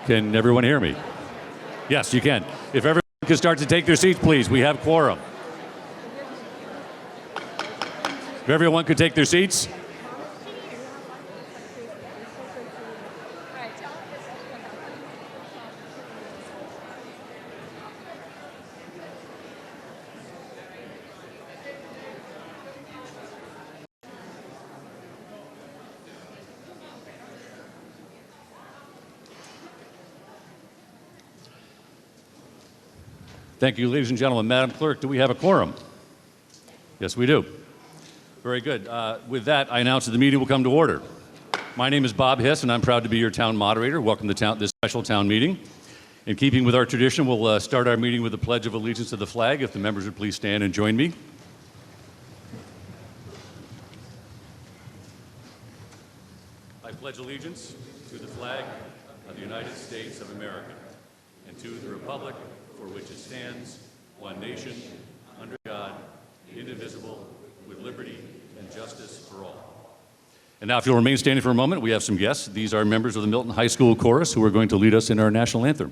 Can everyone hear me? Yes, you can. If everyone can start to take their seats, please. We have quorum. If everyone could take their seats. Thank you, ladies and gentlemen. Madam Clerk, do we have a quorum? Yes, we do. Very good. With that, I announce that the meeting will come to order. My name is Bob Hiss, and I'm proud to be your town moderator. Welcome to this special town meeting. In keeping with our tradition, we'll start our meeting with the Pledge of Allegiance to the flag. If the members would please stand and join me. I pledge allegiance to the flag of the United States of America and to the republic for which it stands, one nation, under God, indivisible, with liberty and justice for all. And now, if you'll remain standing for a moment, we have some guests. These are members of the Milton High School Chorus who are going to lead us in our national anthem.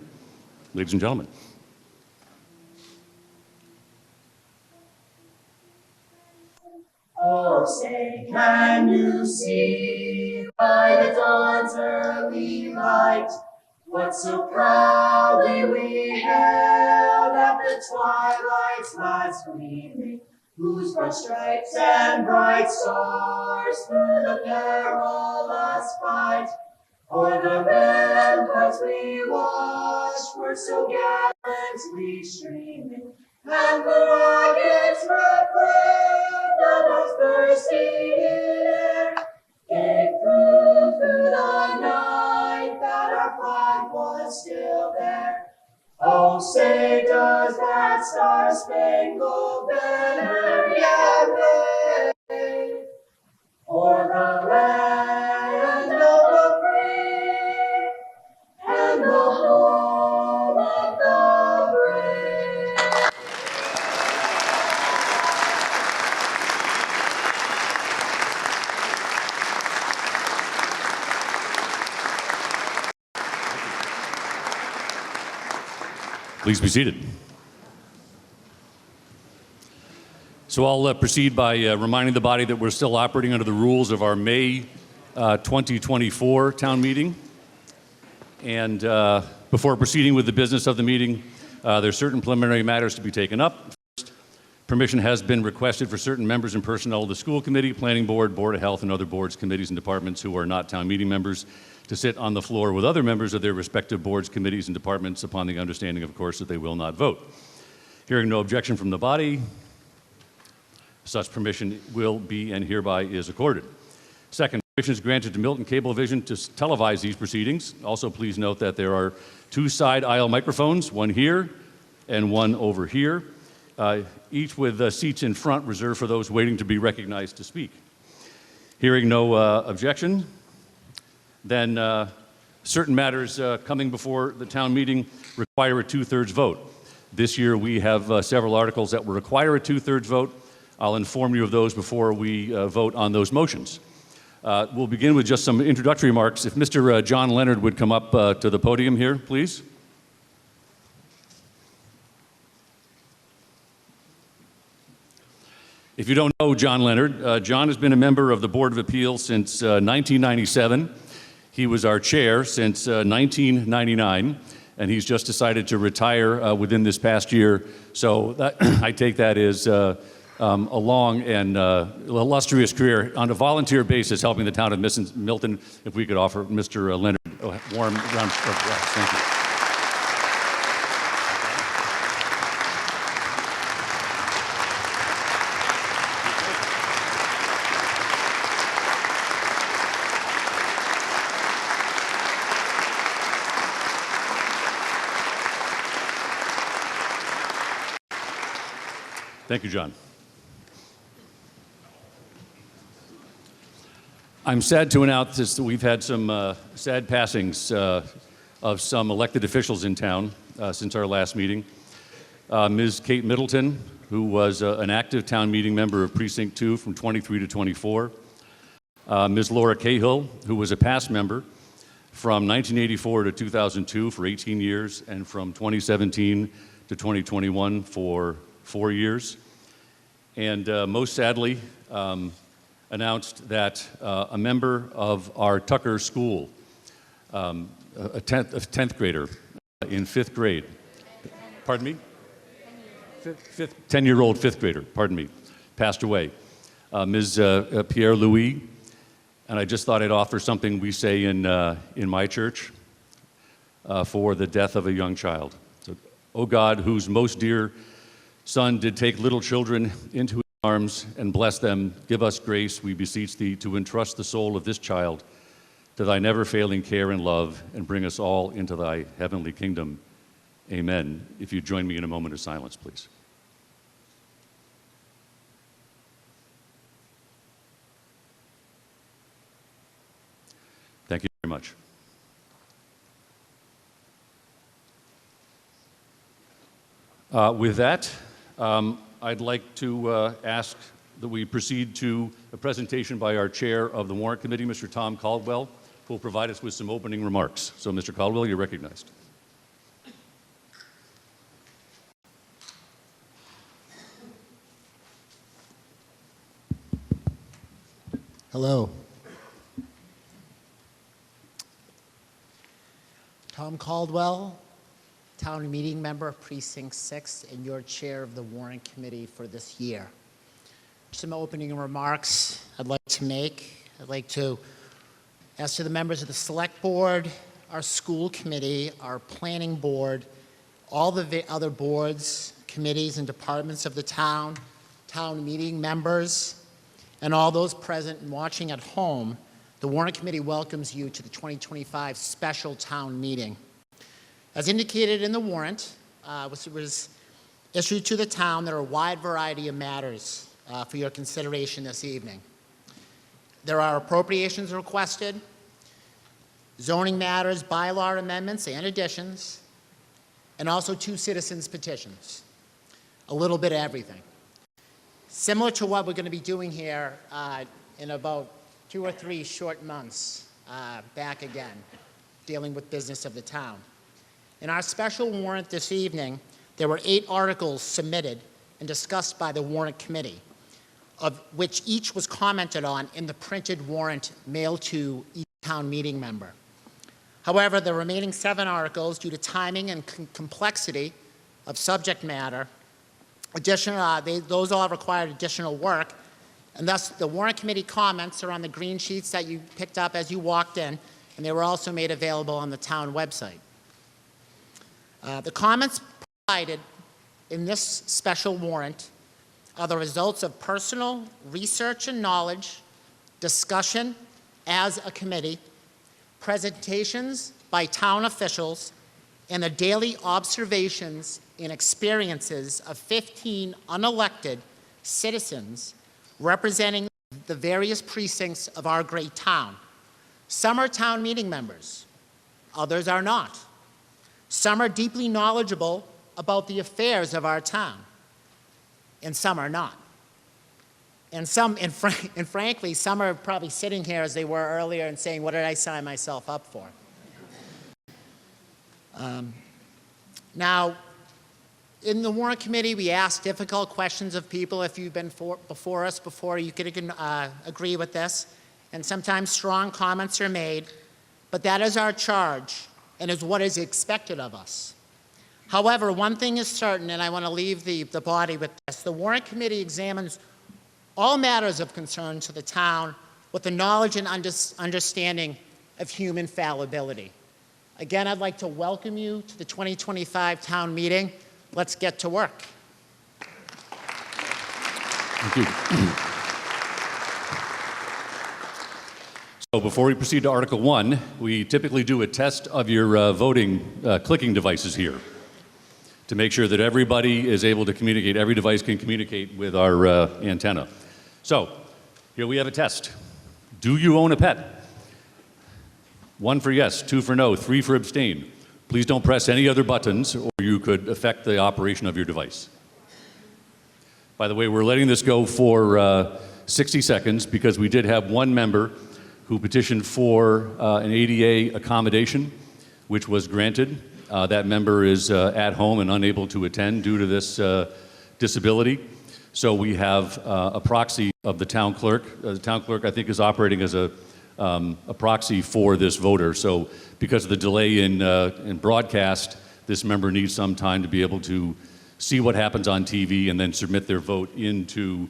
Ladies and gentlemen. Oh, say, can you see by the dawn's early light what so proudly we hailed at the twilight's last gleaming, whose broad stripes and bright stars through the perilous fight o'er the ramparts we watched were so gallantly streaming, and the rockets' red flame that was bursting in air gave proof through the night that our flag was still there. Oh, say, does that star-spangled banner yet wave o'er the land of the free and the home of the brave? Please be seated. So I'll proceed by reminding the body that we're still operating under the rules of our May 2024 town meeting. And before proceeding with the business of the meeting, there's certain preliminary matters to be taken up. First, permission has been requested for certain members and personnel of the school committee, planning board, board of health, and other boards, committees, and departments who are not town meeting members to sit on the floor with other members of their respective boards, committees, and departments upon the understanding, of course, that they will not vote. Hearing no objection from the body, such permission will be and hereby is accorded. Second, permission is granted to Milton Cablevision to televise these proceedings. Also, please note that there are two side aisle microphones, one here and one over here, each with seats in front reserved for those waiting to be recognized to speak. Hearing no objection, then certain matters coming before the town meeting require a two-thirds vote. This year we have several articles that will require a two-thirds vote. I'll inform you of those before we vote on those motions. We'll begin with just some introductory remarks. If Mr. John Leonard would come up to the podium here, please. If you don't know John Leonard, John has been a member of the Board of Appeals since 1997. He was our chair since 1999, and he's just decided to retire within this past year. So that, I take that as a long and illustrious career on a volunteer basis helping the town of Milton. If we could offer Mr. Leonard a warm round of applause. Thank you. Thank you, John. I'm sad to announce that we've had some sad passings of some elected officials in town since our last meeting. Ms. Kate Middleton, who was an active town meeting member of Precinct 2 from 23 to 24. Ms. Laura Cahill, who was a past member from 1984 to 2002 for 18 years, and from 2017 to 2021 for 4 years. And most sadly, announced that a member of our Tucker School, a 10th grader in 5th grade, pardon me? 10-year-old 5th grader, pardon me, passed away. Ms. Pierre Louis, and I just thought I'd offer something we say in my church for the death of a young child. So, O God, whose most dear Son did take little children into his arms and bless them, give us grace, we beseech thee, to entrust the soul of this child to thy never-failing care and love, and bring us all into thy heavenly kingdom. Amen. If you join me in a moment of silence, please. Thank you very much. With that, I'd like to ask that we proceed to a presentation by our chair of the Warrant Committee, Mr. Tom Caldwell, who will provide us with some opening remarks. So, Mr. Caldwell, you're recognized. Hello. Tom Caldwell, Town Meeting Member, Precinct 6, and your chair of the Warrant Committee for this year. Some opening remarks I'd like to make. I'd like to ask to the members of the Select Board, our School Committee, our Planning Board, all the other boards, committees, and departments of the town meeting members, and all those present and watching at home, the Warrant Committee welcomes you to the 2025 special town meeting. As indicated in the warrant, which was issued to the town, there are a wide variety of matters for your consideration this evening. There are appropriations requested, zoning matters, bylaw amendments and additions, and also 2 citizens' petitions. A little bit of everything. Similar to what we're going to be doing here in about 2 or 3 short months, back again, dealing with business of the town. In our special warrant this evening, there were 8 articles submitted and discussed by the Warrant Committee, of which each was commented on in the printed warrant mailed to each town meeting member. However, the remaining 7 articles, due to timing and complexity of subject matter, those all required additional work, and thus the Warrant Committee comments are on the green sheets that you picked up as you walked in, and they were also made available on the town website. The comments provided in this special warrant are the results of personal research and knowledge, discussion as a committee, presentations by town officials, and the daily observations and experiences of 15 unelected citizens representing the various precincts of our great town. Some are town meeting members, others are not. Some are deeply knowledgeable about the affairs of our town, and some are not. And frankly, some are probably sitting here as they were earlier and saying, what did I sign myself up for? Now, in the Warrant Committee, we ask difficult questions of people. If you've been before us before, you could agree with this. And sometimes strong comments are made, but that is our charge and is what is expected of us. However, one thing is certain, and I want to leave the body with this. The Warrant Committee examines all matters of concern to the town with the knowledge and understanding of human fallibility. Again, I'd like to welcome you to the 2025 town meeting. Let's get to work. Thank you. So before we proceed to Article 1, we typically do a test of your voting clicking devices here to make sure that everybody is able to communicate, every device can communicate with our antenna. So here we have a test. Do you own a pet? 1 for yes, 2 for no, 3 for abstain. Please don't press any other buttons or you could affect the operation of your device. By the way, we're letting this go for 60 seconds because we did have one member who petitioned for an ADA accommodation, which was granted. That member is at home and unable to attend due to this disability. So we have a proxy of the town clerk. The town clerk, I think, is operating as a proxy for this voter. So because of the delay in broadcast, this member needs some time to be able to see what happens on TV and then submit their vote into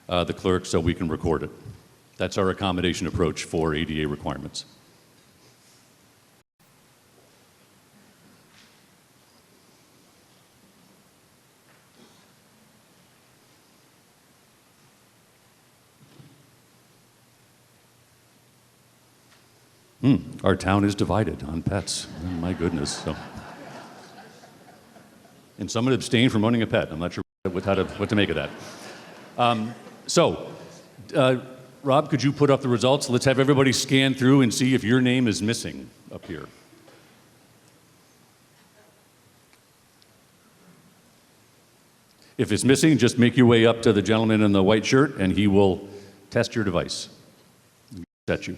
the clerk so we can record it. That's our accommodation approach for ADA requirements. Our town is divided on pets. Oh, my goodness. So. And someone abstained from owning a pet. I'm not sure what to make of that. Rob, could you put up the results? Let's have everybody scan through and see if your name is missing up here. If it's missing, just make your way up to the gentleman in the white shirt and he will test your device. Set you.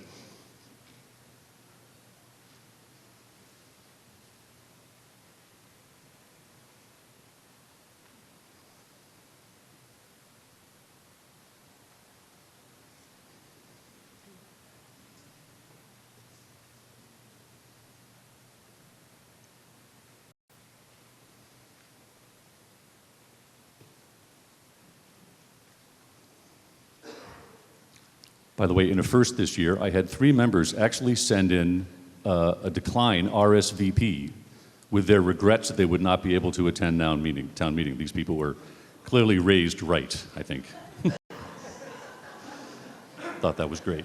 By the way, in a first this year, I had 3 members actually send in a decline RSVP with their regrets that they would not be able to attend town meeting. These people were clearly raised right, I think. Thought that was great.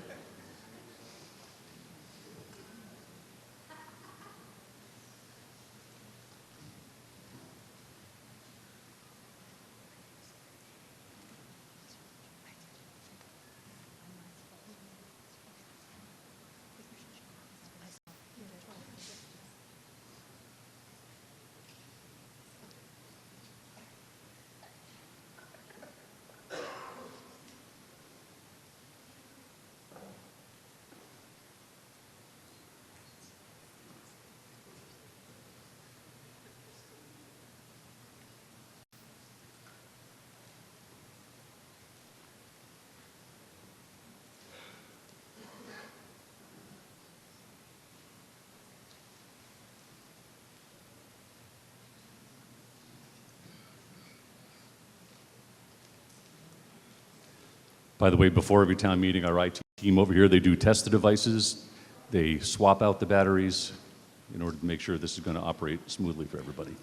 By the way, before every town meeting, our IT team over here, they do test the devices. They swap out the batteries in order to make sure this is going to operate smoothly for everybody.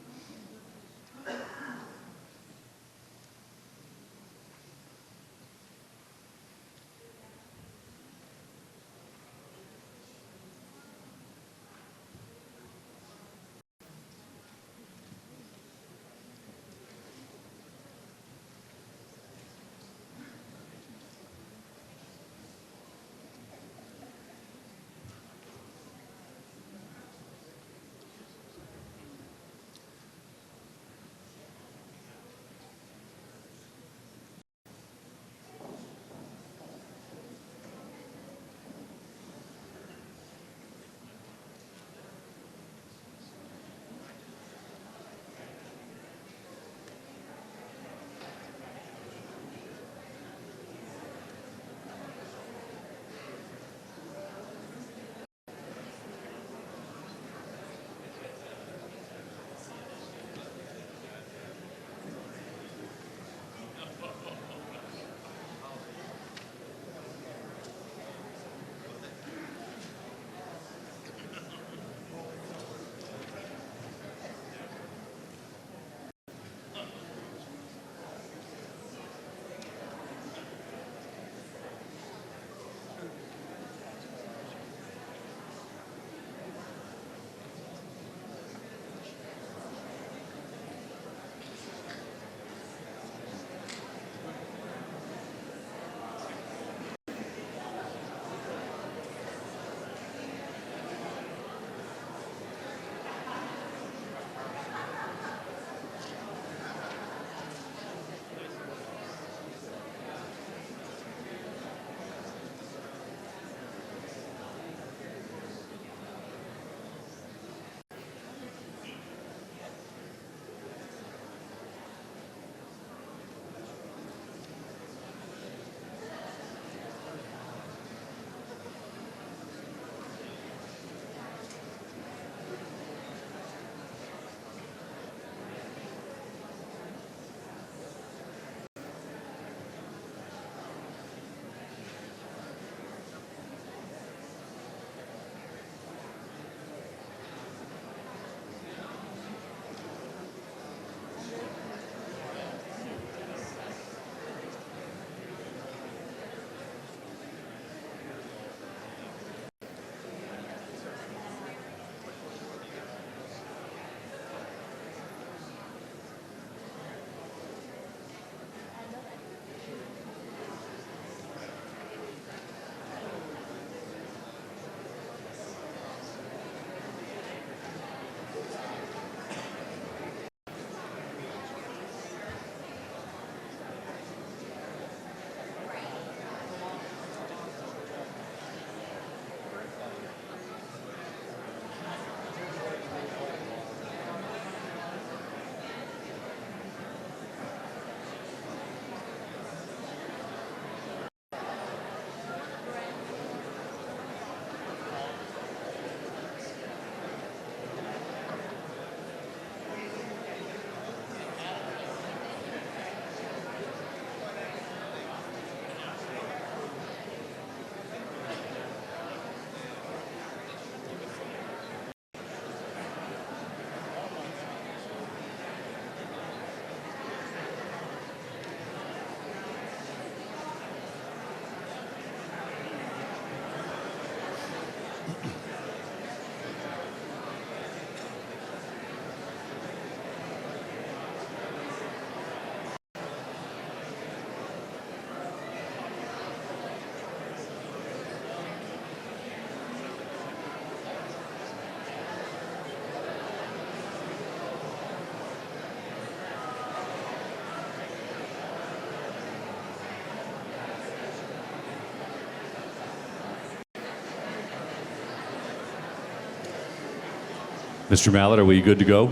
Mr. Mallett, are we good to go?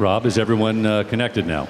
Rob, is everyone connected now?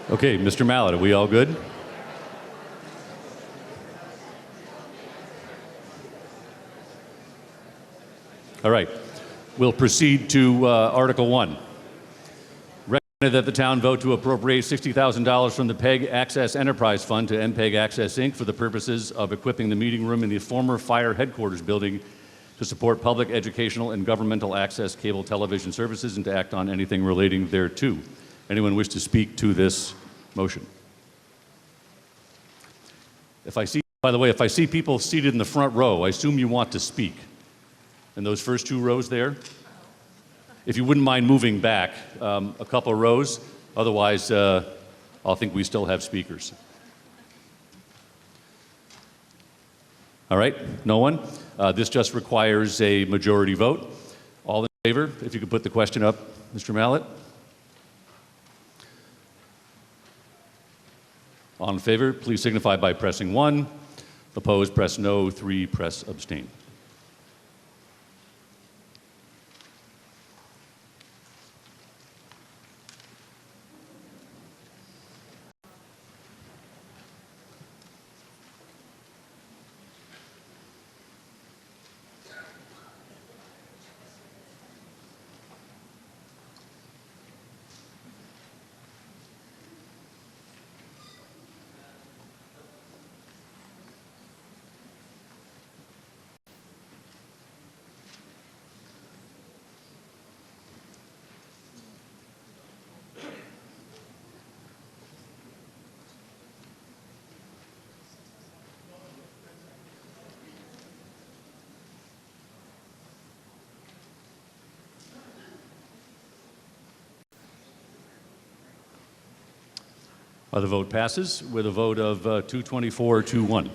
Okay, Mr. Mallett, are we all good? All right. We'll proceed to Article 1. Recommended that the town vote to appropriate $60,000 from the PEG Access Enterprise Fund to MPEG Access, Inc. for the purposes of equipping the meeting room in the former fire headquarters building to support public, educational, and governmental access cable television services and to act on anything relating thereto. Anyone wish to speak to this motion? By the way, if I see people seated in the front row, I assume you want to speak. In those first two rows there? If you wouldn't mind moving back a couple rows, otherwise our I'll think we still have speakers. All right, no one? This just requires a majority vote. All in favor, if you could put the question up, Mr. Mallett. All in favor, please signify by pressing 1. Opposed, press no. 3, press abstain. The vote passes with a vote of 224 to 1.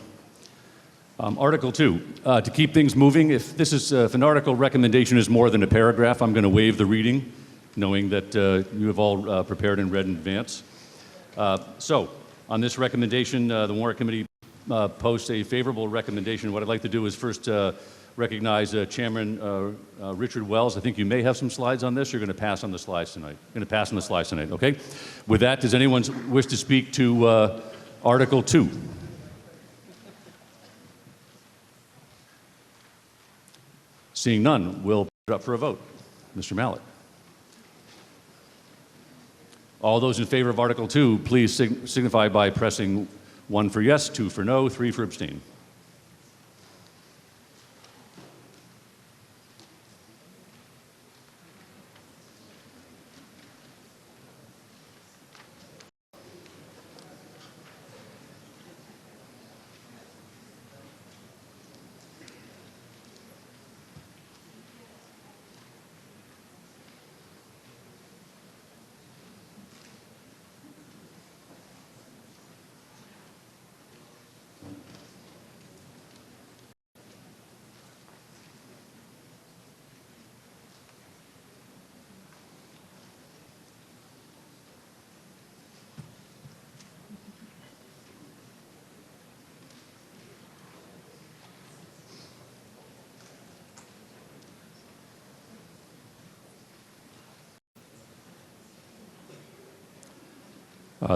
Article 2, to keep things moving, if an article recommendation is more than a paragraph, I'm going to waive the reading, knowing that you have all prepared and read in advance. So, on this recommendation, the Warrant Committee posts a favorable recommendation. What I'd like to do is first recognize Chairman Richard Wells. I think you may have some slides on this. You're going to pass on the slides tonight. Okay? With that, does anyone wish to speak to Article 2? Seeing none, we'll put it up for a vote. Mr. Mallett. All those in favor of Article 2, please signify by pressing 1 for yes, 2 for no, 3 for abstain.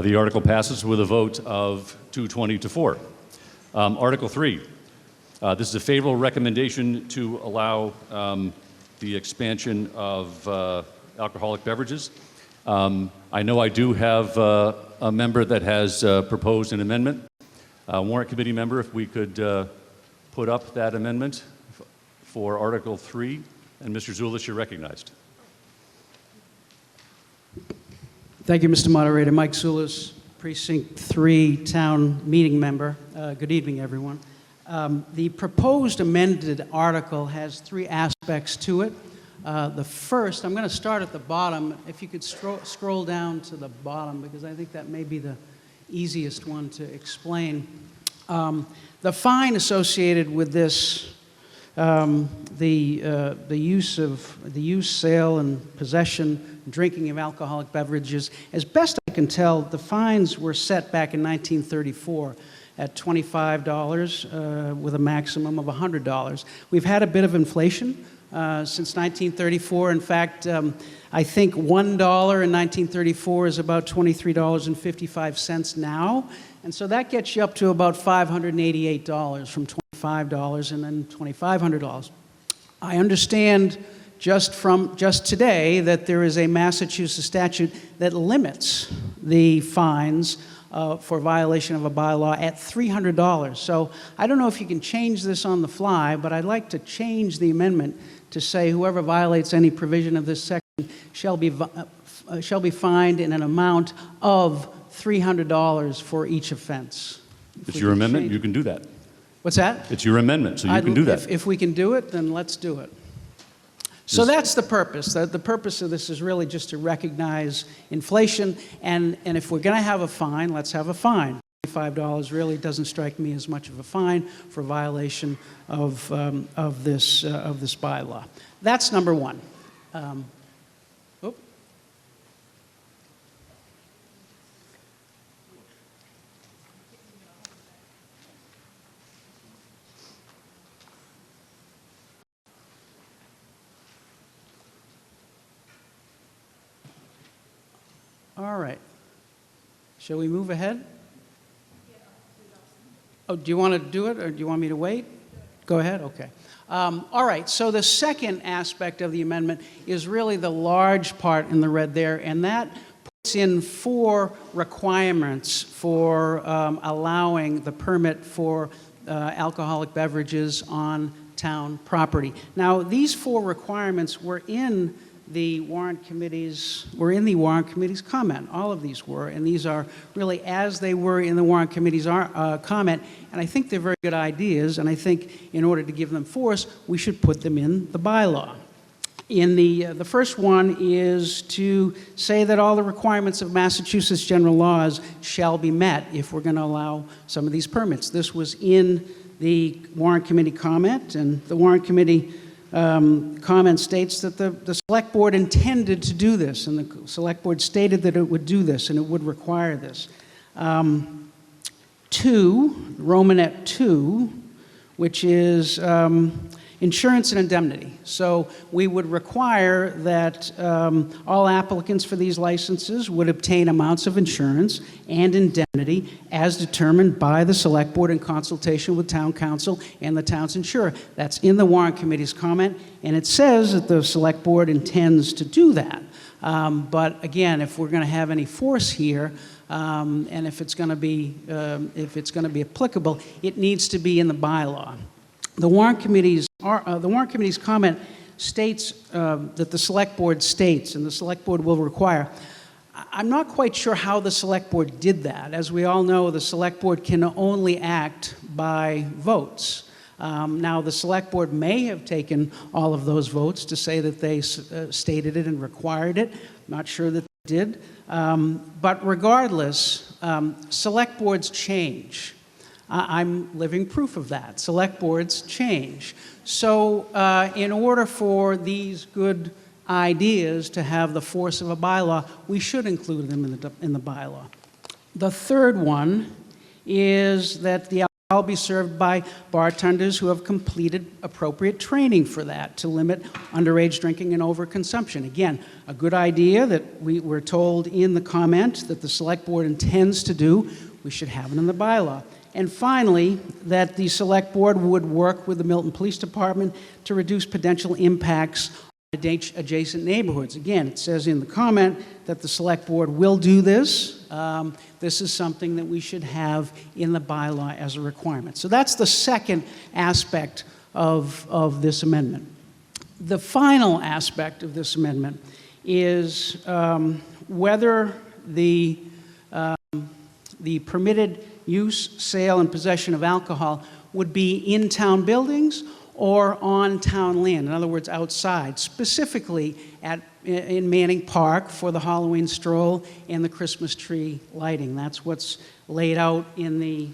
The article passes with a vote of 220 to 4. Article 3. This is a favorable recommendation to allow the expansion of alcoholic beverages. I know I do have a member that has proposed an amendment. Warrant Committee member, if we could put up that amendment for Article 3. And Mr. Zulis, you're recognized. Thank you, Mr. Moderator. Mike Zulis, Precinct 3 Town Meeting Member. Good evening, everyone. The proposed amended article has 3 aspects to it. The first, I'm going to start at the bottom. If you could scroll down to the bottom, because I think that may be the easiest one to explain. The fine associated with this, the use, sale, and possession, drinking of alcoholic beverages, as best I can tell, the fines were set back in 1934 at $25 with a maximum of $100. We've had a bit of inflation since 1934. In fact, I think $1 in 1934 is about $23.55 now. And so that gets you up to about $588 from $25 and then $2,500. I understand just today that there is a Massachusetts statute that limits the fines for violation of a bylaw at $300. So I don't know if you can change this on the fly, but I'd like to change the amendment to say whoever violates any provision of this section shall be fined in an amount of $300 for each offense. It's your amendment, you can do that. What's that? It's your amendment, so you can do that. If we can do it, then let's do it. So that's the purpose. The purpose of this is really just to recognize inflation, and if we're going to have a fine, let's have a fine. $25 really doesn't strike me as much of a fine for violation of this bylaw. That's number one. Oop. All right. Shall we move ahead? Oh, do you want to do it, or do you want me to wait? Go ahead, okay. All right, so the second aspect of the amendment is really the large part in the red there, and that puts in 4 requirements for allowing the permit for alcoholic beverages on town property. Now, these 4 requirements were in the warrant committee's comment. All of these were, and these are really as they were in the warrant committee's comment, and I think they're very good ideas, and I think in order to give them force, we should put them in the bylaw. In the first one is to say that all the requirements of Massachusetts general laws shall be met if we're going to allow some of these permits. This was in the warrant committee comment, and the warrant committee comment states that the select board intended to do this, and the select board stated that it would do this and it would require this. 2, Romanet 2, which is insurance and indemnity. So we would require that all applicants for these licenses would obtain amounts of insurance and indemnity as determined by the select board in consultation with town council and the town's insurer. That's in the warrant committee's comment, and it says that the select board intends to do that. But again, if we're going to have any force here, and if it's going to be applicable, it needs to be in the bylaw. The warrant committee's comment states that the select board states, and the select board will require. I'm not quite sure how the select board did that. As we all know, the select board can only act by votes. Now, the select board may have taken all of those votes to say that they stated it and required it. Not sure that they did. But regardless, select boards change. I'm living proof of that. Select boards change. So in order for these good ideas to have the force of a bylaw, we should include them in the bylaw. The third one is that the alcohol be served by bartenders who have completed appropriate training for that to limit underage drinking and overconsumption. Again, a good idea that we were told in the comment that the select board intends to do. We should have it in the bylaw. And finally, that the select board would work with the Milton Police Department to reduce potential impacts on adjacent neighborhoods. Again, it says in the comment that the select board will do this. This is something that we should have in the bylaw as a requirement. So that's the second aspect of this amendment. The final aspect of this amendment is whether the permitted use, sale, and possession of alcohol would be in town buildings or on town land, in other words, outside, specifically in Manning Park for the Halloween stroll and the Christmas tree lighting. That's what's laid out in the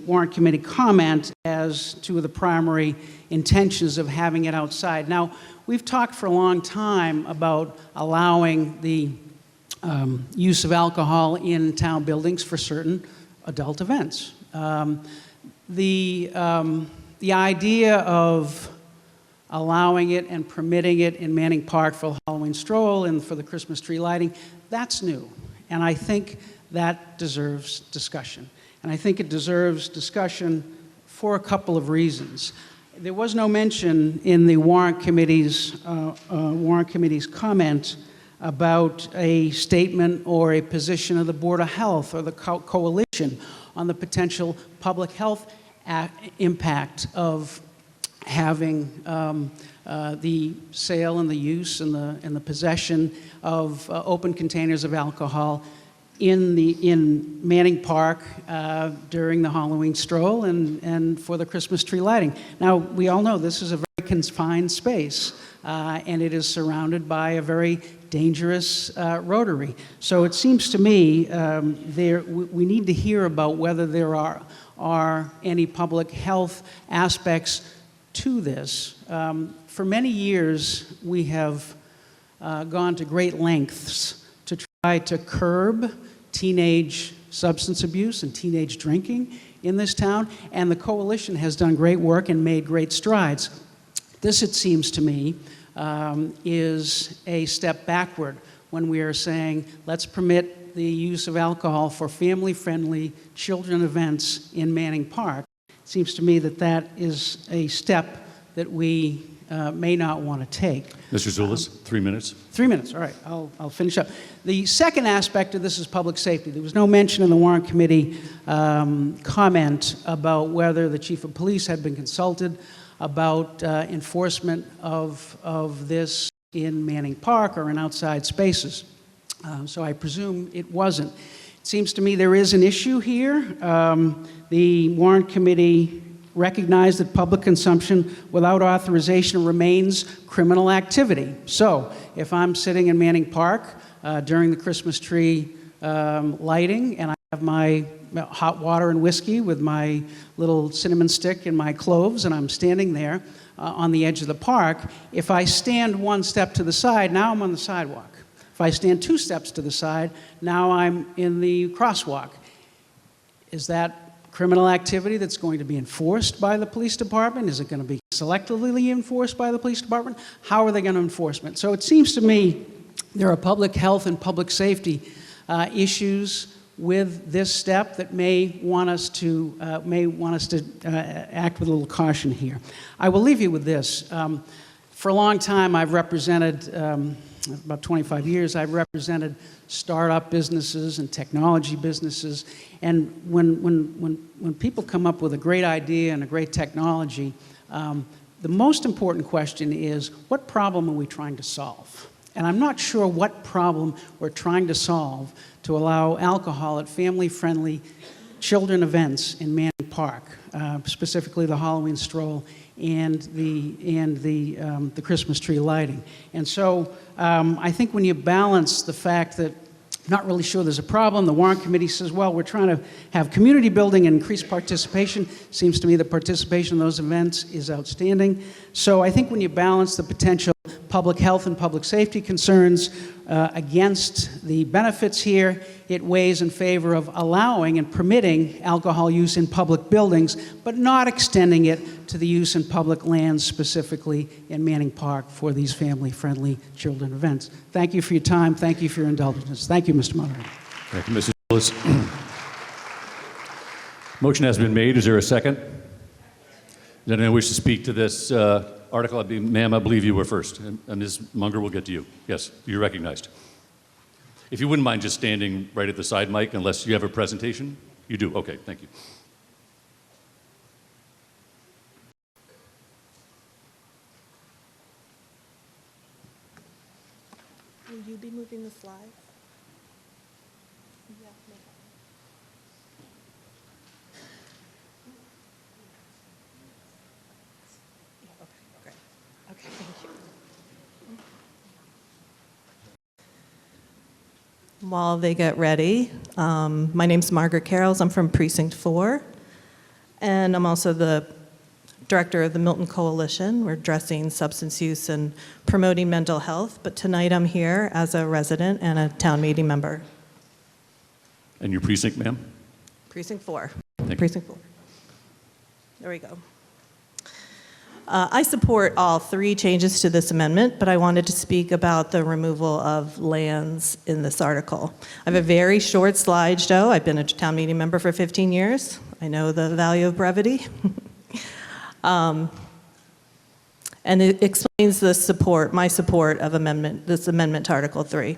warrant committee comment as two of the primary intentions of having it outside. Now, we've talked for a long time about allowing the use of alcohol in town buildings for certain adult events. The idea of allowing it and permitting it in Manning Park for the Halloween stroll and for the Christmas tree lighting, that's new. And I think that deserves discussion. And I think it deserves discussion for a couple of reasons. There was no mention in the warrant committee's comment about a statement or a position of the Board of Health or the coalition on the potential public health impact of having the sale and the use and the possession of open containers of alcohol in Manning Park during the Halloween stroll and for the Christmas tree lighting. Now, we all know this is a very confined space, and it is surrounded by a very dangerous rotary. So it seems to me we need to hear about whether there are any public health aspects to this. For many years, we have gone to great lengths to try to curb teenage substance abuse and teenage drinking in this town, and the coalition has done great work and made great strides. This, it seems to me, is a step backward when we are saying, let's permit the use of alcohol for family-friendly children events in Manning Park. It seems to me that that is a step that we may not want to take. Mr. Zulus, 3 minutes. 3 minutes, all right, I'll finish up. The second aspect of this is public safety. There was no mention in the Warrant Committee comment about whether the Chief of Police had been consulted about enforcement of this in Manning Park or in outside spaces. So I presume it wasn't. It seems to me there is an issue here. The Warrant Committee recognized that public consumption without authorization remains criminal activity. So if I'm sitting in Manning Park during the Christmas tree lighting and I have my hot water and whiskey with my little cinnamon stick and my cloves, and I'm standing there on the edge of the park, if I stand one step to the side, now I'm on the sidewalk. If I stand 2 steps to the side, now I'm in the crosswalk. Is that criminal activity that's going to be enforced by the police department? Is it going to be selectively enforced by the police department? How are they going to enforce it? So it seems to me there are public health and public safety issues with this step that may want us to act with a little caution here. I will leave you with this. For a long time, I've represented, about 25 years, I've represented startup businesses and technology businesses. And when people come up with a great idea and a great technology, the most important question is, what problem are we trying to solve? And I'm not sure what problem we're trying to solve to allow alcohol at family-friendly children events in Manning Park, specifically the Halloween stroll and the Christmas tree lighting. And so I think when you balance the fact that I'm not really sure there's a problem, the Warrant Committee says, well, we're trying to have community building and increase participation. Seems to me the participation in those events is outstanding. So I think when you balance the potential public health and public safety concerns against the benefits here, it weighs in favor of allowing and permitting alcohol use in public buildings, but not extending it to the use in public lands, specifically in Manning Park, for these family-friendly children events. Thank you for your time. Thank you for your indulgence. Thank you, Mr. Moderator. Thank you, Mr. Zulus. Motion has been made. Is there a second? Does anyone wish to speak to this article? Ma'am, I believe you were first. And Ms. Munger will get to you. Yes, you're recognized. If you wouldn't mind just standing right at the side mic, unless you have a presentation. You do? Okay, thank you. Will you be moving the slides? Yeah, no problem. Yeah, okay, great. Okay, thank you. While they get ready, my name's Margaret Carrolls. I'm from Precinct 4, and I'm also the director of the Milton Coalition. We're addressing substance use and promoting mental health, but tonight I'm here as a resident and a town meeting member. And your precinct, ma'am? Precinct 4. Thank you. Precinct 4. There we go. I support all 3 changes to this amendment, but I wanted to speak about the removal of lands in this article. I have a very short slideshow. I've been a town meeting member for 15 years. I know the value of brevity. And it explains the my support of this amendment to Article 3.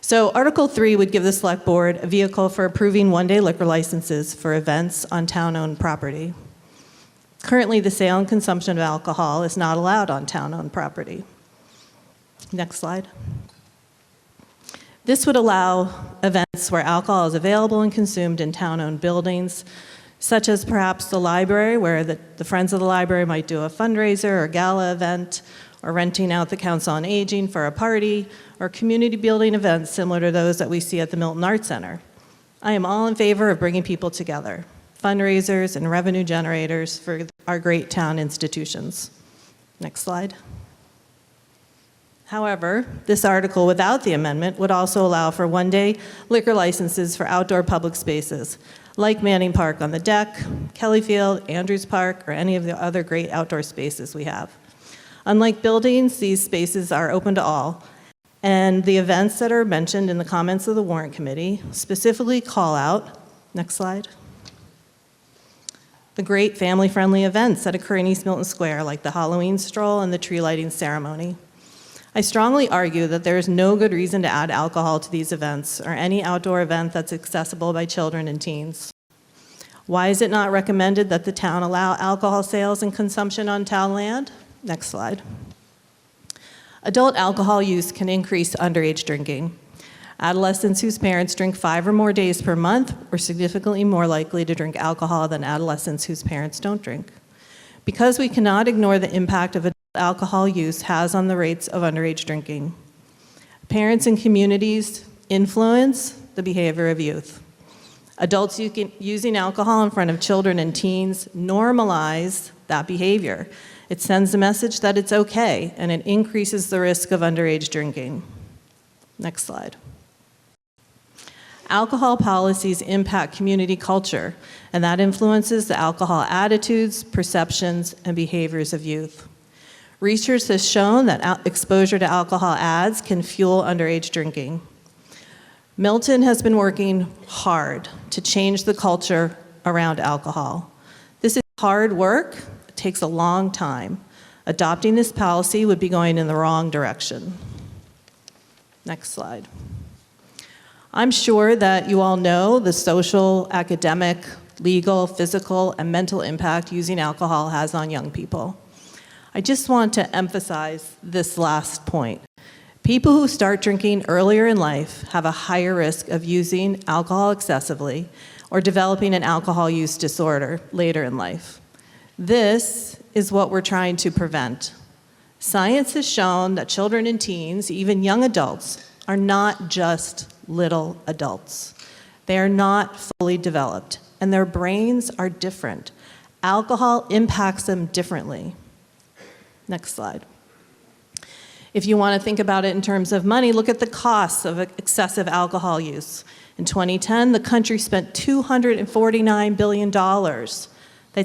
So Article 3 would give the Select Board a vehicle for approving one-day liquor licenses for events on town-owned property. Currently, the sale and consumption of alcohol is not allowed on town-owned property. Next slide. This would allow events where alcohol is available and consumed in town-owned buildings, such as perhaps the library, where the Friends of the Library might do a fundraiser or gala event, or renting out the Council on Aging for a party, or community building events similar to those that we see at the Milton Arts Center. I am all in favor of bringing people together, fundraisers and revenue generators for our great town institutions. Next slide. However, this article without the amendment would also allow for one-day liquor licenses for outdoor public spaces, like Manning Park on the deck, Kelly Field, Andrews Park, or any of the other great outdoor spaces we have. Unlike buildings, these spaces are open to all, and the events that are mentioned in the comments of the Warrant Committee specifically call out, next slide, the great family-friendly events that occur in East Milton Square, like the Halloween stroll and the tree lighting ceremony. I strongly argue that there is no good reason to add alcohol to these events or any outdoor event that's accessible by children and teens. Why is it not recommended that the town allow alcohol sales and consumption on town land? Next slide. Adult alcohol use can increase underage drinking. Adolescents whose parents drink 5 or more days per month are significantly more likely to drink alcohol than adolescents whose parents don't drink. Because we cannot ignore the impact of adult alcohol use has on the rates of underage drinking. Parents and communities influence the behavior of youth. Adults using alcohol in front of children and teens normalize that behavior. It sends a message that it's okay, and it increases the risk of underage drinking. Next slide. Alcohol policies impact community culture, and that influences the alcohol attitudes, perceptions, and behaviors of youth. Research has shown that exposure to alcohol ads can fuel underage drinking. Milton has been working hard to change the culture around alcohol. This is hard work. It takes a long time. Adopting this policy would be going in the wrong direction. Next slide. I'm sure that you all know the social, academic, legal, physical, and mental impact using alcohol has on young people. I just want to emphasize this last point. People who start drinking earlier in life have a higher risk of using alcohol excessively or developing an alcohol use disorder later in life. This is what we're trying to prevent. Science has shown that children and teens, even young adults, are not just little adults. They are not fully developed, and their brains are different. Alcohol impacts them differently. Next slide. If you want to think about it in terms of money, look at the costs of excessive alcohol use. In 2010, the country spent $249 billion. That's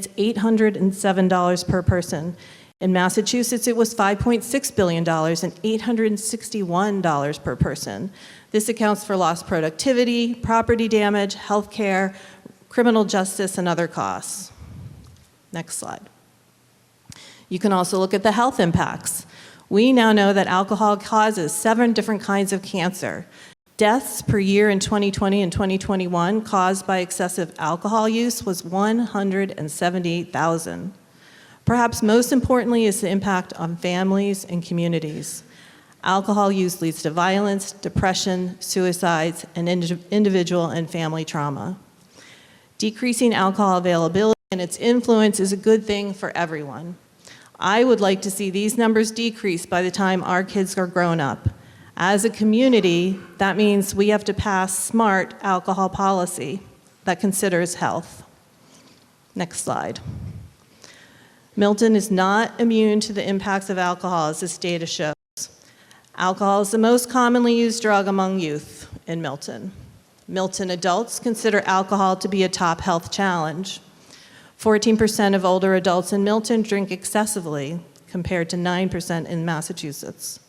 $807 per person. In Massachusetts, it was $5.6 billion and $861 per person. This accounts for lost productivity, property damage, health care, criminal justice, and other costs. Next slide. You can also look at the health impacts. We now know that alcohol causes 7 different kinds of cancer. Deaths per year in 2020 and 2021 caused by excessive alcohol use was 178,000. Perhaps most importantly is the impact on families and communities. Alcohol use leads to violence, depression, suicides, and individual and family trauma. Decreasing alcohol availability and its influence is a good thing for everyone. I would like to see these numbers decrease by the time our kids are grown up. As a community, that means we have to pass smart alcohol policy that considers health. Next slide. Milton is not immune to the impacts of alcohol, as this data shows. Alcohol is the most commonly used drug among youth in Milton. Milton adults consider alcohol to be a top health challenge. 14% of older adults in Milton drink excessively, compared to 9% in Massachusetts.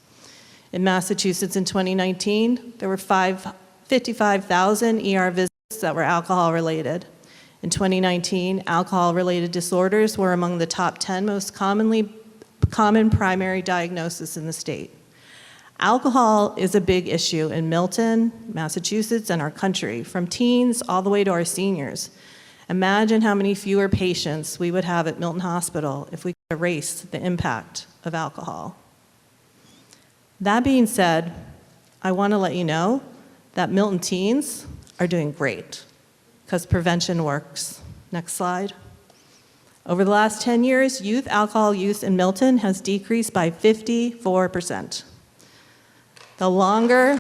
In Massachusetts in 2019, there were 55,000 ER visits that were alcohol-related. In 2019, alcohol-related disorders were among the top 10 most common primary diagnoses in the state. Alcohol is a big issue in Milton, Massachusetts, and our country, from teens all the way to our seniors. Imagine how many fewer patients we would have at Milton Hospital if we could erase the impact of alcohol. That being said, I want to let you know that Milton teens are doing great because prevention works. Next slide. Over the last 10 years, youth alcohol use in Milton has decreased by 54%. The longer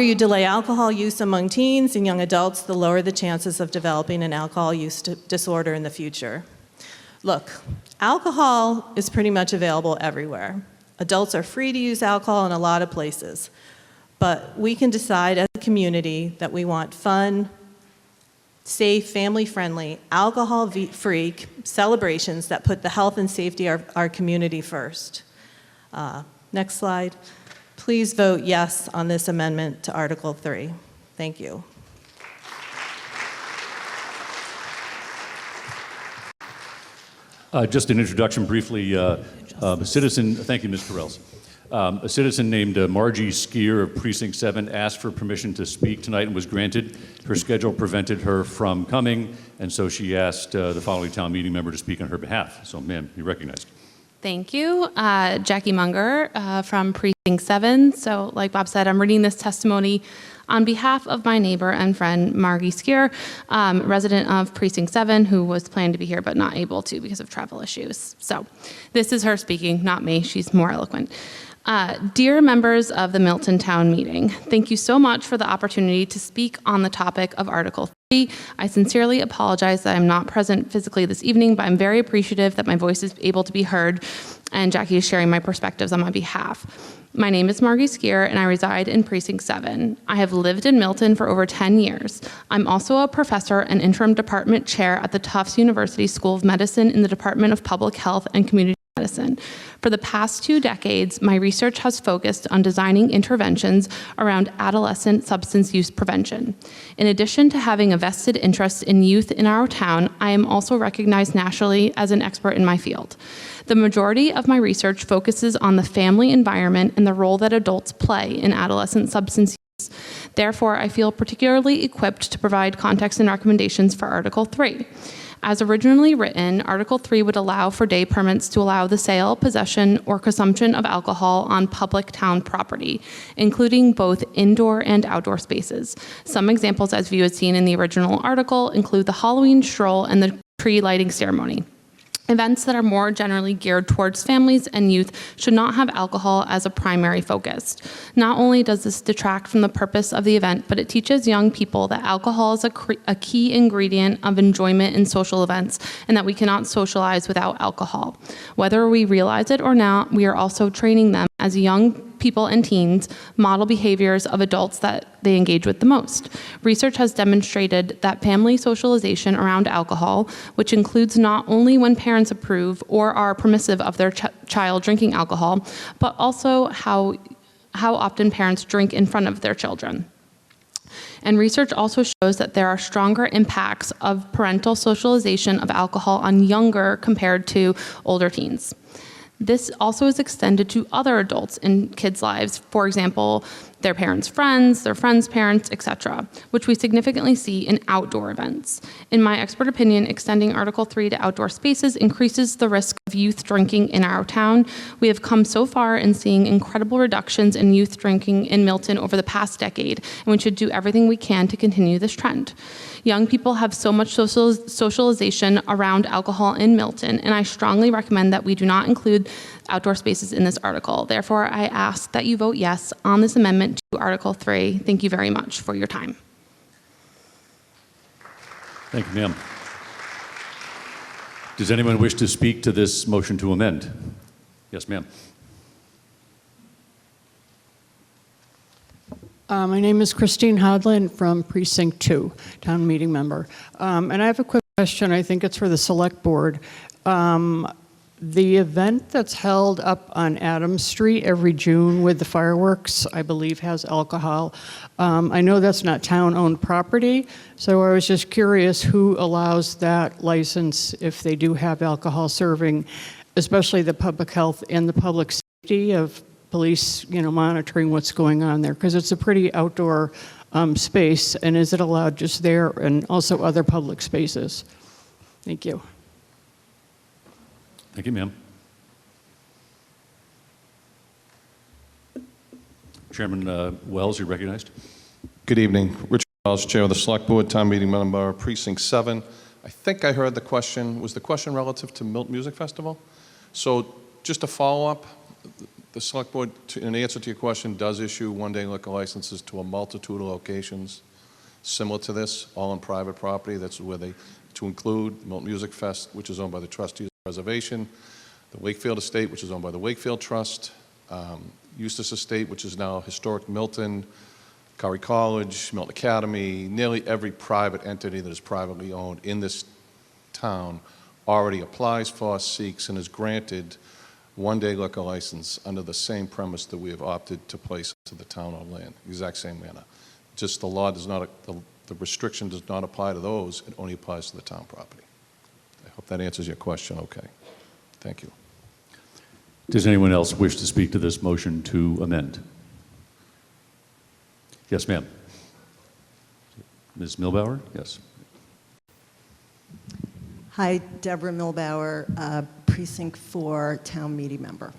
you delay alcohol use among teens and young adults, the lower the chances of developing an alcohol use disorder in the future. Look, alcohol is pretty much available everywhere. Adults are free to use alcohol in a lot of places. But we can decide as a community that we want fun, safe, family-friendly, alcohol-free celebrations that put the health and safety of our community first. Next slide. Please vote yes on this amendment to Article 3. Thank you. Just an introduction briefly. A citizen, thank you, Ms. Perels. A citizen named Margie Skier of Precinct 7 asked for permission to speak tonight and was granted. Her schedule prevented her from coming, and so she asked the following town meeting member to speak on her behalf. So, ma'am, you're recognized. Thank you. Jackie Munger from Precinct 7. So, like Bob said, I'm reading this testimony on behalf of my neighbor and friend, Margie Skier, resident of Precinct 7, who was planning to be here but not able to because of travel issues. So, this is her speaking, not me. She's more eloquent. Dear members of the Milton Town Meeting, thank you so much for the opportunity to speak on the topic of Article 3. I sincerely apologize that I'm not present physically this evening, but I'm very appreciative that my voice is able to be heard, and Jackie is sharing my perspectives on my behalf. My name is Margie Skier, and I reside in Precinct 7. I have lived in Milton for over 10 years. I'm also a professor and interim department chair at the Tufts University School of Medicine in the Department of Public Health and Community Medicine. For the past 2 decades, my research has focused on designing interventions around adolescent substance use prevention. In addition to having a vested interest in youth in our town, I am also recognized nationally as an expert in my field. The majority of my research focuses on the family environment and the role that adults play in adolescent substance use. Therefore, I feel particularly equipped to provide context and recommendations for Article 3. As originally written, Article 3 would allow for day permits to allow the sale, possession, or consumption of alcohol on public town property, including both indoor and outdoor spaces. Some examples, as you had seen in the original article, include the Halloween stroll and the tree lighting ceremony. Events that are more generally geared towards families and youth should not have alcohol as a primary focus. Not only does this detract from the purpose of the event, but it teaches young people that alcohol is a key ingredient of enjoyment in social events and that we cannot socialize without alcohol. Whether we realize it or not, we are also training them as young people and teens model behaviors of adults that they engage with the most. Research has demonstrated that family socialization around alcohol, which includes not only when parents approve or are permissive of their child drinking alcohol, but also how often parents drink in front of their children. And research also shows that there are stronger impacts of parental socialization of alcohol on younger compared to older teens. This also is extended to other adults in kids' lives, for example, their parents' friends, their friends' parents, etc., which we significantly see in outdoor events. In my expert opinion, extending Article 3 to outdoor spaces increases the risk of youth drinking in our town. We have come so far in seeing incredible reductions in youth drinking in Milton over the past decade, and we should do everything we can to continue this trend. Young people have so much socialization around alcohol in Milton, and I strongly recommend that we do not include outdoor spaces in this article. Therefore, I ask that you vote yes on this amendment to Article 3. Thank you very much for your time. Thank you, ma'am. Does anyone wish to speak to this motion to amend? Yes, ma'am. My name is Christine Hodlin from Precinct 2, town meeting member. And I have a quick question. I think it's for the select board. The event that's held up on Adams Street every June with the fireworks, I believe, has alcohol. I know that's not town-owned property, so I was just curious who allows that license if they do have alcohol serving, especially the public health and the public safety of police, monitoring what's going on there, because it's a pretty outdoor space, and is it allowed just there and also other public spaces? Thank you. Thank you, ma'am. Chairman Wells, you're recognized. Good evening. Richard Wells, Chair of the Select Board, Town Meeting Member, Precinct 7. I think I heard the question. Was the question relative to Milton Music Festival? So just a follow-up, the Select Board, in answer to your question, does issue one-day liquor licenses to a multitude of locations similar to this, all on private property. That's where they, to include Milton Music Fest, which is owned by the Trustees of the Reservation, the Wakefield Estate, which is owned by the Wakefield Trust, Eustis Estate, which is now Historic Milton, Curry College, Milton Academy. Nearly every private entity that is privately owned in this town already applies for, seeks, and is granted one-day liquor license under the same premise that we have opted to place to the town on land, exact same manner. Just the law does not, the restriction does not apply to those, it only applies to the town property. I hope that answers your question okay. Thank you. Does anyone else wish to speak to this motion to amend? Yes, ma'am. Ms. Milbauer? Yes. Hi, Deborah Milbauer, Precinct 4 Town Meeting Member,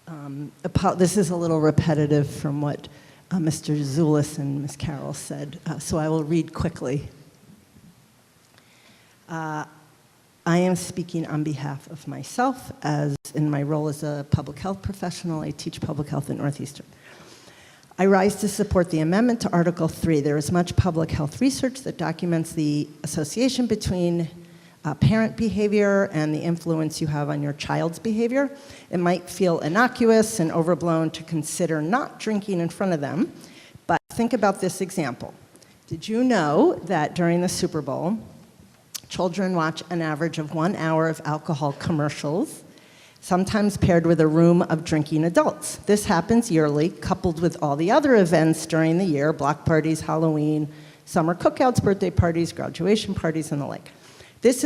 obviously. This is a little repetitive from what Mr. Zulus and Ms. Carroll said, so I will read quickly. I am speaking on behalf of myself, as in my role as a public health professional. I teach public health at Northeastern. I rise to support the amendment to Article 3. There is much public health research that documents the association between parent behavior and the influence you have on your child's behavior. It might feel innocuous and overblown to consider not drinking in front of them, but think about this example. Did you know that during the Super Bowl, children watch an average of 1 hour of alcohol commercials, sometimes paired with a room of drinking adults? This happens yearly, coupled with all the other events during the year, block parties, Halloween, summer cookouts, birthday parties, graduation parties, and the like. This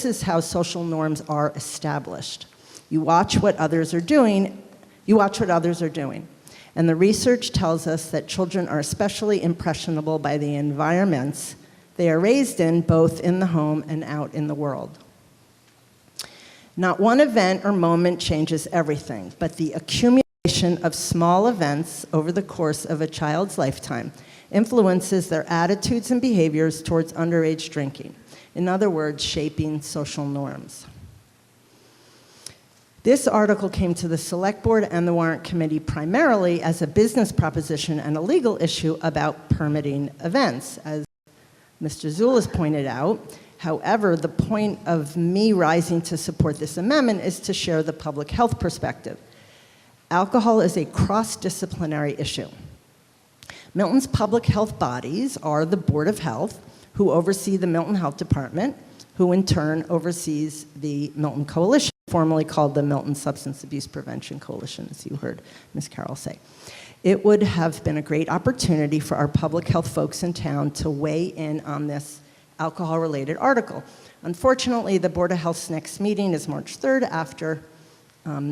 is how social norms are established. You watch what others are doing. And the research tells us that children are especially impressionable by the environments they are raised in, both in the home and out in the world. Not one event or moment changes everything, but the accumulation of small events over the course of a child's lifetime influences their attitudes and behaviors towards underage drinking. In other words, shaping social norms. This article came to the Select Board and the Warrant Committee primarily as a business proposition and a legal issue about permitting events, as Mr. Zulus pointed out. However, the point of me rising to support this amendment is to share the public health perspective. Alcohol is a cross-disciplinary issue. Milton's public health bodies are the Board of Health, who oversee the Milton Health Department, who in turn oversees the Milton Coalition, formerly called the Milton Substance Abuse Prevention Coalition, as you heard Ms. Carroll say. It would have been a great opportunity for our public health folks in town to weigh in on this alcohol-related article. Unfortunately, the Board of Health's next meeting is March 3rd after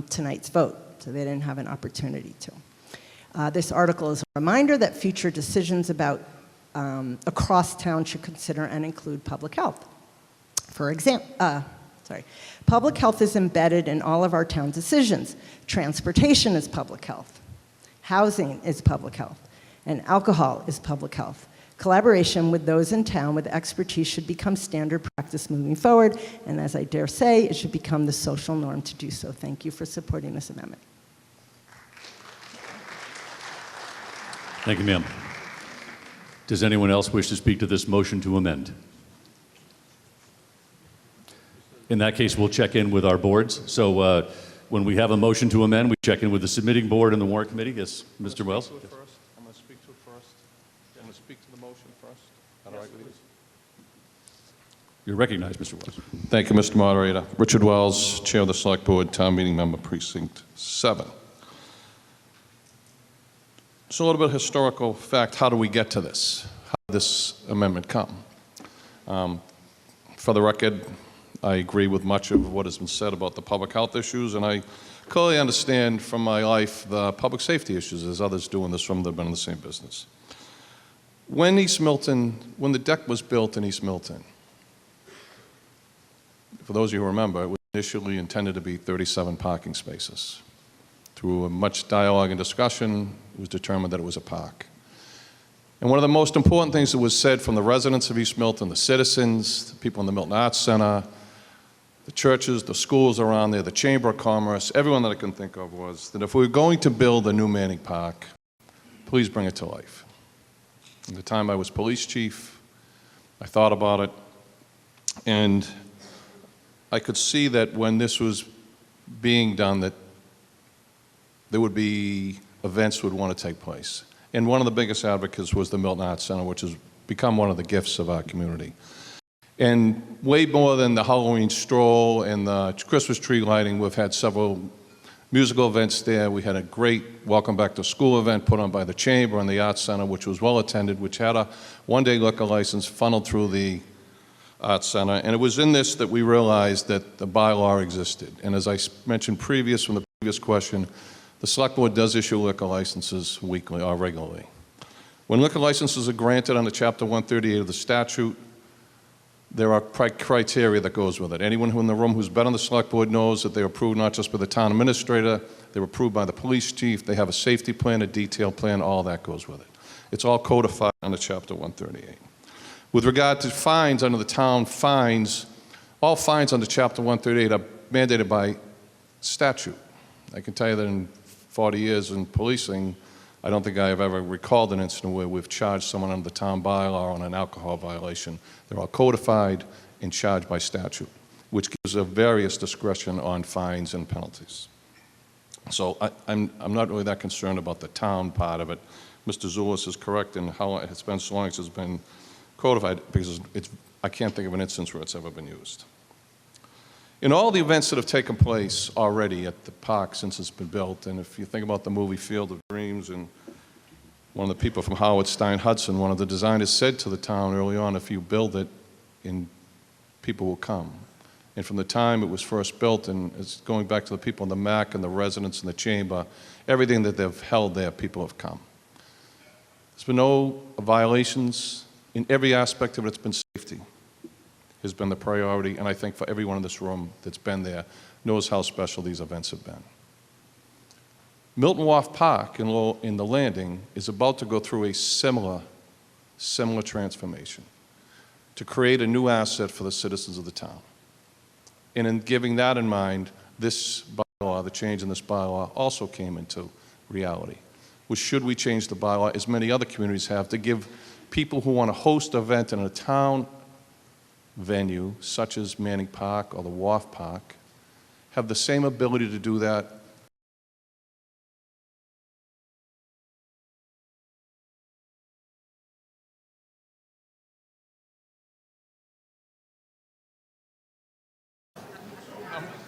tonight's vote, so they didn't have an opportunity to. This article is a reminder that future decisions about across town should consider and include public health. For example, public health is embedded in all of our town decisions. Transportation is public health. Housing is public health. And alcohol is public health. Collaboration with those in town with expertise should become standard practice moving forward, and as I dare say, it should become the social norm to do so. Thank you for supporting this amendment. Thank you, ma'am. Does anyone else wish to speak to this motion to amend? In that case, we'll check in with our boards. So when we have a motion to amend, we check in with the submitting board and the warrant committee. Yes, Mr. Wells? I'm going to speak to it first. I'm going to speak to the motion first. All right with you? You're recognized, Mr. Wells. Thank you, Mr. Moderator. Richard Wells, Chair of the Select Board, Town Meeting Member, Precinct 7. So a little bit of historical fact, how do we get to this? How did this amendment come? For the record, I agree with much of what has been said about the public health issues, and I clearly understand from my life the public safety issues, as others do in this room that have been in the same business. When the deck was built in East Milton, for those of you who remember, it was initially intended to be 37 parking spaces. Through much dialogue and discussion, it was determined that it was a park. And one of the most important things that was said from the residents of East Milton, the citizens, the people in the Milton Arts Center, the churches, the schools around there, the Chamber of Commerce, everyone that I can think of, was that if we were going to build a new Manning Park, please bring it to life. At the time I was police chief, I thought about it, and I could see that when this was being done, that there would be events would want to take place. And one of the biggest advocates was the Milton Arts Center, which has become one of the gifts of our community. And way more than the Halloween stroll and the Christmas tree lighting, we've had several musical events there. We had a great Welcome Back to School event put on by the Chamber and the Arts Center, which was well attended, which had a one-day liquor license funneled through the Arts Center. And it was in this that we realized that the bylaw existed. And as I mentioned from the previous question, the Select Board does issue liquor licenses weekly or regularly. When liquor licenses are granted under Chapter 138 of the statute, there are criteria that goes with it. Anyone who in the room who's been on the Select Board knows that they're approved not just by the town administrator, they're approved by the police chief, they have a safety plan, a detail plan, all that goes with it. It's all codified under Chapter 138. With regard to fines under the town fines, all fines under Chapter 138 are mandated by statute. I can tell you that in 40 years in policing, I don't think I have ever recalled an incident where we've charged someone under the town bylaw on an alcohol violation. They're all codified and charged by statute, which gives a various discretion on fines and penalties. So I'm not really that concerned about the town part of it. Mr. Zulus is correct in how it's been so long as it's been codified, because I can't think of an instance where it's ever been used. In all the events that have taken place already at the park since it's been built, and if you think about the movie Field of Dreams, and one of the people from Howard Stein Hudson, one of the designers said to the town early on, if you build it, people will come. And from the time it was first built, and it's going back to the people in the MAC and the residents in the Chamber, everything that they've held there, people have come. There's been no violations. In every aspect of it, it's been safety has been the priority, and I think for everyone in this room that's been there knows how special these events have been. Milton Wharf Park in the Landing is about to go through a similar transformation to create a new asset for the citizens of the town. And in giving that in mind, this bylaw, the change in this bylaw, also came into reality, which should we change the bylaw, as many other communities have, to give people who want to host an event in a town venue, such as Manning Park or the Wharf Park, have the same ability to do that.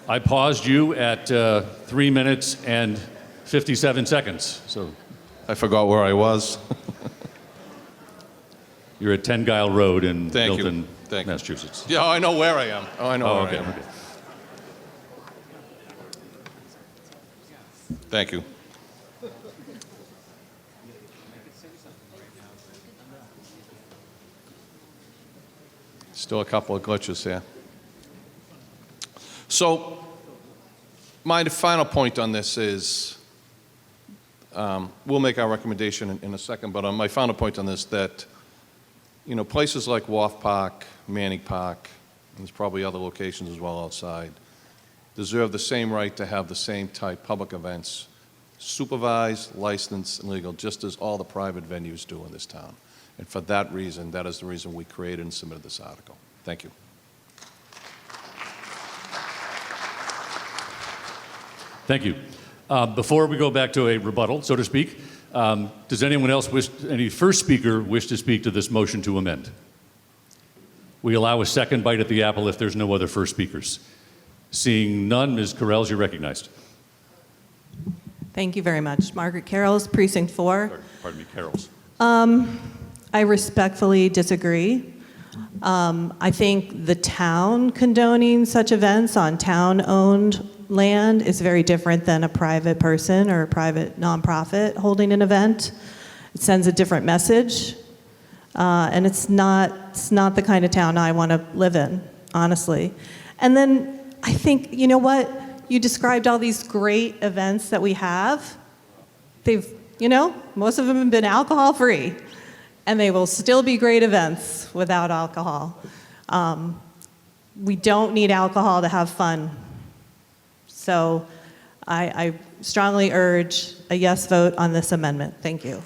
I paused you at 3 minutes and 57 seconds. So I forgot where I was. you're at 10 Guile Road in Thank you. Milton, Thank you. Massachusetts. Yeah, I know where I am. Oh, I know where okay, I am. okay. Thank you. Still a couple of glitches here. So, my final point on this is, we'll make our recommendation in a second, but on my final point on this, that, you know, places like Wharf Park, Manning Park, and there's probably other locations as well outside, deserve the same right to have the same type public events, supervised, licensed, and legal, just as all the private venues do in this town. And for that reason, that is the reason we created and submitted this article. Thank you. Thank you. Before we go back to a rebuttal, so to speak, does anyone else any first speaker wish to speak to this motion to amend? We allow a second bite at the apple if there's no other first speakers. Seeing none, Ms. Carrells, you're recognized. Thank you very much. Margaret Carrolls, Precinct 4. Pardon me, Carrolls. I respectfully disagree. I think the town condoning such events on town-owned land is very different than a private person or a private nonprofit holding an event. It sends a different message, and it's not the kind of town I want to live in, honestly. And then I think, you know what? you described all these great events that we have. Most of them have been alcohol-free, and they will still be great events without alcohol. We don't need alcohol to have fun. So I strongly urge a yes vote on this amendment. Thank you.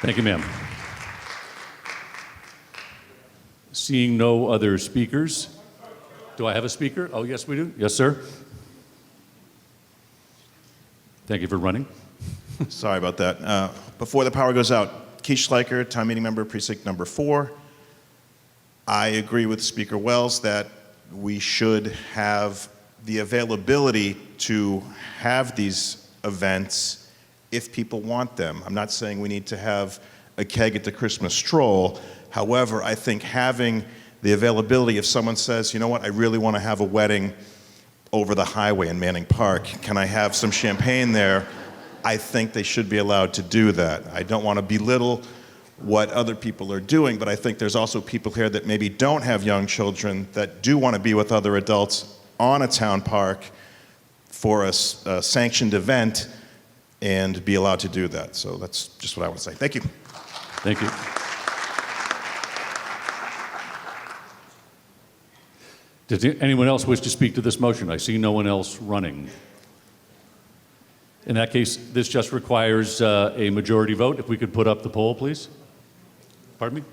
Thank you, ma'am. Seeing no other speakers. Do I have a speaker? Oh, yes, we do. Yes, sir. Thank you for running. Sorry about that. Before the power goes out, Keith Schleicher, town meeting member, precinct number 4. I agree with Speaker Wells that we should have the availability to have these events if people want them. I'm not saying we need to have a keg at the Christmas stroll. However, I think having the availability, if someone says, you know what, I really want to have a wedding over the highway in Manning Park, can I have some champagne there? I think they should be allowed to do that. I don't want to belittle what other people are doing, but I think there's also people here that maybe don't have young children that do want to be with other adults on a town park for a sanctioned event and be allowed to do that. So that's just what I want to say. Thank you. Thank you. Does anyone else wish to speak to this motion? I see no one else running. In that case, this just requires a majority vote. If we could put up the poll, please. Pardon me?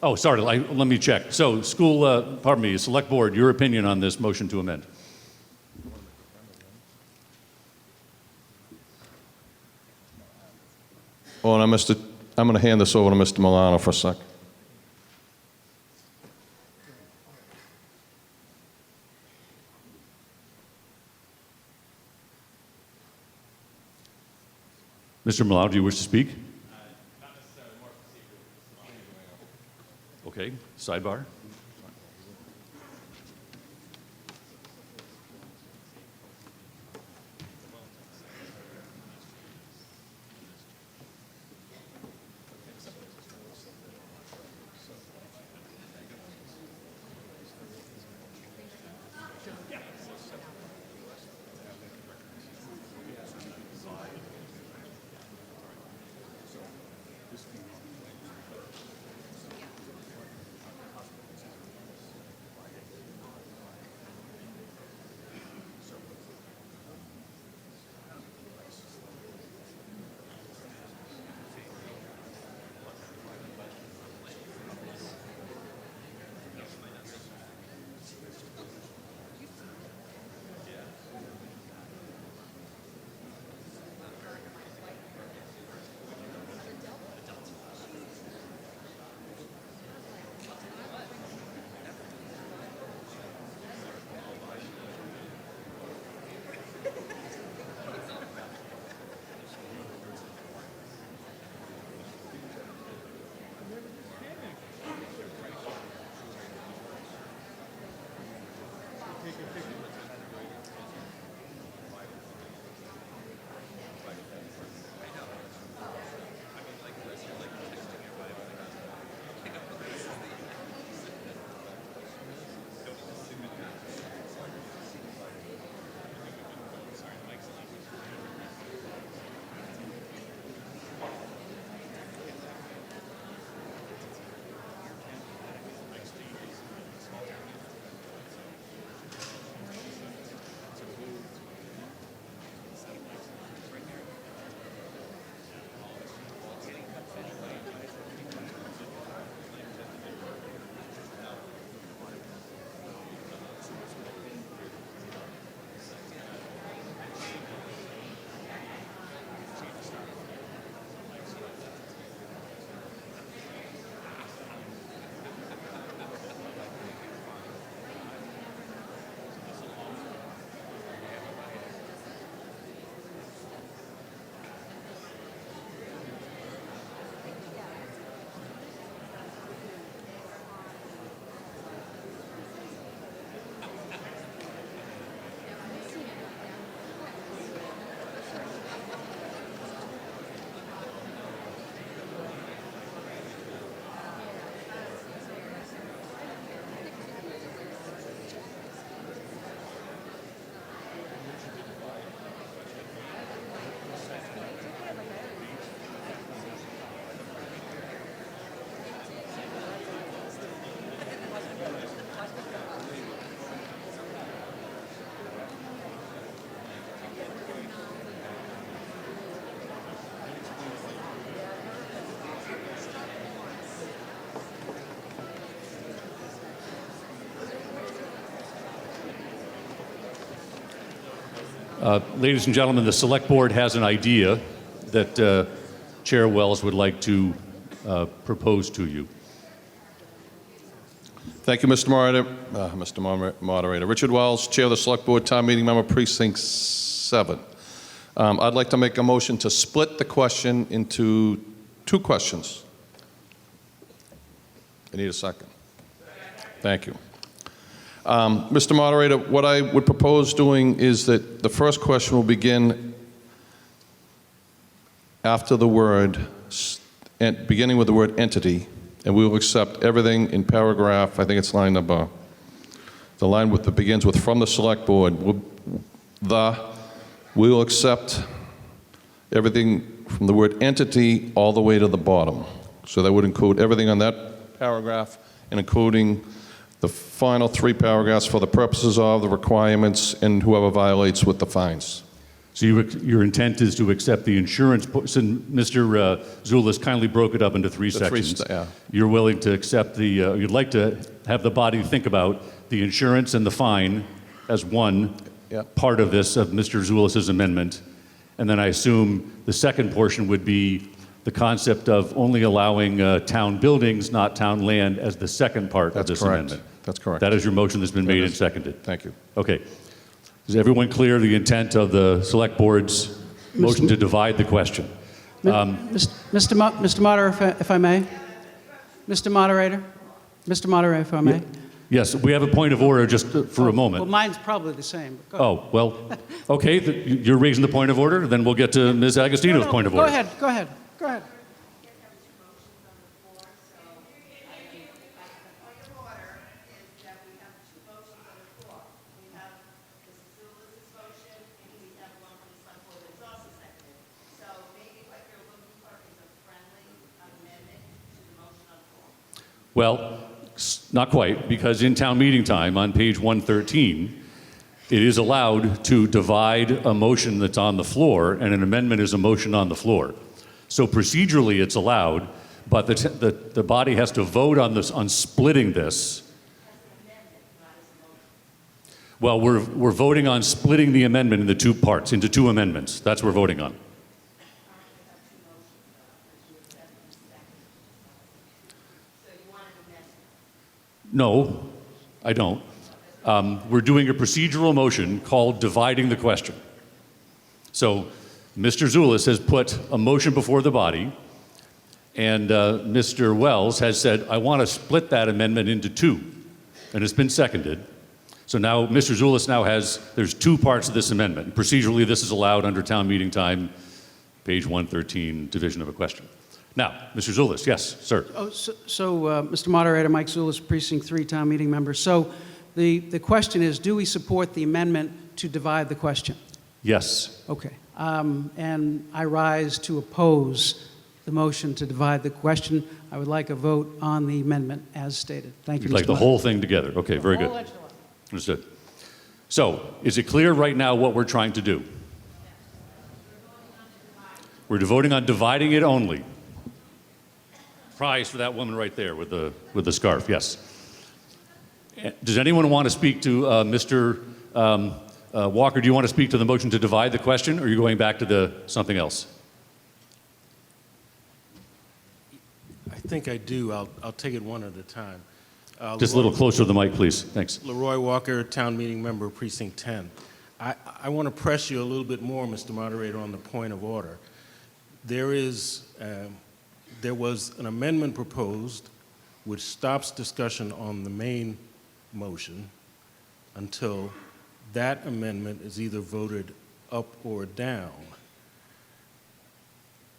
Oh, sorry, let me check. So, Select Board, your opinion on this motion to amend. Well, I'm going to hand this over to Mr. Milano for a sec. Mr. Milano, do you wish to speak? Not necessarily, more procedure. Okay, sidebar. Ladies and gentlemen, the Select Board has an idea that Chair Wells would like to propose to you. Thank you, Mr. Moderator. Richard Wells, Chair of the Select Board, Town Meeting Member, Precinct 7. I'd like to make a motion to split the question into 2 questions. I need a second. Thank you. Mr. Moderator, what I would propose doing is that the first question will begin after the word, beginning with the word entity, and we will accept everything in paragraph, I think it's line number, the line that begins with from the Select Board. We will accept everything from the word entity all the way to the bottom. So that would include everything on that paragraph and including the final 3 paragraphs for the purposes of the requirements and whoever violates with the fines. So your intent is to accept the insurance, since Mr. Zulus kindly broke it up into 3 sections. You're willing to accept you'd like to have the body think about the insurance and the fine as one part of this, of Mr. Zulus's amendment. And then I assume the second portion would be the concept of only allowing town buildings, not town land, as the second part of this amendment. That's correct. That is your motion that's been made and seconded. Thank you. Okay. Is everyone clear the intent of the Select Board's motion to divide the question? Mr. Moderator, if I may. Mr. Moderator, if I may. Yes, we have a point of order just for a moment. Well, mine's probably the same. But go Oh, well, okay, you're raising the point of order, then we'll get to Ms. Agostino's point of order. Go ahead. Well, not quite, because in town meeting time, on page 113, it is allowed to divide a motion that's on the floor, and an amendment is a motion on the floor. So procedurally, it's allowed, but the body has to vote on this, on splitting this. Well, we're voting on splitting the amendment into 2 parts, into 2 amendments. That's what we're voting on. No, I don't. We're doing a procedural motion called dividing the question. So Mr. Zulus has put a motion before the body, and Mr. Wells has said, I want to split that amendment into 2, and it's been seconded. So now Mr. Zulus now there's 2 parts of this amendment. Procedurally, this is allowed under town meeting time, page 113, division of a question. Now, Mr. Zulus, yes, sir. Mr. Moderator, Mike Zulus, Precinct 3, Town Meeting Member. So the question is, do we support the amendment to divide the question? Yes. Okay. And I rise to oppose the motion to divide the question. I would like a vote on the amendment as stated. Thank you, You'd like Mr. the Moderator. whole thing together. Okay, very good. Understood. So, is it clear right now what we're trying to do? We're voting on dividing it only. Prize for that woman right there with the scarf, yes. Does anyone want to speak to Mr. Walker? Do you want to speak to the motion to divide the question, or are you going back to something else? I think I do. I'll take it one at a time. Just a little closer to the mic, please. Thanks. Leroy Walker, Town Meeting Member, Precinct 10. I want to press you a little bit more, Mr. Moderator, on the point of order. There was an amendment proposed which stops discussion on the main motion until that amendment is either voted up or down.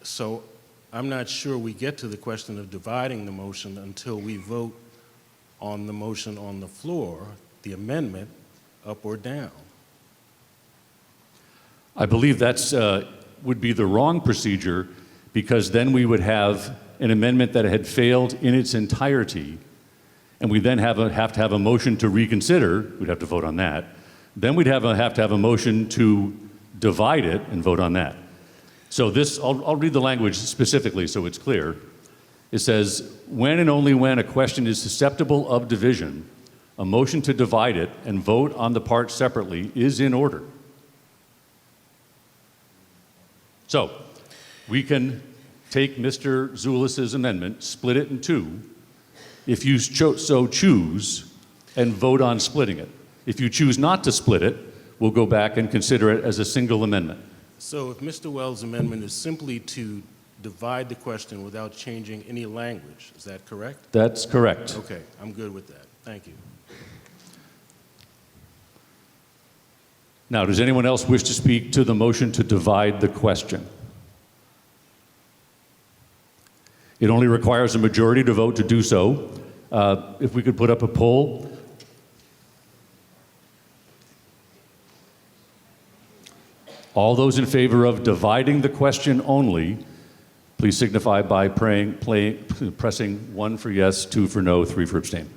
So I'm not sure we get to the question of dividing the motion until we vote on the motion on the floor, the amendment, up or down. I believe that's would be the wrong procedure, because then we would have an amendment that had failed in its entirety, and we then have to have a motion to reconsider. We'd have to vote on that. Then we'd have to have a motion to divide it and vote on that. So this, I'll read the language specifically so it's clear. It says, when and only when a question is susceptible of division, a motion to divide it and vote on the parts separately is in order. So we can take Mr. Zulis's amendment, split it in two, if you so choose, and vote on splitting it. If you choose not to split it, we'll go back and consider it as a single amendment. So if Mr. Wells' amendment is simply to divide the question without changing any language, is that correct? That's correct. Okay, I'm good with that. Thank you. Now, does anyone else wish to speak to the motion to divide the question? It only requires a majority to vote to do so. If we could put up a poll. All those in favor of dividing the question only, please signify by pressing 1 for yes, 2 for no, 3 for abstain.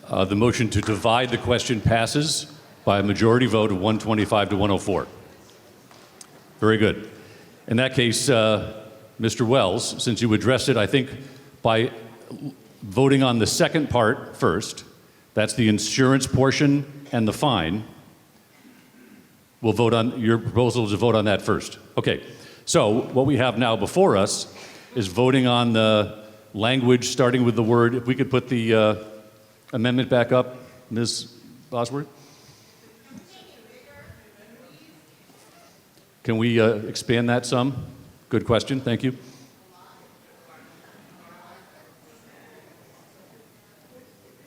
The motion to divide the question passes by a majority vote of 125 to 104. Very good. In that case, Mr. Wells, since you addressed it, I think by voting on the second part first, that's the insurance portion and the fine, we'll vote on your proposal to vote on that first. Okay. So what we have now before us is voting on the language starting with the word, if we could put the amendment back up, Ms. Bosworth? Can we expand that some? Good question, thank you.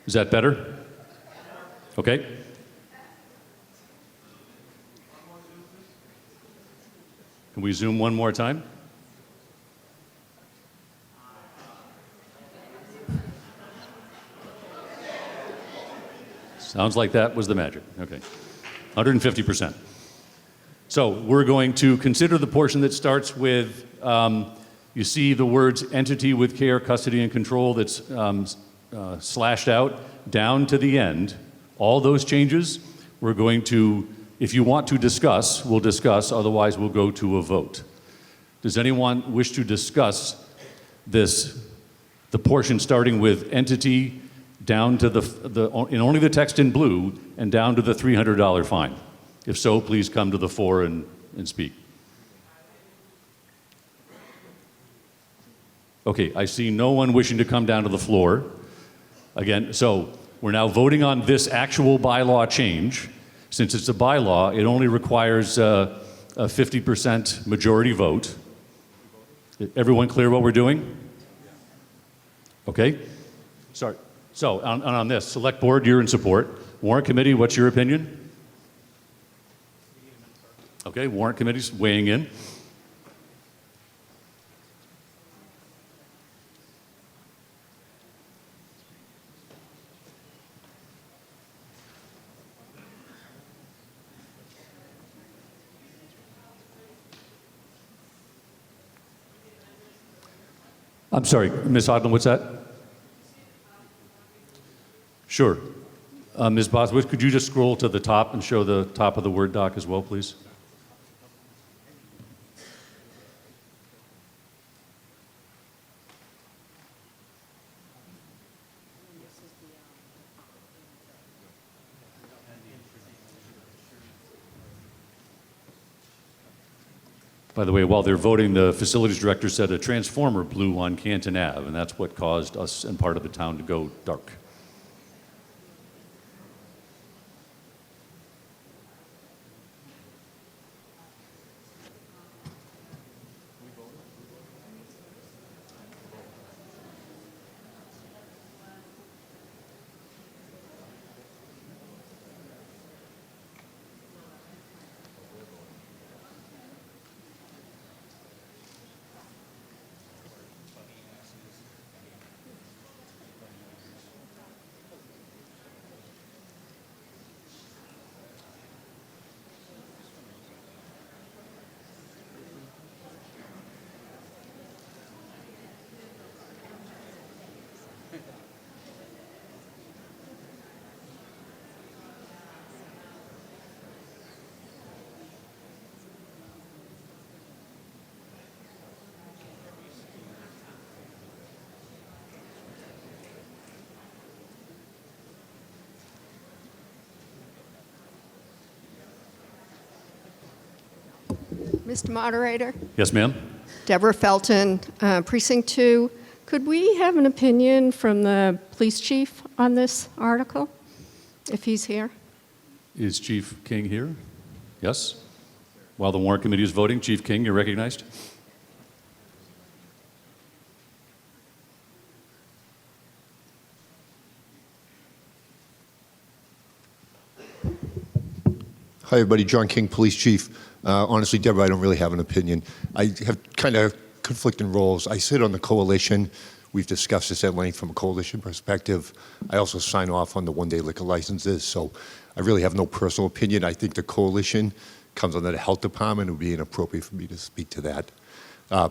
Is that better? Okay. Can we zoom one more time? Sounds like that was the magic. Okay. 150%. So we're going to consider the portion that starts with, you see the words entity with care, custody, and control that's slashed out down to the end. All those changes, we're going to, if you want to discuss, we'll discuss, otherwise we'll go to a vote. Does anyone wish to discuss this, the portion starting with entity down to in only the text in blue and down to the $300 fine? If so, please come to the fore and speak. Okay, I see no one wishing to come down to the floor. Again, so we're now voting on this actual bylaw change. Since it's a bylaw, it only requires a 50% majority vote. Everyone clear what we're doing? Okay. Sorry. So on this, Select Board, you're in support. Warrant Committee, what's your opinion? Okay, Warrant Committee's weighing in. I'm sorry, Ms. Odlin, what's that? Sure. Ms. Boswitz, could you just scroll to the top and show the top of the Word doc as well, please? By the way, while they're voting, the facilities director said a transformer blew on Canton Ave, and that's what caused us and part of the town to go dark. Mr. Moderator, Yes, ma'am? Deborah Felton, Precinct 2. Could we have an opinion from the police chief on this article, if he's here? Is Chief King here? Yes? While the warrant committee is voting, Chief King, you're recognized. Hi, everybody. John King, Police Chief. Honestly, Deborah, I don't really have an opinion. I have kind of conflicting roles. I sit on the coalition. We've discussed this at length from a coalition perspective. I also sign off on the one-day liquor licenses, so I really have no personal opinion. I think the coalition comes under the health department. It would be inappropriate for me to speak to that.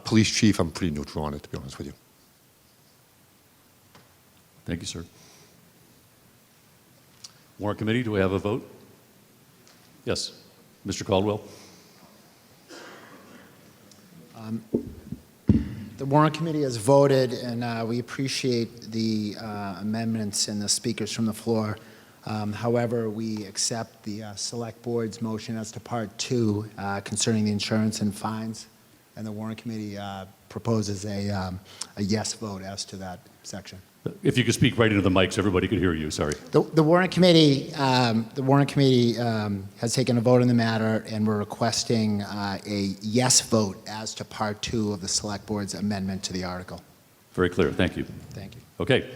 Police Chief, I'm pretty neutral on it, to be honest with you. Thank you, sir. Warrant committee, do we have a vote? Yes, Mr. Caldwell. The warrant committee has voted, and we appreciate the amendments and the speakers from the floor. However, we accept the select board's motion as to part 2 concerning the insurance and fines, and the warrant committee proposes a yes vote as to that section. If you could speak right into the mic so everybody could hear you, sorry. The warrant committee, has taken a vote on the matter, and we're requesting a yes vote as to part 2 of the select board's amendment to the article. Very clear, thank you. Thank you. Okay.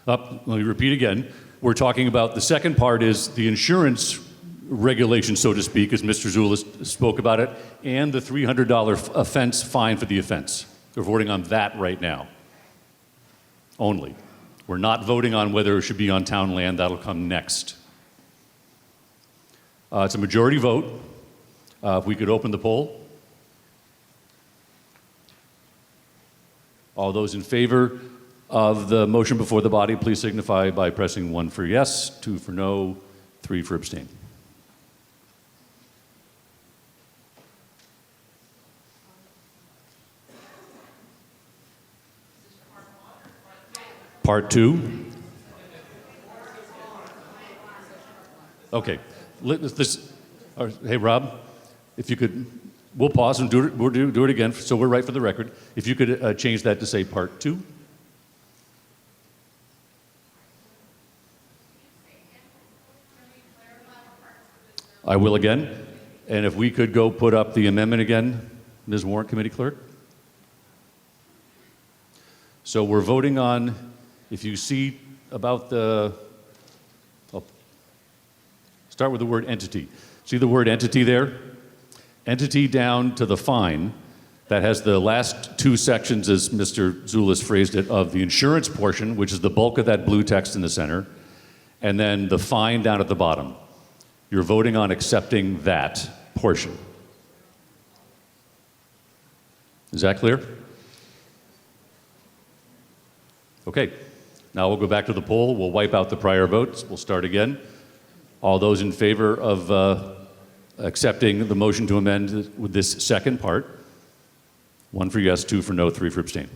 Let me repeat again. We're talking about the second part is the insurance regulation, so to speak, as Mr. Zula spoke about it, and the $300 offense fine for the offense. We're voting on that right now only. We're not voting on whether it should be on town land. That'll come next. It's a majority vote. If we could open the poll. All those in favor of the motion before the body, please signify by pressing 1 for yes, 2 for no, 3 for abstain. Part 2. Okay. Hey, Rob, if you could, we'll pause and we'll do it again, so we're right for the record. If you could change that to say part 2. I will again. And if we could go put up the amendment again, Ms. Warrant Committee Clerk. So we're voting on, if you see about the, start with the word entity. See the word entity there? Entity down to the fine that has the last 2 sections, as Mr. Zulis phrased it, of the insurance portion, which is the bulk of that blue text in the center, and then the fine down at the bottom. You're voting on accepting that portion. Is that clear? Okay. Now we'll go back to the poll. We'll wipe out the prior votes. We'll start again. All those in favor of accepting the motion to amend with this second part, 1 for yes, 2 for no, 3 for abstain.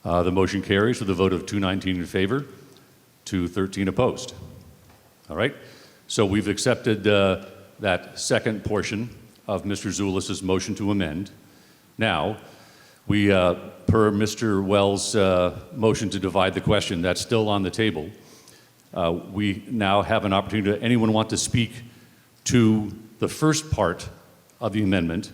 The motion carries with a vote of 219 in favor, 213 opposed. All right, so we've accepted that second portion of Mr. Zulis's motion to amend. Now, we, per Mr. Wells' motion to divide the question, that's still on the table. We now have an opportunity. Anyone want to speak to the first part of the amendment,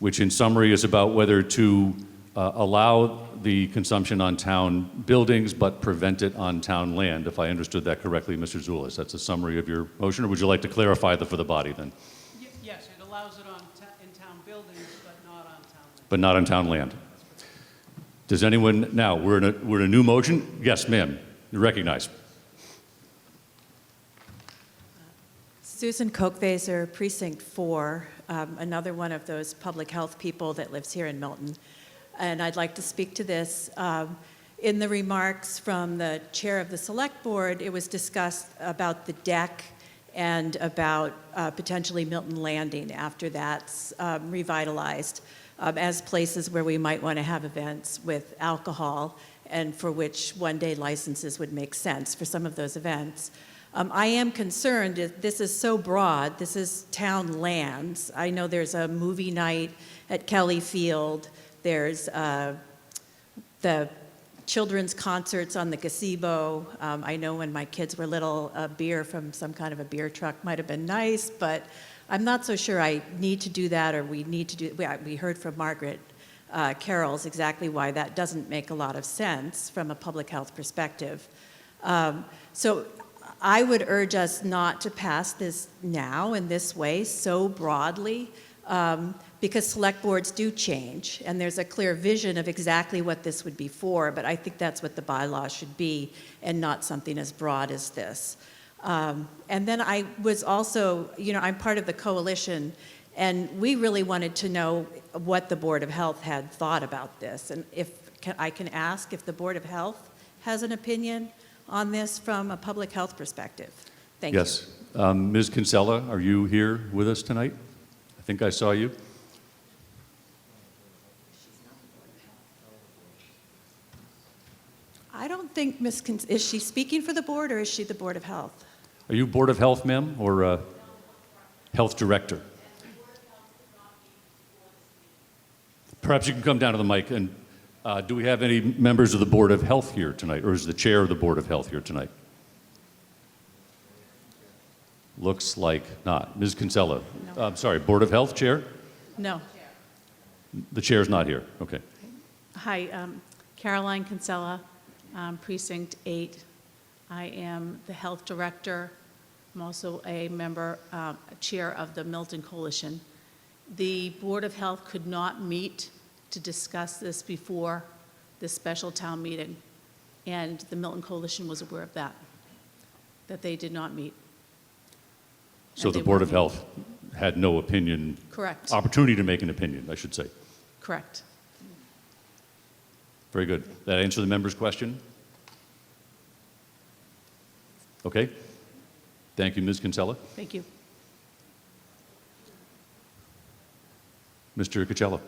which in summary is about whether to allow the consumption on town buildings but prevent it on town land, if I understood that correctly, Mr. Zulus. That's a summary of your motion, or would you like to clarify that for the body then? Yes, it allows it in town buildings, but not on town land. But not on town land. Does anyone, now, we're in a new motion? Yes, ma'am, you recognize. Susan Kochvaser, Precinct 4, another one of those public health people that lives here in Milton. And I'd like to speak to this. In the remarks from the chair of the select board, it was discussed about the deck and about potentially Milton Landing after that's revitalized as places where we might want to have events with alcohol and for which one-day licenses would make sense for some of those events. I am concerned that this is so broad. This is town lands. I know there's a movie night at Kelly Field. There's the children's concerts on the gazebo. I know when my kids were little, a beer from some kind of a beer truck might have been nice, but I'm not so sure I need to do that or we need to do, we heard from Margaret Carroll's exactly why that doesn't make a lot of sense from a public health perspective. So I would urge us not to pass this now in this way so broadly because select boards do change and there's a clear vision of exactly what this would be for, but I think that's what the bylaw should be and not something as broad as this. And then I was also, I'm part of the coalition and we really wanted to know what the Board of Health had thought about this. And if I can ask if the Board of Health has an opinion on this from a public health perspective. Thank you. Yes. Ms. Kinsella, are you here with us tonight? I think I saw you. I don't think is she speaking for the board or is she the Board of Health? Are you Board of Health, ma'am, or Health Director? Perhaps you can come down to the mic. And do we have any members of the Board of Health here tonight, or is the chair of the Board of Health here tonight? Looks like not. Ms. Kinsella, No. I'm sorry, Board of Health chair? No. The chair's not here. Okay. Hi, Caroline Kinsella, Precinct 8. I am the health director. I'm also a member, chair of the Milton Coalition. The Board of Health could not meet to discuss this before this special town meeting, and the Milton Coalition was aware of that they did not meet. So And the they Board won't of meet. Health had no opinion. Correct. Opportunity to make an opinion, I should say. Correct. Very good. That answer the member's question? Okay. Thank you, Ms. Kinsella. Thank you. Mr. Coachella.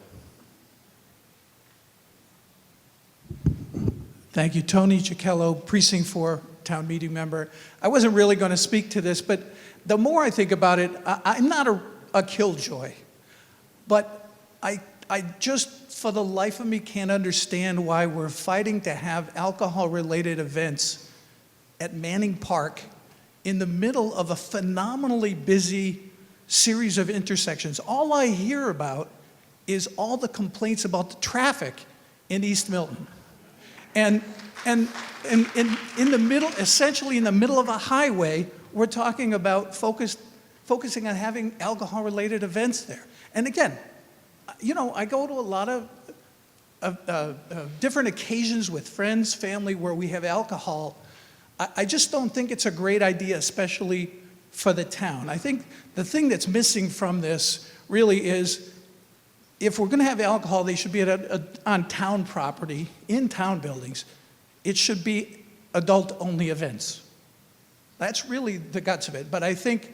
Thank you. Tony Cicchello, Precinct 4, Town Meeting Member. I wasn't really going to speak to this, but the more I think about it, I'm not a killjoy. But I just, for the life of me, can't understand why we're fighting to have alcohol-related events at Manning Park in the middle of a phenomenally busy series of intersections. All I hear about is all the complaints about the traffic in East Milton. And in the middle, essentially in the middle of a highway, we're talking about focusing on having alcohol-related events there. And again, I go to a lot of different occasions with friends, family, where we have alcohol. I just don't think it's a great idea, especially for the town. I think the thing that's missing from this really is if we're going to have alcohol, they should be on town property, in town buildings. It should be adult-only events. That's really the guts of it. But I think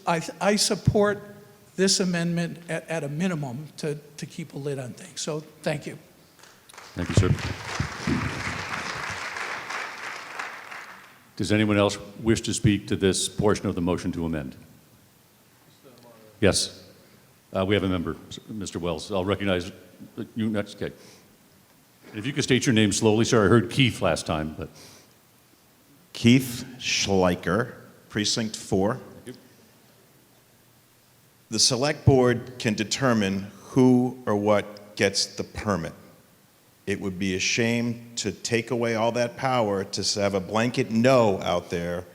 I support this amendment at a minimum to keep a lid on things. So thank you. Thank you, sir. Does anyone else wish to speak to this portion of the motion to amend? Yes. We have a member, Mr. Wells. I'll recognize you next. Okay. If you could state your name slowly, sir. I heard Keith last time, but. Keith Schleicher, Precinct 4. the select board can determine who or what gets the permit. It would be a shame to take away all that power, to have a blanket no out there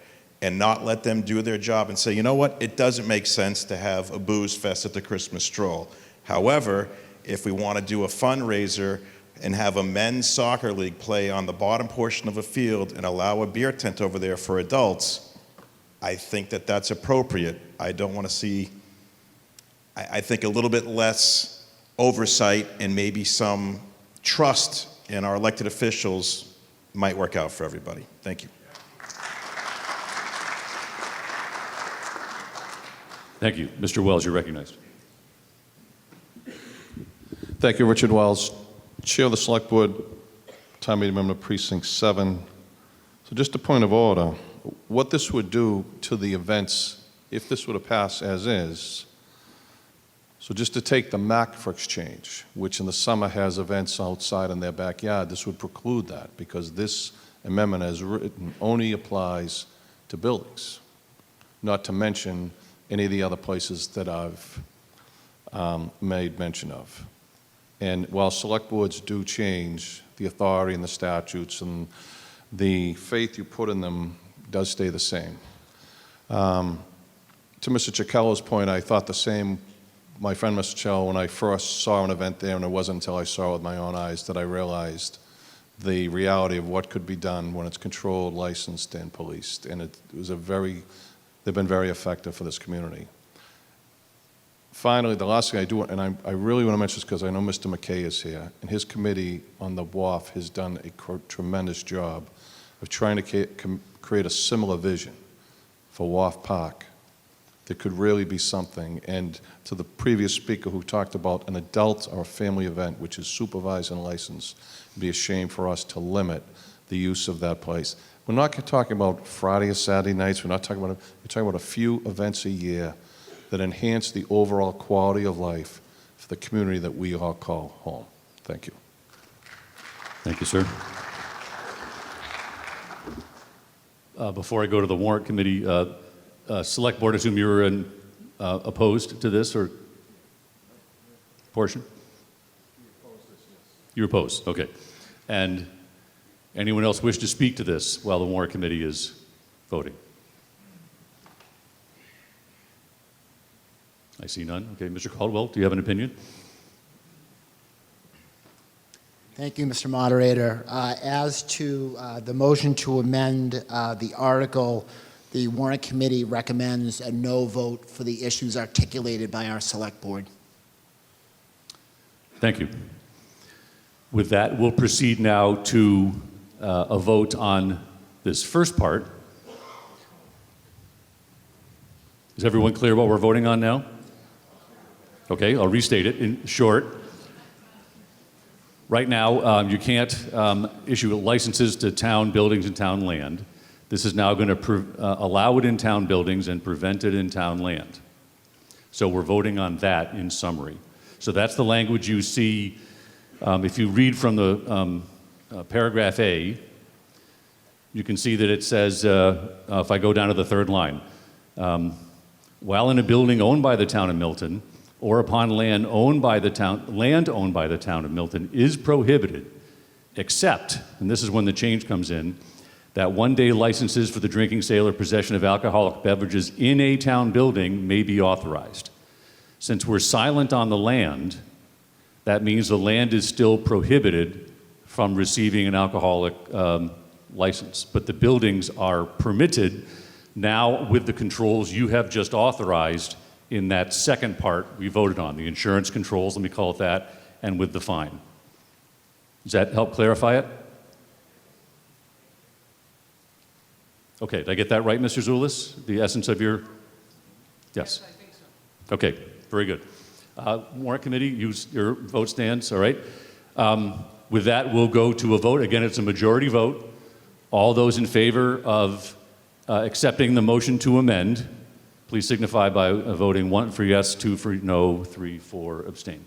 and not let them do their job and say, you know what, it doesn't make sense to have a booze fest at the Christmas stroll. However, if we want to do a fundraiser and have a men's soccer league play on the bottom portion of a field and allow a beer tent over there for adults, I think that that's appropriate. I don't want to see, I think a little bit less oversight and maybe some trust in our elected officials might work out for everybody. Thank you. Thank you. Mr. Wells, you're recognized. Thank you, Richard Wells, Chair of the Select Board, Town Meeting Member Precinct 7. So just a point of order, what this would do to the events, if this were to pass as is, so just to take the MAC for Exchange, which in the summer has events outside in their backyard, this would preclude that because this amendment as written only applies to buildings, not to mention any of the other places that I've made mention of. And while select boards do change, the authority and the statutes and the faith you put in them does stay the same. To Mr. Ciccello's point, I thought the same, my friend Mr. Ciccello, when I first saw an event there, and it wasn't until I saw it with my own eyes that I realized the reality of what could be done when it's controlled, licensed, and policed. And it was they've been very effective for this community. Finally, the last thing I do, and I really want to mention this because I know Mr. McKay is here, and his committee on the WAF has done a tremendous job of trying to create a similar vision for WAF Park that could really be something. And to the previous speaker who talked about an adult or family event, which is supervised and licensed, it'd be a shame for us to limit the use of that place. We're not talking about Friday or Saturday nights. We're talking about a few events a year that enhance the overall quality of life for the community that we all call home. Thank you. Thank you, sir. Before I go to the warrant committee, select board, I assume you're opposed to this or portion? You're opposed, okay. And anyone else wish to speak to this while the warrant committee is voting? I see none. Okay, Mr. Caldwell, do you have an opinion? Thank you, Mr. Moderator. As to the motion to amend the article, the warrant committee recommends a no vote for the issues articulated by our select board. Thank you. With that, we'll proceed now to a vote on this first part. Is everyone clear what we're voting on now? Okay, I'll restate it in short. Right now, you can't issue licenses to town buildings and town land. This is now going to allow it in town buildings and prevent it in town land. So we're voting on that in summary. So that's the language you see. If you read from the paragraph A, you can see that it says, if I go down to the third line, while in a building owned by the town of Milton, or upon land owned by the town of Milton is prohibited, except, and this is when the change comes in, that one-day licenses for the drinking, sale, or possession of alcoholic beverages in a town building may be authorized. Since we're silent on the land, that means the land is still prohibited from receiving an alcoholic license, but the buildings are permitted now with the controls you have just authorized in that second part we voted on, the insurance controls, let me call it that, and with the fine. Does that help clarify it? Okay, did I get that right, Mr. Zulis? The essence of your, yes? I think so. Okay, very good. Warrant committee, your vote stands, all right? With that, we'll go to a vote. Again, it's a majority vote. All those in favor of accepting the motion to amend, please signify by voting 1 for yes, 2 for no, 3 for abstain.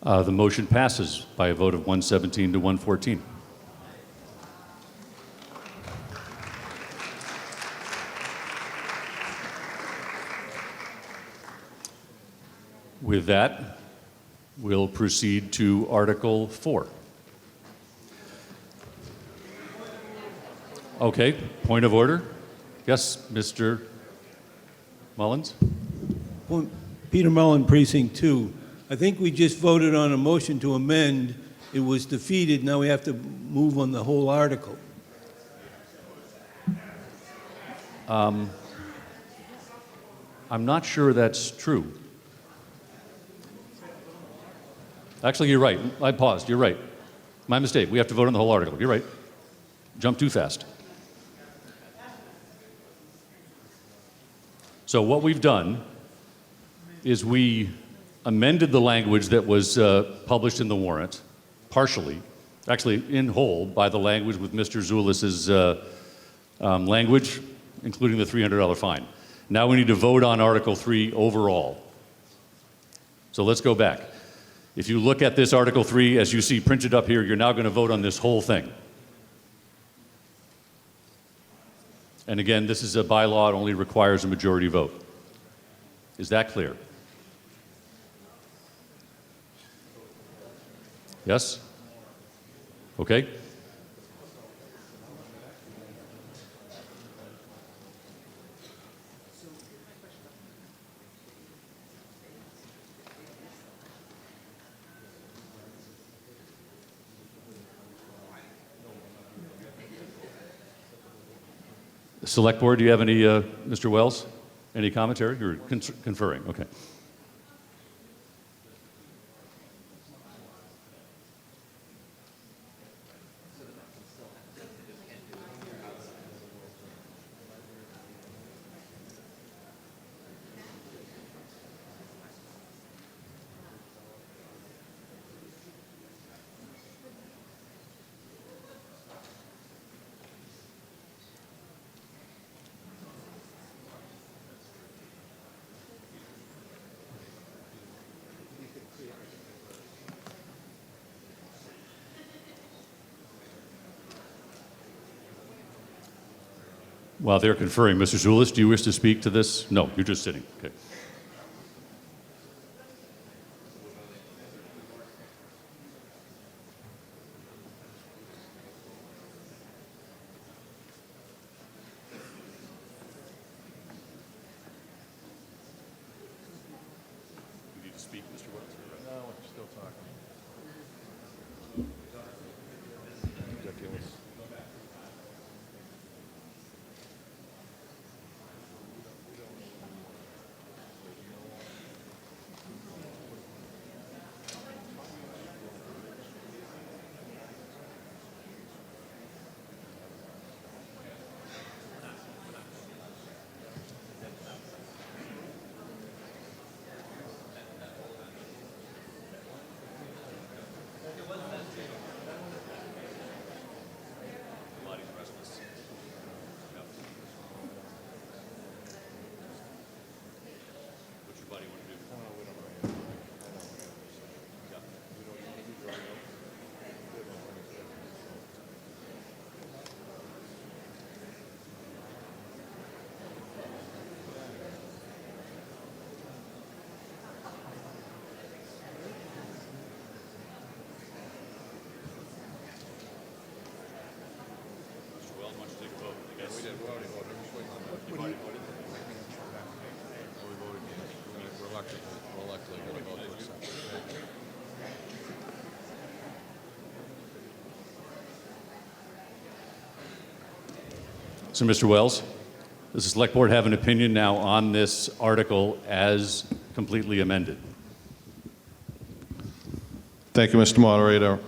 The motion passes by a vote of 117 to 114. With that, we'll proceed to Article 4. Okay, point of order. Yes, Mr. Mullins? Peter Mullen, Precinct 2. I think we just voted on a motion to amend. It was defeated. Now we have to move on the whole article. I'm not sure that's true. Actually, you're right. I paused. You're right. My mistake. We have to vote on the whole article. You're right. Jumped too fast. So what we've done is we amended the language that was published in the warrant, partially, actually in whole, by the language with Mr. Zulis's language, including the $300 fine. Now we need to vote on Article 3 overall. So let's go back. If you look at this Article 3, as you see printed up here, you're now going to vote on this whole thing. And again, this is a bylaw, it only requires a majority vote. Is that clear? Yes? Okay. Select Board, do you have any, Mr. Wells, any commentary? You're conferring, okay. While they're conferring, Mr. Zulis, do you wish to speak to this? No, you're just sitting. Okay. You need to speak, Mr. Wells? No, we're still talking. Ridiculous. So, Mr. Wells, does the Select Board have an opinion now on this article as completely amended? Thank you, Mr. Moderator.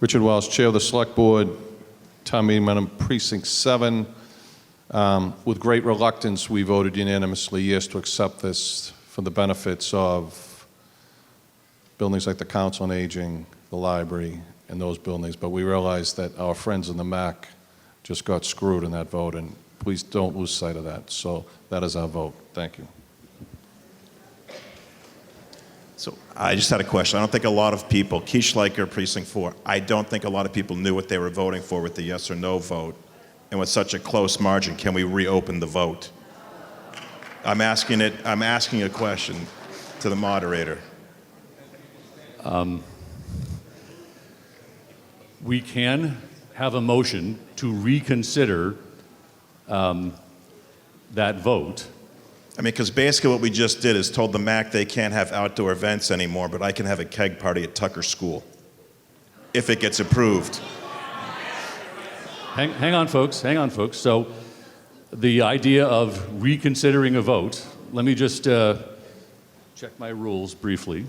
Richard Wells, Chair of the Select Board, Town Meeting Member Precinct 7. With great reluctance, we voted unanimously yes to accept this for the benefits of buildings like the Council on Aging, the library, and those buildings. But we realized that our friends in the MAC just got screwed in that vote, and please don't lose sight of that. So that is our vote. Thank you. So I just had a question. I don't think a lot of people, Keith Schleicher, Precinct 4, I don't think a lot of people knew what they were voting for with the yes or no vote. And with such a close margin, can we reopen the vote? I'm asking a question to the moderator. We can have a motion to reconsider that vote. I mean, because basically what we just did is told the MAC they can't have outdoor events anymore, but I can have a keg party at Tucker School if it gets approved. Hang on, folks. Hang on, folks. So the idea of reconsidering a vote, let me just check my rules briefly.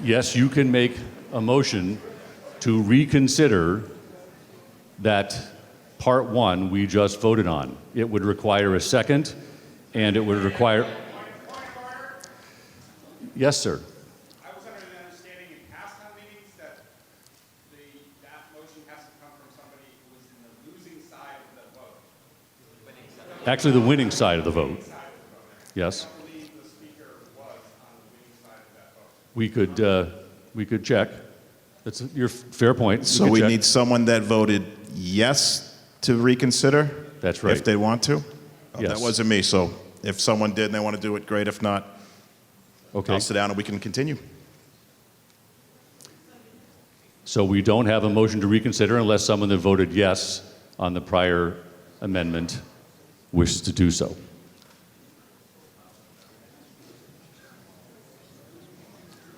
Yes, you can make a motion to reconsider that part one we just voted on. It would require a second, and it would require... Yes, sir. I was under the understanding in past town meetings that that motion has to come from somebody who was in the losing side of the vote. Actually, the winning side of the vote. Yes. We could check. That's your fair point. So we need someone that voted yes to reconsider? That's right. If they want to? Oh, Yes. that wasn't me, so if someone did and they want to do it, great. If not, Okay. I'll sit down and we can continue. So we don't have a motion to reconsider unless someone that voted yes on the prior amendment wishes to do so.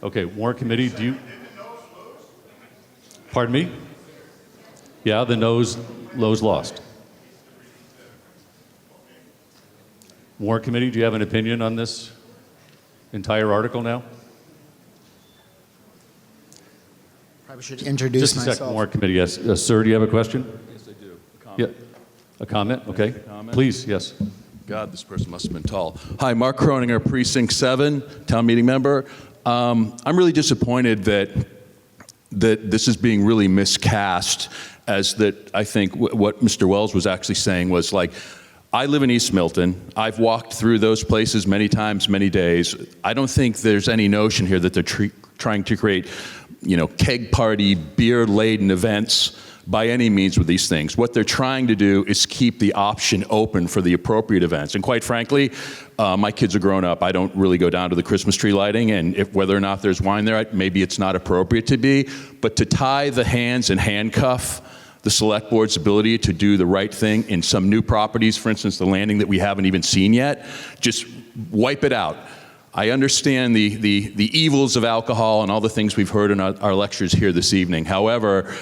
Okay, Warrant Committee, do you... Pardon me? Yeah, the noes lost. Warrant Committee, do you have an opinion on this entire article now? Probably should introduce Just a myself. second, Warrant Committee, yes. Sir, do you have a question? Yes, I do. Yeah. A comment? Okay. Please, yes. God, this person must have been tall. Hi, Mark Croninger, Precinct 7, town meeting member. I'm really disappointed that this is being really miscast as that I think what Mr. Wells was actually saying was like, I live in East Milton. I've walked through those places many times, many days. I don't think there's any notion here that they're trying to create, keg party, beer-laden events by any means with these things. What they're trying to do is keep the option open for the appropriate events. And quite frankly, my kids are grown up. I don't really go down to the Christmas tree lighting, and whether or not there's wine there, maybe it's not appropriate to be. But to tie the hands and handcuff the select board's ability to do the right thing in some new properties, for instance, the landing that we haven't even seen yet, just wipe it out. I understand the evils of alcohol and all the things we've heard in our lectures here this evening. However,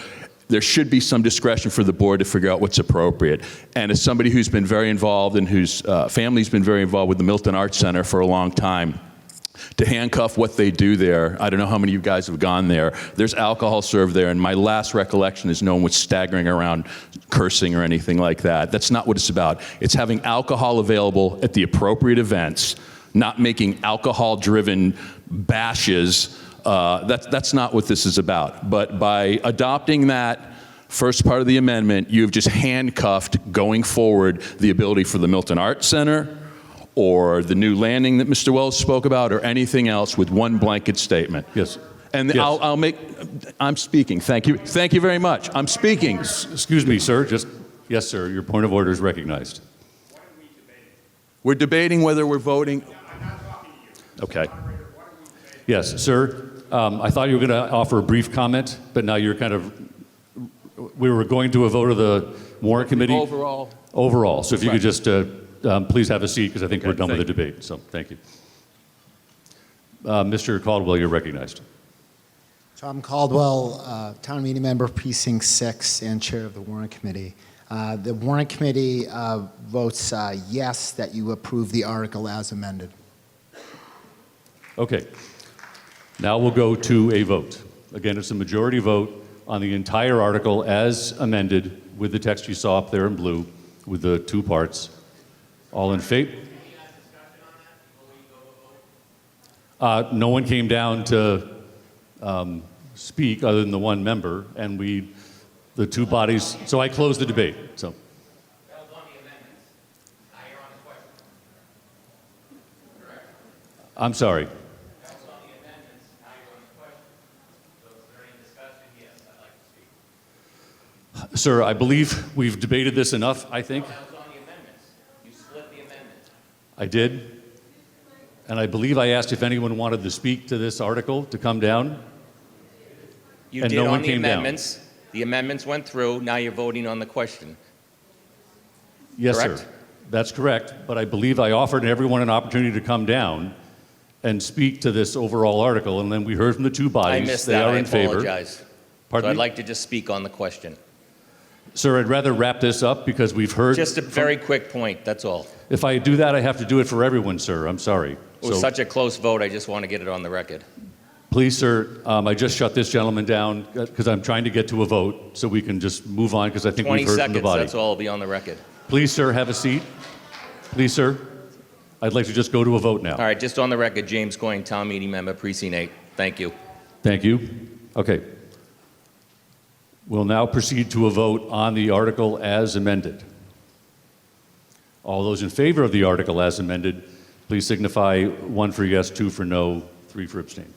there should be some discretion for the board to figure out what's appropriate. And as somebody who's been very involved and whose family's been very involved with the Milton Arts Center for a long time, to handcuff what they do there, I don't know how many of you guys have gone there. There's alcohol served there, and my last recollection is no one was staggering around cursing or anything like that. That's not what it's about. It's having alcohol available at the appropriate events, not making alcohol-driven bashes. That's not what this is about. But by adopting that first part of the amendment, you've just handcuffed going forward the ability for the Milton Arts Center or the new landing that Mr. Wells spoke about or anything else with one blanket statement. Yes. And Yes. I'm speaking. Thank you. Thank you very much. I'm speaking. Excuse me, sir. Yes, sir. Your point of order is recognized. We're debating whether we're voting. Okay. Yes, sir. I thought you were going to offer a brief comment, but now you're we were going to a vote of the Warrant Committee. Overall. So if you could just please have a seat, because I think we're done with the debate. So thank you. Mr. Caldwell, you're recognized. Tom Caldwell, town meeting member, Precinct 6, and chair of the Warrant Committee. The Warrant Committee votes yes that you approve the article as amended. Okay. Now we'll go to a vote. Again, it's a majority vote on the entire article as amended with the text you saw up there in blue with the two parts. All in favor? No one came down to speak other than the one member, and the two bodies, so I closed the debate. So. I'm sorry. Sir, I believe we've debated this enough, I think. That was on the amendments. You split the amendment. I did. And I believe I asked if anyone wanted to speak to this article to come down. You and did no on one the came down. amendments. The amendments went through. Now you're voting on the question. Yes, Correct? sir. That's correct. But I believe I offered everyone an opportunity to come down and speak to this overall article, and then we heard from the two I bodies. missed They that. are I in favor. apologize. Pardon So I'd me? like to just speak on the question. Sir, I'd rather wrap this up because we've heard. Just a very quick point, that's all. If I do that, I have to do it for everyone, sir. I'm sorry. It was such a close vote, I just want to get it on the record. Please, sir, I just shut this gentleman down because I'm trying to get to a vote so we can just move on because I think 20 we've heard seconds, from the body. that's all. It'll be on the record. Please, sir, have a seat. Please, sir. I'd like to just go to a vote now. All right, just on the record, James Coyne, Town Meeting Member, Precinct 8. Thank you. Thank you. Okay. We'll now proceed to a vote on the article as amended. All those in favor of the article as amended, please signify 1 for yes, 2 for no, 3 for abstain.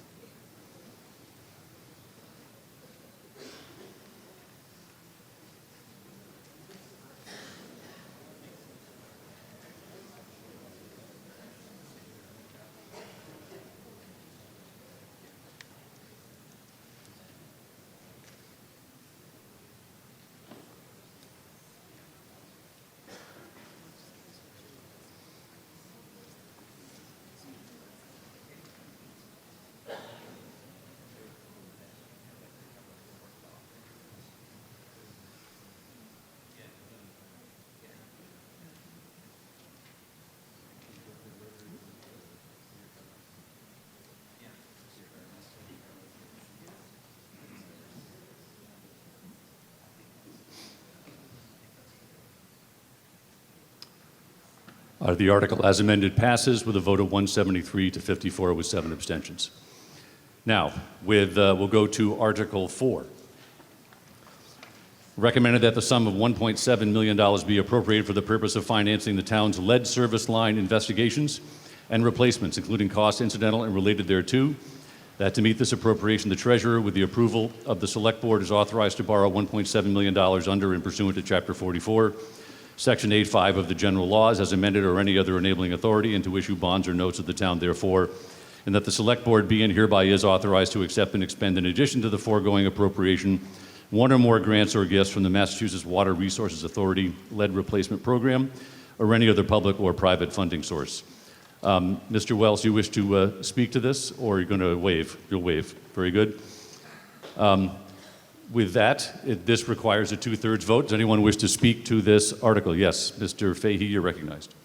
The article as amended passes with a vote of 173 to 54 with 7 abstentions. Now, we'll go to Article 4. Recommended that the sum of $1.7 million be appropriated for the purpose of financing the town's lead service line investigations and replacements, including costs incidental and related thereto. That to meet this appropriation, the treasurer, with the approval of the select board, is authorized to borrow $1.7 million under and pursuant to Chapter 44, Section 8.5 of the general laws as amended, or any other enabling authority, and to issue bonds or notes of the town therefore, and that the select board be and hereby is authorized to accept and expend, in addition to the foregoing appropriation, one or more grants or gifts from the Massachusetts Water Resources Authority lead replacement program or any other public or private funding source. Mr. Wells, you wish to speak to this, or you're going to waive? You'll waive. Very good. With that, this requires a 2/3 vote. Does anyone wish to speak to this article? Yes, Mr. Fahey, you're recognized.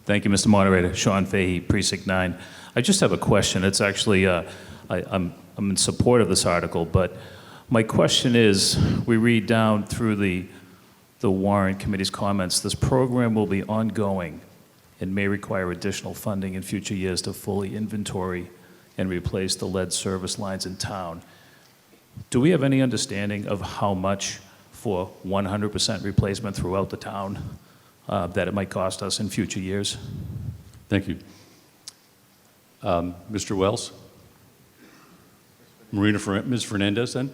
Thank you, Mr. Moderator. Sean Fahey, Precinct 9. I just have a question. It's actually, I'm in support of this article, but my question is, we read down through the warrant committee's comments, this program will be ongoing and may require additional funding in future years to fully inventory and replace the lead service lines in town. Do we have any understanding of how much for 100% replacement throughout the town that it might cost us in future years? Thank you. Mr. Wells? Ms. Fernandez, then?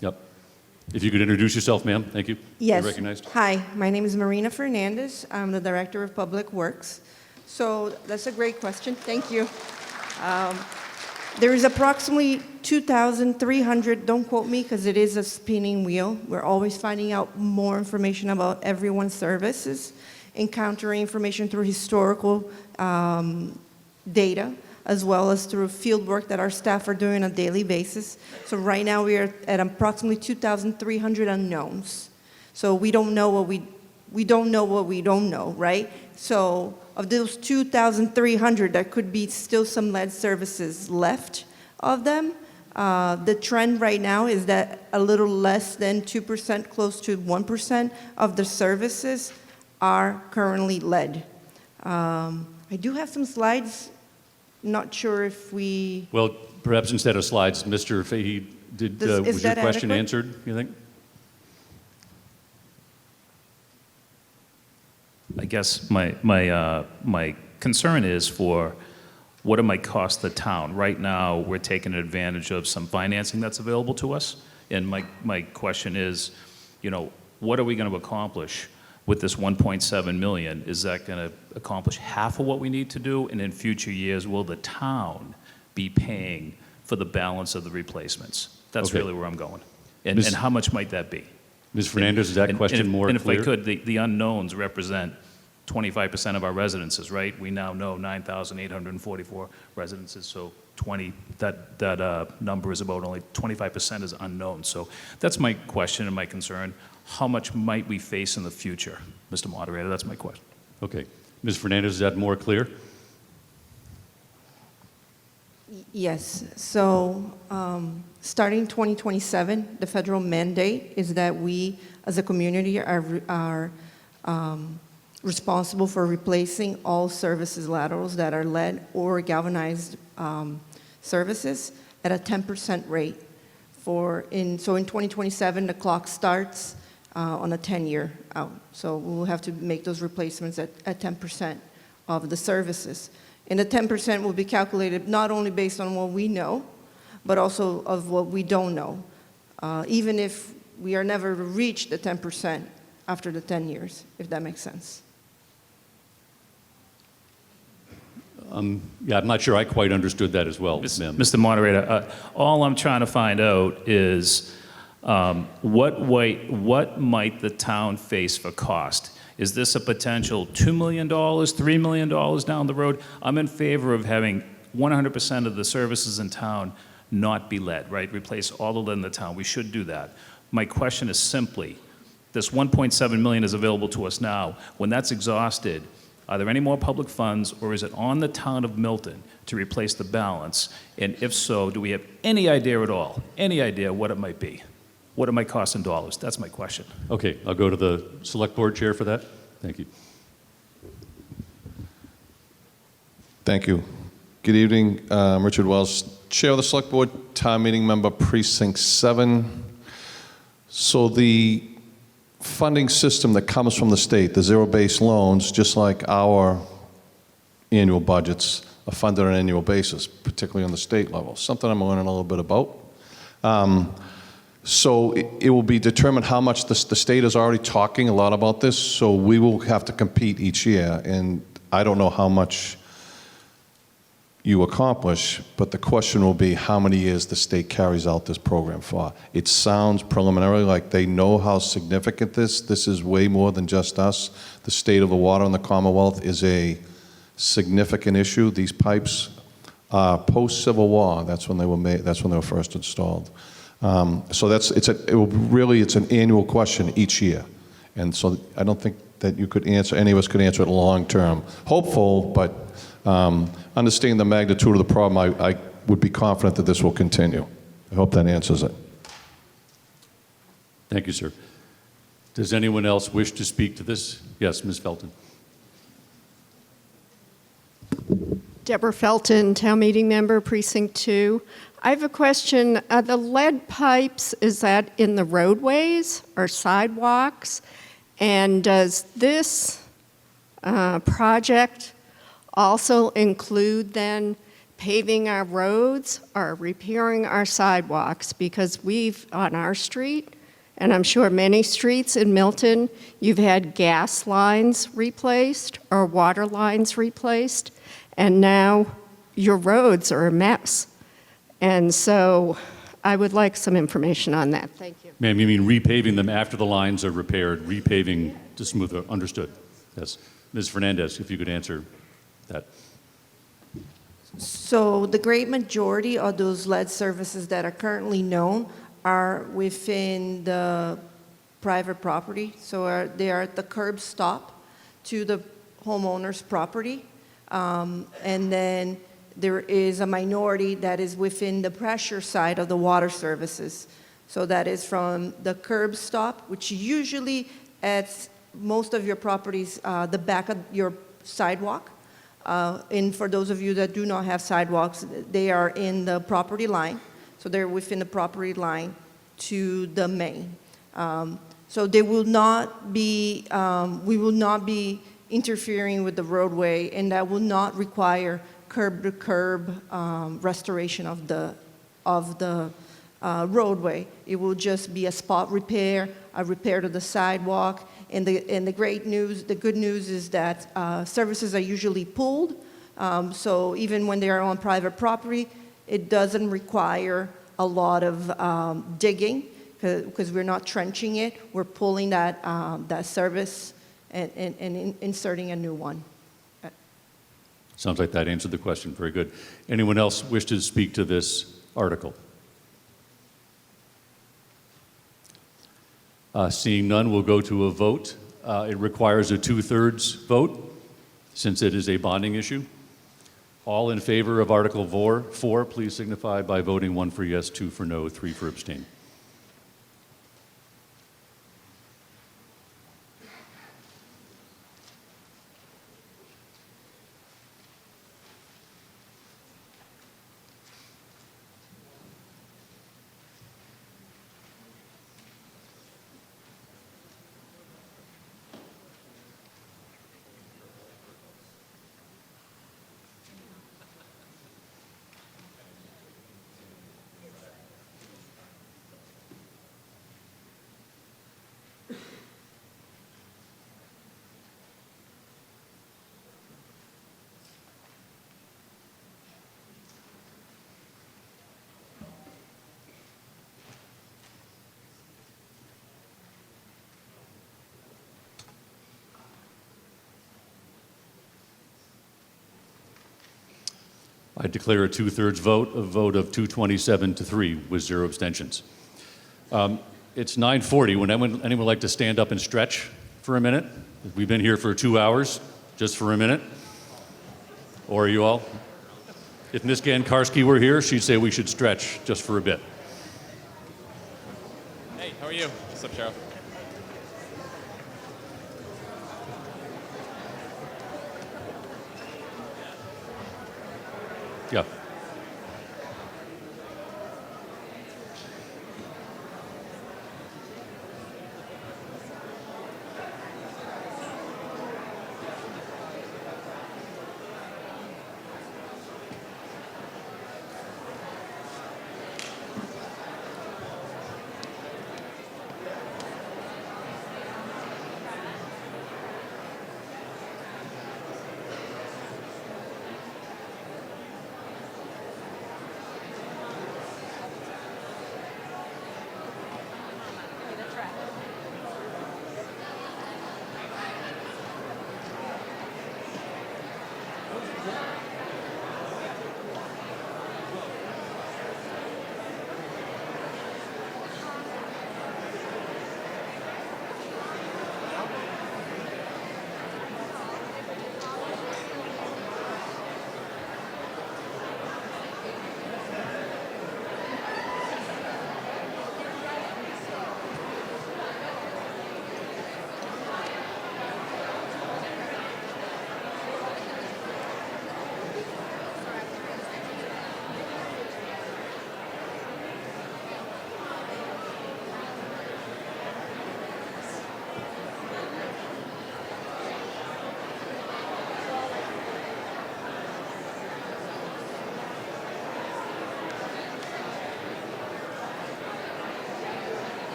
Yep. If you could introduce yourself, ma'am. Thank you. Yes. You're recognized. Hi, my name is Marina Fernandez. I'm the Director of Public Works. So that's a great question. Thank you. There is approximately 2,300, don't quote me because it is a spinning wheel. We're always finding out more information about everyone's services, encountering information through historical data, as well as through field work that our staff are doing on a daily basis. So right now we are at approximately 2,300 unknowns. So we don't know what we don't know what we don't know, right? So of those 2,300, there could be still some lead services left of them. The trend right now is that a little less than 2%, close to 1% of the services are currently lead. I do have some slides. Not sure if we... Well, perhaps instead of slides, Mr. Fahey, was your that question adequate? answered, you think? I guess my concern is for what it might cost the town. Right now, we're taking advantage of some financing that's available to us. And my question is, you know, what are we going to accomplish with this 1.7 million? Is that going to accomplish half of what we need to do? And in future years, will the town be paying for the balance of the replacements? That's Okay. really where I'm going. And how much might that be? Ms. Fernandez, is that question more and clear? if I could, the unknowns represent 25% of our residences, right? We now know 9,844 residences, so that number is about only 25% is unknown. So that's my question and my concern. How much might we face in the future, Mr. Moderator? That's my question. Okay. Ms. Fernandez, is that more clear? Yes. So starting 2027, the federal mandate is that we, as a community, are responsible for replacing all services laterals that are lead or galvanized services at a 10% rate. So in 2027, the clock starts on a 10-year out. So we'll have to make those replacements at 10% of the services. And the 10% will be calculated not only based on what we know, but also of what we don't know, even if we are never to reach the 10% after the 10 years, if that makes sense. Yeah, I'm not sure I quite understood that as well, ma'am. Mr. Moderator, all I'm trying to find out is what might the town face for cost? Is this a potential $2 million, $3 million down the road? I'm in favor of having 100% of the services in town not be lead, right? Replace all the lead in the town. We should do that. My question is simply, this 1.7 million is available to us now. When that's exhausted, are there any more public funds, or is it on the town of Milton to replace the balance? And if so, do we have any idea at all, any idea what it might be? What it might cost in dollars? That's my question. Okay, I'll go to the Select Board Chair for that. Thank you. Thank you. Good evening, Richard Wells, Chair of the Select Board, Town Meeting Member, Precinct 7. So the funding system that comes from the state, the zero-based loans, just like our annual budgets, are funded on an annual basis, particularly on the state level, something I'm learning a little bit about. So it will be determined how much the state is already talking a lot about this, so we will have to compete each year, and I don't know how much you accomplish, but the question will be how many years the state carries out this program for. It sounds preliminarily like they know how significant this is way more than just us. The state of the water in the Commonwealth is a significant issue. These pipes, post-Civil War, that's when they were made, that's when they were first installed. So it's an annual question each year. And so I don't think that any of us could answer it long term. Hopeful, but understanding the magnitude of the problem, I would be confident that this will continue. I hope that answers it. Thank you, sir. Does anyone else wish to speak to this? Yes, Ms. Felton. Deborah Felton, Town Meeting Member, Precinct 2. I have a question. The lead pipes, is that in the roadways or sidewalks? And does this project also include then paving our roads or repairing our sidewalks? Because on our street, and I'm sure many streets in Milton, you've had gas lines replaced or water lines replaced, and now your roads are a mess. And so I would like some information on that. Thank you. Ma'am, you mean repaving them after the lines are repaired, repaving to smoother? Understood. Yes. Ms. Fernandez, if you could answer that. So the great majority of those lead services that are currently known are within the private property. So they are at the curb stop to the homeowner's property. And then there is a minority that is within the pressure side of the water services. So that is from the curb stop, which usually at most of your properties, the back of your sidewalk. And for those of you that do not have sidewalks, they are in the property line. So they're within the property line to the main. So they will not be, we will not be interfering with the roadway, and that will not require curb-to-curb restoration of the roadway. It will just be a spot repair, a repair to the sidewalk, and the great news, the good news is that services are usually pooled, so even when they are on private property, it doesn't require a lot of digging, because we're not trenching it, we're pulling that service and inserting a new one. Sounds like that answered the question. Very good. Anyone else wish to speak to this article? Seeing none, we'll go to a vote. It requires a 2/3 vote since it is a bonding issue. All in favor of Article 4, please signify by voting 1 for yes, 2 for no, 3 for abstain. I declare a 2/3 vote, a vote of 227 to 3 with 0 abstentions. It's 9:40. Would anyone like to stand up and stretch for a minute? We've been here for 2 hours, just for a minute. Or are you all? If Ms. Gankarski were here, she'd say we should stretch just for a bit. Hey, how are you? What's up, Cheryl? Yeah.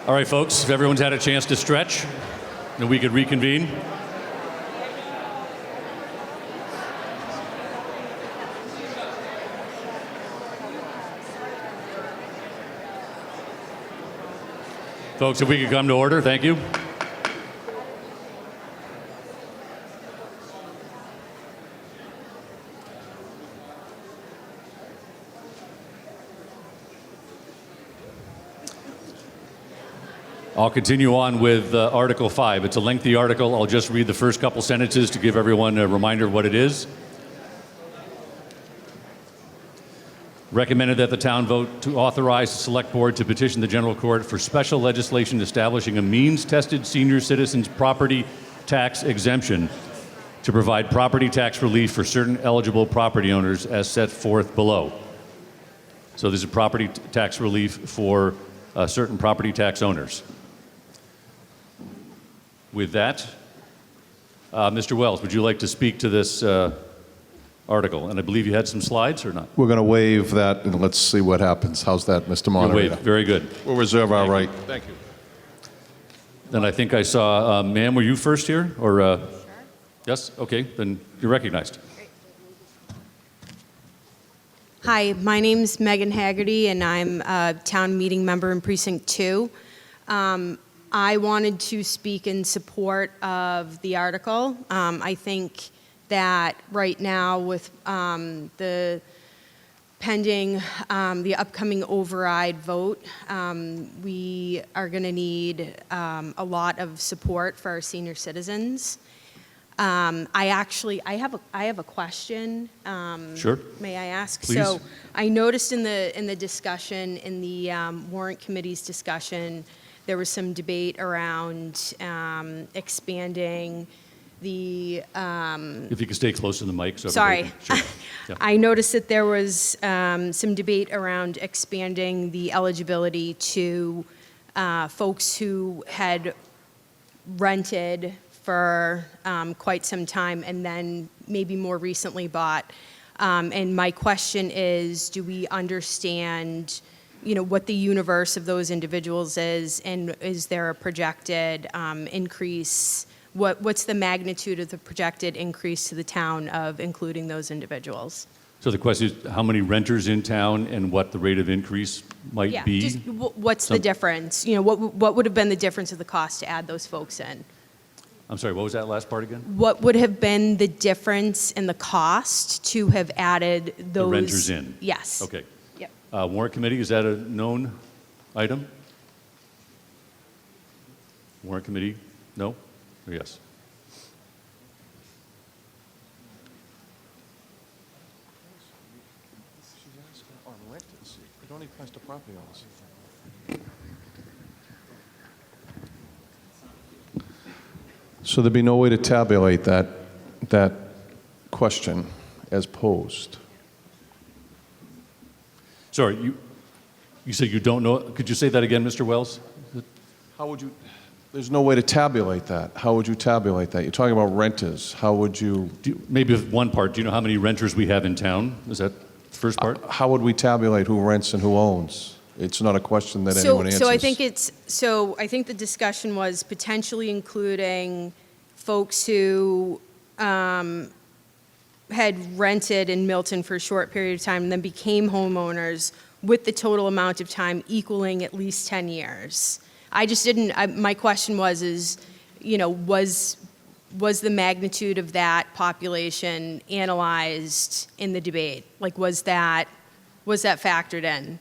All right, folks, if everyone's had a chance to stretch, then we could reconvene. Folks, if we could come to order, thank you. I'll continue on with Article 5. It's a lengthy article. I'll just read the first couple sentences to give everyone a reminder of what it is. Recommended that the town vote to authorize the Select Board to petition the General Court for special legislation establishing a means-tested senior citizens property tax exemption to provide property tax relief for certain eligible property owners as set forth below. So this is property tax relief for certain property tax owners. With that, Mr. Wells, would you like to speak to this article? And I believe you had some slides or not? We're going to waive that, and let's see what happens. How's that, Mr. Moderator? Waive. Very good. We'll reserve our right. Thank you. Then I think I saw, ma'am, were you first here? Or, sure. Yes? Okay, then you're recognized. Hi, my name's Megan Haggerty, and I'm a town meeting member in Precinct 2. I wanted to speak in support of the article. I think that right now with the pending, the upcoming override vote, we are going to need a lot of support for our senior citizens. I have a question. Sure. May I ask? Please. So I noticed in the discussion, in the warrant committee's discussion, there was some debate around expanding the. If you could stay close to the mic. So Sorry. Sure. Yeah. I noticed that there was some debate around expanding the eligibility to folks who had rented for quite some time and then maybe more recently bought. And my question is, do we understand, what the universe of those individuals is, and is there a projected increase? What's the magnitude of the projected increase to the town of including those individuals? So the question is how many renters in town and what the rate of increase might be? Just what's the difference? What would have been the difference of the cost to add those folks in? I'm sorry, what was that last part again? What would have been the difference in the cost to have added those? The renters in? Yes. Okay. Yep. Warrant committee, is that a known item? Warrant committee, no? Or yes? It only applies to property owners. So there'd be no way to tabulate that question as posed. Sorry, you said you don't know. Could you say that again, Mr. Wells? How would you, there's no way to tabulate that. How would you tabulate that? You're talking about renters. How would you? Maybe one part. Do you know how many renters we have in town? Is that the first part? How would we tabulate who rents and who owns? It's not a question that anyone answers. So I think the discussion was potentially including folks who had rented in Milton for a short period of time and then became homeowners with the total amount of time equaling at least 10 years. I just didn't, my question was the magnitude of that population analyzed in the debate? Like, was that factored in?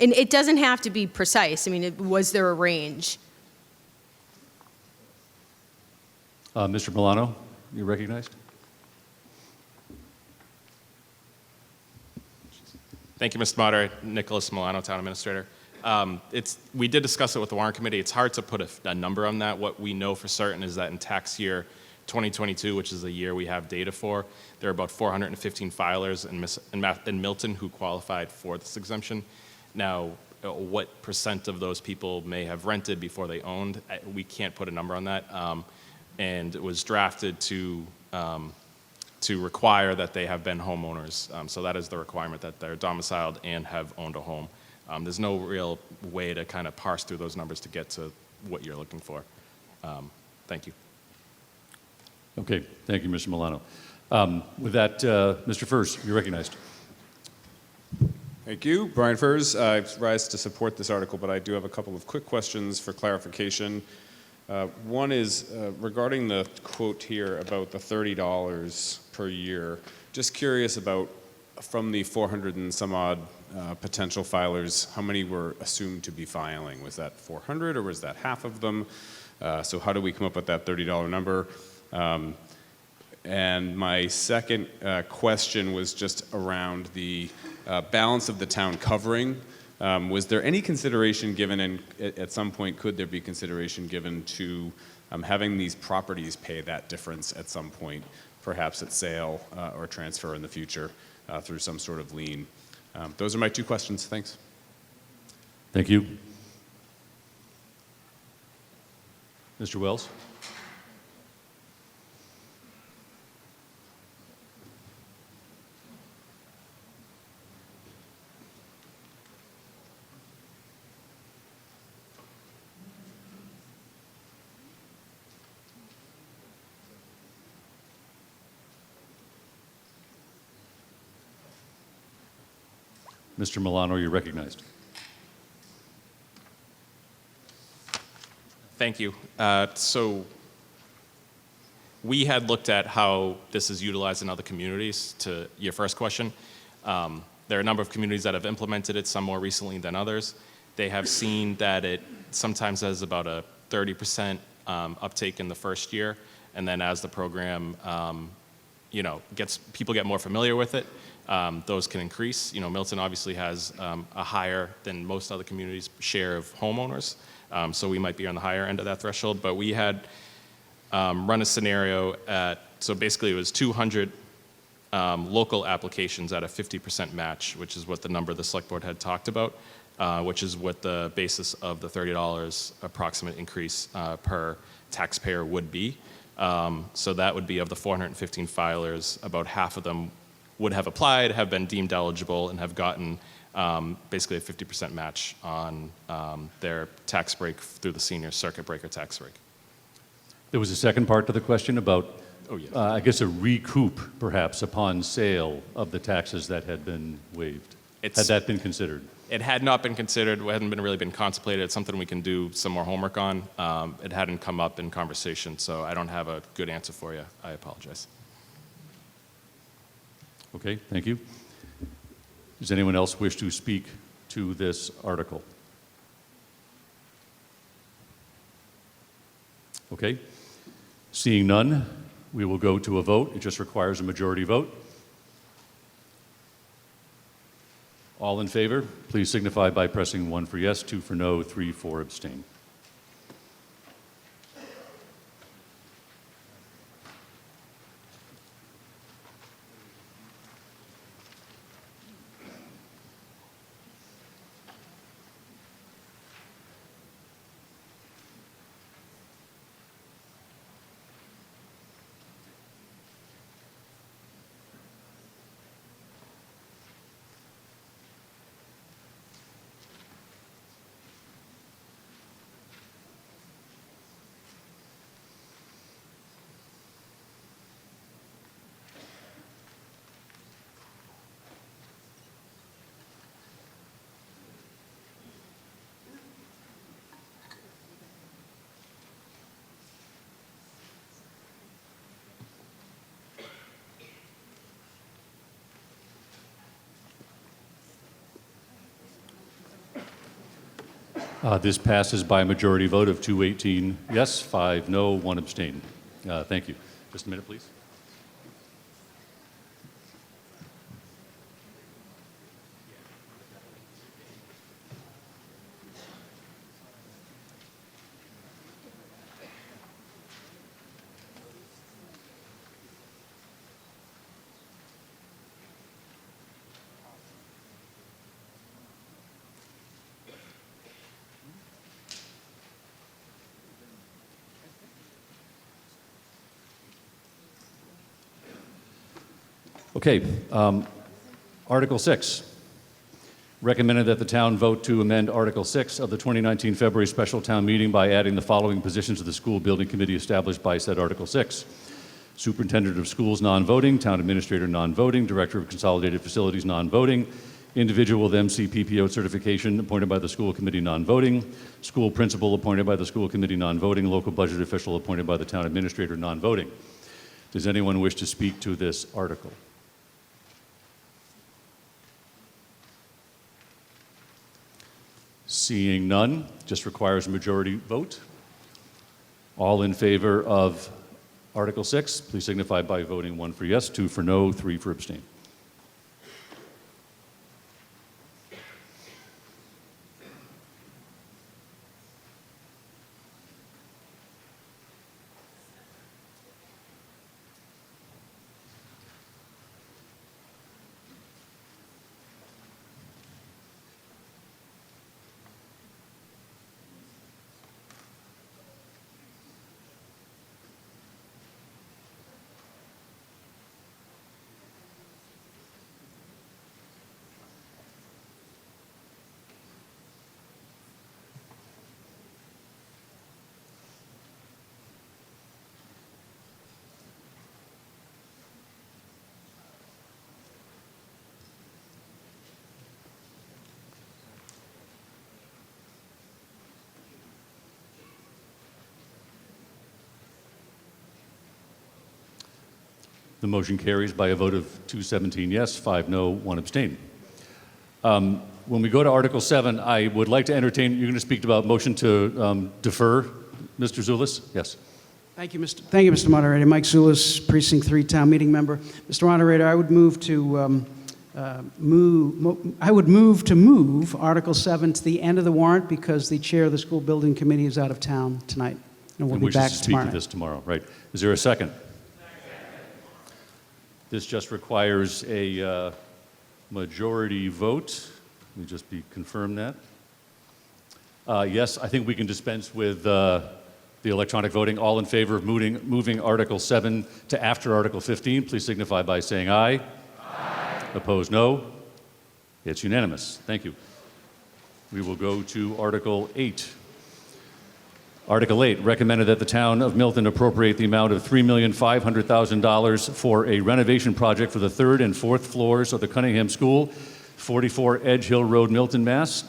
And it doesn't have to be precise. I mean, was there a range? Mr. Milano, you recognized? Thank you, Mr. Moderator. Nicholas Milano, Town Administrator. We did discuss it with the warrant committee. It's hard to put a number on that. What we know for certain is that in tax year 2022, which is the year we have data for, there are about 415 filers in Milton who qualified for this exemption. Now, what percent of those people may have rented before they owned, we can't put a number on that. And it was drafted to require that they have been homeowners. So that is the requirement, that they're domiciled and have owned a home. There's no real way to kind of parse through those numbers to get to what you're looking for. Thank you. Okay, thank you, Mr. Milano. With that, Mr. Furse, you're recognized. Thank you. Brian Furs. I rise to support this article, but I do have a couple of quick questions for clarification. One is regarding the quote here about the $30 per year. Just curious about, from the 400 and some odd potential filers, how many were assumed to be filing? Was that 400 or was that half of them? So how do we come up with that $30 number? And my second question was just around the balance of the town covering. Was there any consideration given, and at some point could there be consideration given to having these properties pay that difference at some point, perhaps at sale or transfer in the future through some sort of lien? Those are my two questions. Thanks. Thank you. Mr. Wells? Mr. Milano, you're recognized. Thank you. So we had looked at how this is utilized in other communities. To your first question, there are a number of communities that have implemented it, some more recently than others. They have seen that it sometimes has about a 30% uptake in the first year, and then as the program, people get more familiar with it, those can increase. Milton obviously has a higher than most other communities share of homeowners, so we might be on the higher end of that threshold. But we had run a scenario so basically it was 200 local applications at a 50% match, which is what the number the select board had talked about, which is what the basis of the $30 approximate increase per taxpayer would be. So that would be of the 415 filers, about half of them would have applied, have been deemed eligible, and have gotten basically a 50% match on their tax break through the senior circuit breaker tax break. There was a second part to the question about, Oh, yes. I guess, a recoup, perhaps, upon sale of the taxes that had been waived. Had that been considered? It had not been considered, it hadn't really been contemplated. It's something we can do some more homework on. It hadn't come up in conversation, so I don't have a good answer for you. I apologize. Okay, thank you. Does anyone else wish to speak to this article? Okay. Seeing none, we will go to a vote. It just requires a majority vote. All in favor, please signify by pressing 1 for yes, 2 for no, 3 for abstain. This passes by a majority vote of 218 yes, 5 no, 1 abstain. Thank you. Just a minute, please. Okay, Article 6. Recommended that the town vote to amend Article 6 of the 2019 February special town meeting by adding the following positions to the school building committee established by said Article 6. Superintendent of Schools, non-voting. Town Administrator, non-voting. Director of Consolidated Facilities, non-voting. individual with MCPPO certification appointed by the school committee non-voting, school principal appointed by the school committee non-voting, local budget official appointed by the town administrator non-voting. Does anyone wish to speak to this article? Seeing none, just requires a majority vote. All in favor of Article 6, please signify by voting 1 for yes, 2 for no, 3 for abstain. The motion carries by a vote of 217 yes, 5 no, 1 abstain. When we go to Article 7, I would like to entertain, you're going to speak about motion to defer, Mr. Zulus? Yes. Thank you, Mr. Moderator. Mike Zulis, Precinct 3 Town Meeting Member. Mr. Moderator, I would move to move Article 7 to the end of the warrant because the chair of the school building committee is out of town tonight, and we'll be wishes back to speak tomorrow to night. this tomorrow, right. Is there a second? This just requires a majority vote. Let me just confirm that. Yes, I think we can dispense with the electronic voting. All in favor of moving Article 7 to after Article 15, please signify by saying aye. Aye. Opposed, no. It's unanimous. Thank you. We will go to Article 8. Article 8, recommended that the town of Milton appropriate the amount of $3,500,000 for a renovation project for the 3rd and 4th floors of the Cunningham School, 44 Edge Hill Road, Milton, Mass.,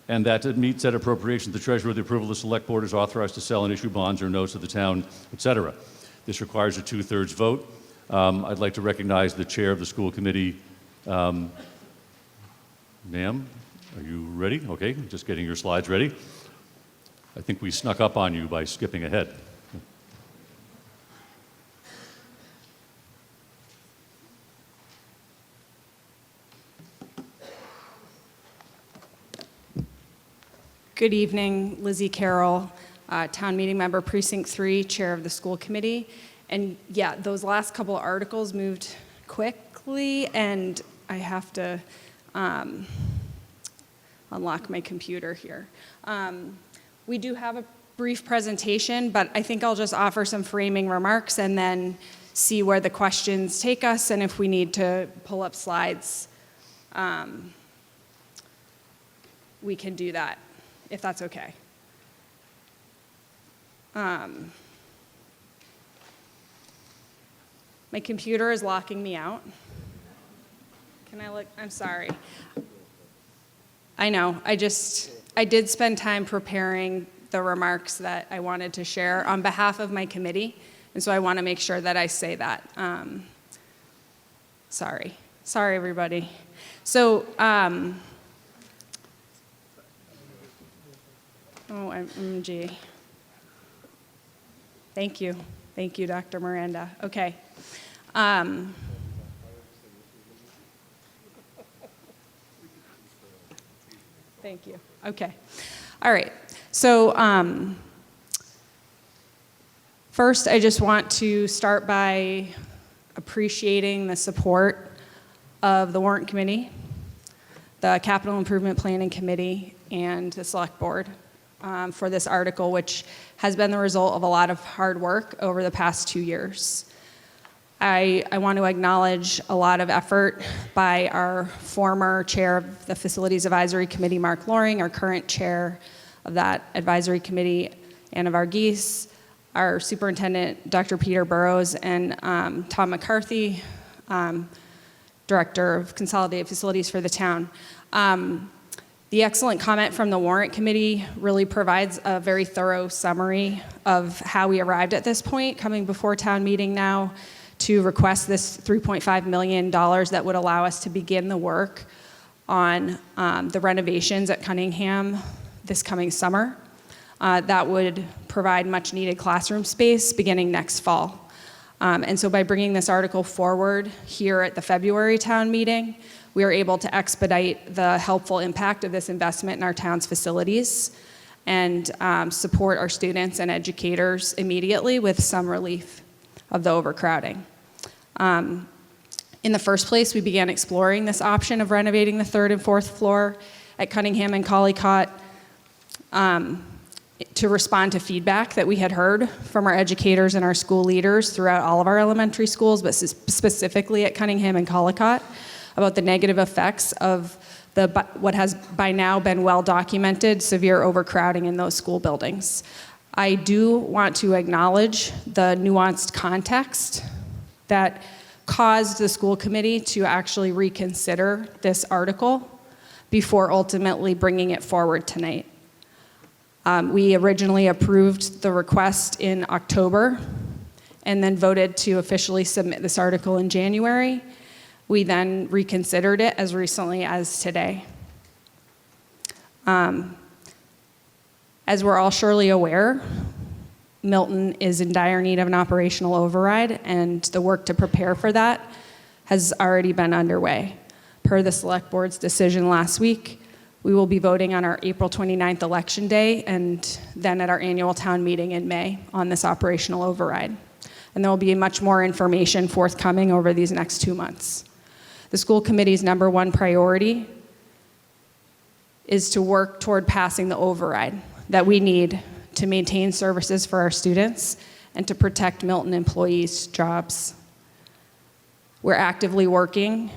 and that it meets that appropriation. The treasurer, with the approval of the select board, is authorized to sell and issue bonds or notes of the town, etc. This requires a 2/3 vote. I'd like to recognize the chair of the school committee. Ma'am, are you ready? Okay, just getting your slides ready. I think we snuck up on you by skipping ahead. Good evening, Lizzie Carroll, Town Meeting Member, Precinct 3, Chair of the School Committee. And yeah, those last couple of articles moved quickly, and I have to unlock my computer here. We do have a brief presentation, but I think I'll just offer some framing remarks and then see where the questions take us, and if we need to pull up slides, we can do that, if that's okay. My computer is locking me out. Can I look? I'm sorry. I know, I did spend time preparing the remarks that I wanted to share on behalf of my committee, and so I want to make sure that I say that. Sorry, everybody. So, OMG. Thank you, Dr. Miranda. Okay. Thank you. Okay. All right. So first, I just want to start by appreciating the support of the Warrant Committee, the Capital Improvement Planning Committee, and the Select Board for this article, which has been the result of a lot of hard work over the past 2 years. I want to acknowledge a lot of effort by our former chair of the Facilities Advisory Committee, Mark Loring, our current chair of that advisory committee, Anna Varghese, our superintendent, Dr. Peter Burrows, and Tom McCarthy. Director of Consolidated Facilities for the town. The excellent comment from the warrant committee really provides a very thorough summary of how we arrived at this point, coming before town meeting now to request this $3.5 million that would allow us to begin the work on the renovations at Cunningham this coming summer. That would provide much needed classroom space beginning next fall. And so by bringing this article forward here at the February town meeting, we are able to expedite the helpful impact of this investment in our town's facilities and support our students and educators immediately with some relief of the overcrowding. In the first place, we began exploring this option of renovating the third and fourth floor at Cunningham and Collycott to respond to feedback that we had heard from our educators and our school leaders throughout all of our elementary schools, but specifically at Cunningham and Collycott, about the negative effects of what has by now been well documented severe overcrowding in those school buildings. I do want to acknowledge the nuanced context that caused the school committee to actually reconsider this article before ultimately bringing it forward tonight. We originally approved the request in October and then voted to officially submit this article in January. We then reconsidered it as recently as today. As we're all surely aware, Milton is in dire need of an operational override, and the work to prepare for that has already been underway. Per the Select Board's decision last week, we will be voting on our April 29th election day and then at our annual town meeting in May on this operational override. And there will be much more information forthcoming over these next 2 months. The school committee's number one priority is to work toward passing the override that we need to maintain services for our students and to protect Milton employees' jobs. We're actively working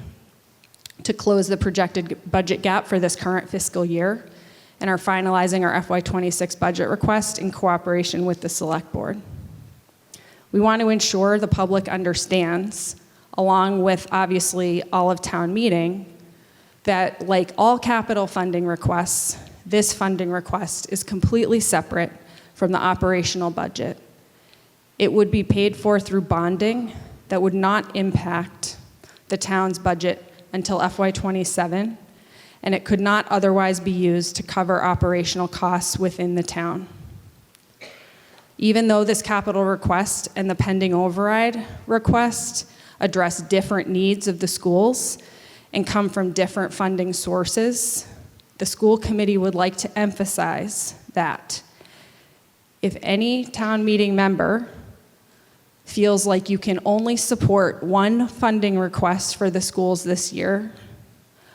to close the projected budget gap for this current fiscal year and are finalizing our FY26 budget request in cooperation with the Select Board. We want to ensure the public understands, along with obviously all of town meeting, that like all capital funding requests, this funding request is completely separate from the operational budget. It would be paid for through bonding that would not impact the town's budget until FY27, and it could not otherwise be used to cover operational costs within the town. Even though this capital request and the pending override request address different needs of the schools and come from different funding sources, the school committee would like to emphasize that if any town meeting member feels like you can only support one funding request for the schools this year,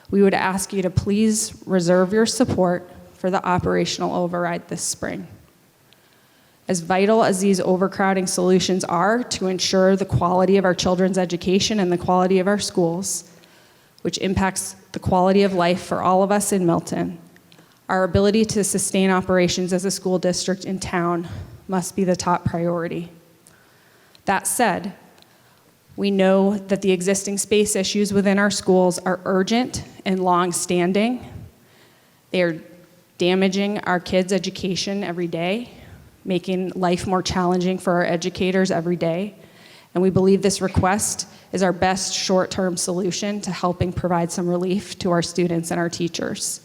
we would ask you to please reserve your support for the operational override this spring. As vital as these overcrowding solutions are to ensure the quality of our children's education and the quality of our schools, which impacts the quality of life for all of us in Milton, our ability to sustain operations as a school district in town must be the top priority. That said, we know that the existing space issues within our schools are urgent and long-standing. They are damaging our kids' education every day, making life more challenging for our educators every day. And we believe this request is our best short-term solution to helping provide some relief to our students and our teachers.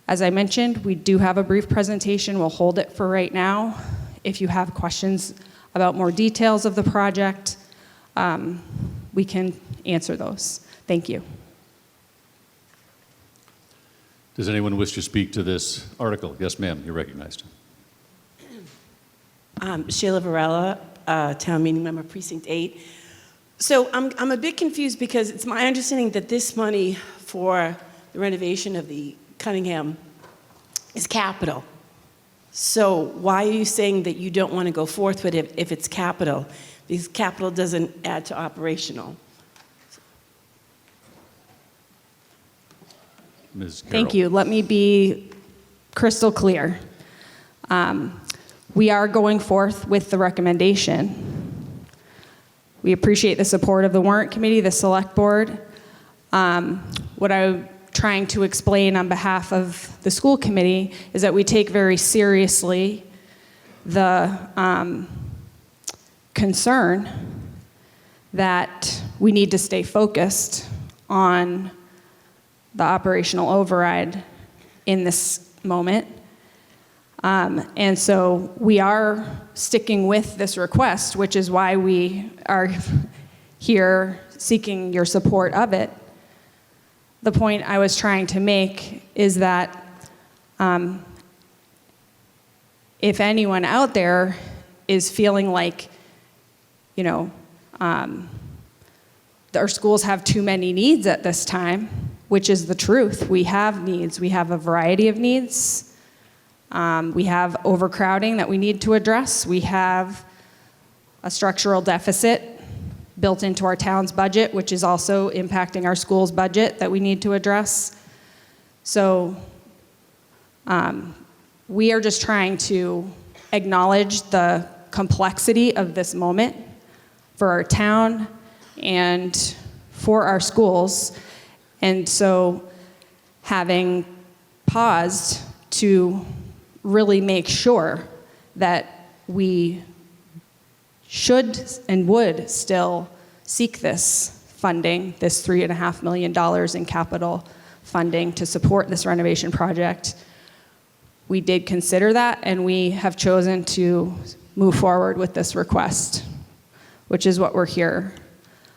As I mentioned, we do have a brief presentation. We'll hold it for right now. If you have questions about more details of the project, we can answer those. Thank you. Does anyone wish to speak to this article? Yes, ma'am, you're recognized. Sheila Varela, town meeting member, Precinct 8. So I'm a bit confused because it's my understanding that this money for the renovation of the Cunningham is capital. So why are you saying that you don't want to go forth with it if it's capital? Because capital doesn't add to operational. Ms. Carroll. Thank you. Let me be crystal clear. We are going forth with the recommendation. We appreciate the support of the warrant committee, the select board, What I'm trying to explain on behalf of the school committee is that we take very seriously the concern that we need to stay focused on the operational override in this moment. And so we are sticking with this request, which is why we are here seeking your support of it. The point I was trying to make is that if anyone out there is feeling like, you know, our schools have too many needs at this time, which is the truth. We have needs. We have a variety of needs. We have overcrowding that we need to address. We have a structural deficit built into our town's budget, which is also impacting our school's budget that we need to address. So we are just trying to acknowledge the complexity of this moment for our town and for our schools. And so having paused to really make sure that we should and would still seek this funding, this $3.5 million in capital funding to support this renovation project. We did consider that, and we have chosen to move forward with this request, which is what we're here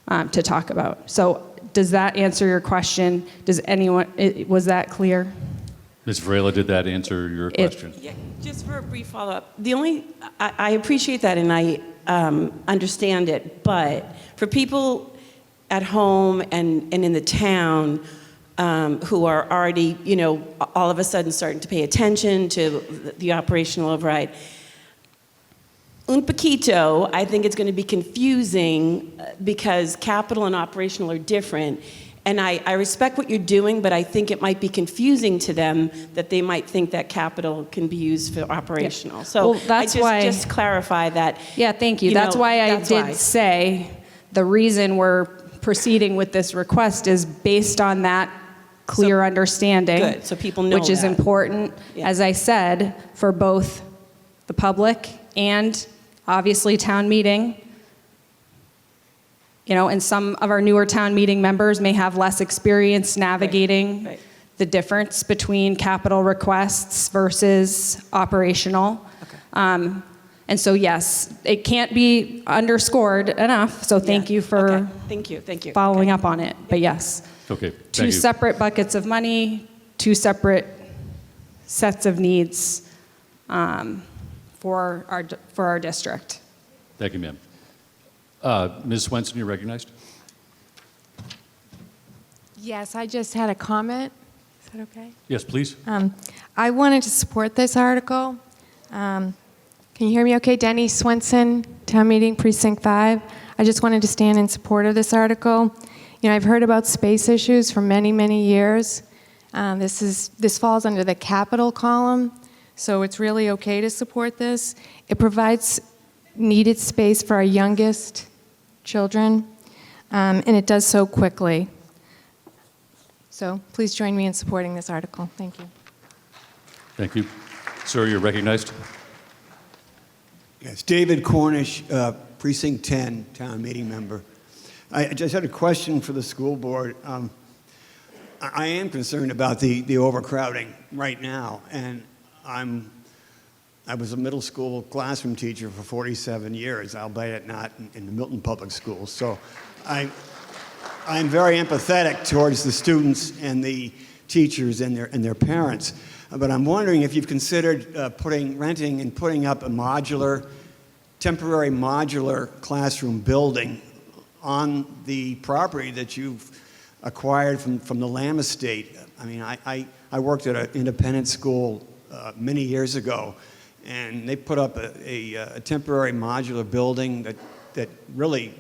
to talk about. So does that answer your question? Does anyone, was that clear? Ms. Varela, did that answer your question? Yeah, just for a brief follow-up. I appreciate that and I understand it, but for people at home and in the town who are already, you know, all of a sudden starting to pay attention to the operational override, un poquito, I think it's going to be confusing because capital and operational are different. And I respect what you're doing, but I think it might be confusing to them that they might think that capital can be used for operational. So well, that's why, just clarify that. Yeah, thank you. That's why I did say the reason we're proceeding with this request is based on that clear understanding. Good, so people know which is that. important, as I said, for both the public and obviously town meeting. You know, and some of our newer town meeting members may have less experience navigating the difference between capital requests versus operational. And so, yes, it can't be underscored enough. So thank you for Thank you. following up on it. But yes, Okay, thank two you. separate buckets of money, two separate sets of needs for our district. Thank you, ma'am. Ms. Swenson, you're recognized. Yes, I just had a comment. Is that okay? Yes, please. I wanted to support this article. Can you hear me okay? Denny Swenson, Town Meeting, Precinct 5. I just wanted to stand in support of this article. You know, I've heard about space issues for many, many years. This falls under the capital column, so it's really okay to support this. It provides needed space for our youngest children, and it does so quickly. So please join me in supporting this article. Thank you. Thank you. Sir, you're recognized. Yes, David Cornish, Precinct 10, Town Meeting Member. I just had a question for the school board. I am concerned about the overcrowding right now, and I was a middle school classroom teacher for 47 years, albeit not in the Milton Public Schools. So I'm very empathetic towards the students and the teachers and their parents. But I'm wondering if you've considered renting and putting up a temporary modular classroom building on the property that you've acquired from the Lamb Estate. I mean, I worked at an independent school many years ago, and they put up a temporary modular building that really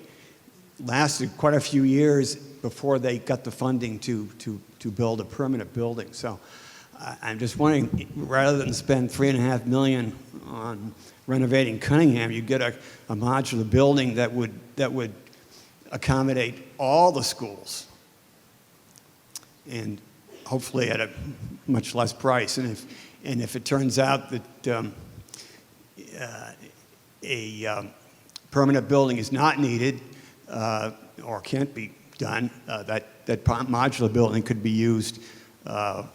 lasted quite a few years before they got the funding to build a permanent building. So I'm just wondering, rather than spend $3.5 million on renovating Cunningham, you get a modular building that would accommodate all the schools. and hopefully at a much less price. And if it turns out that a permanent building is not needed or can't be done, that modular building could be used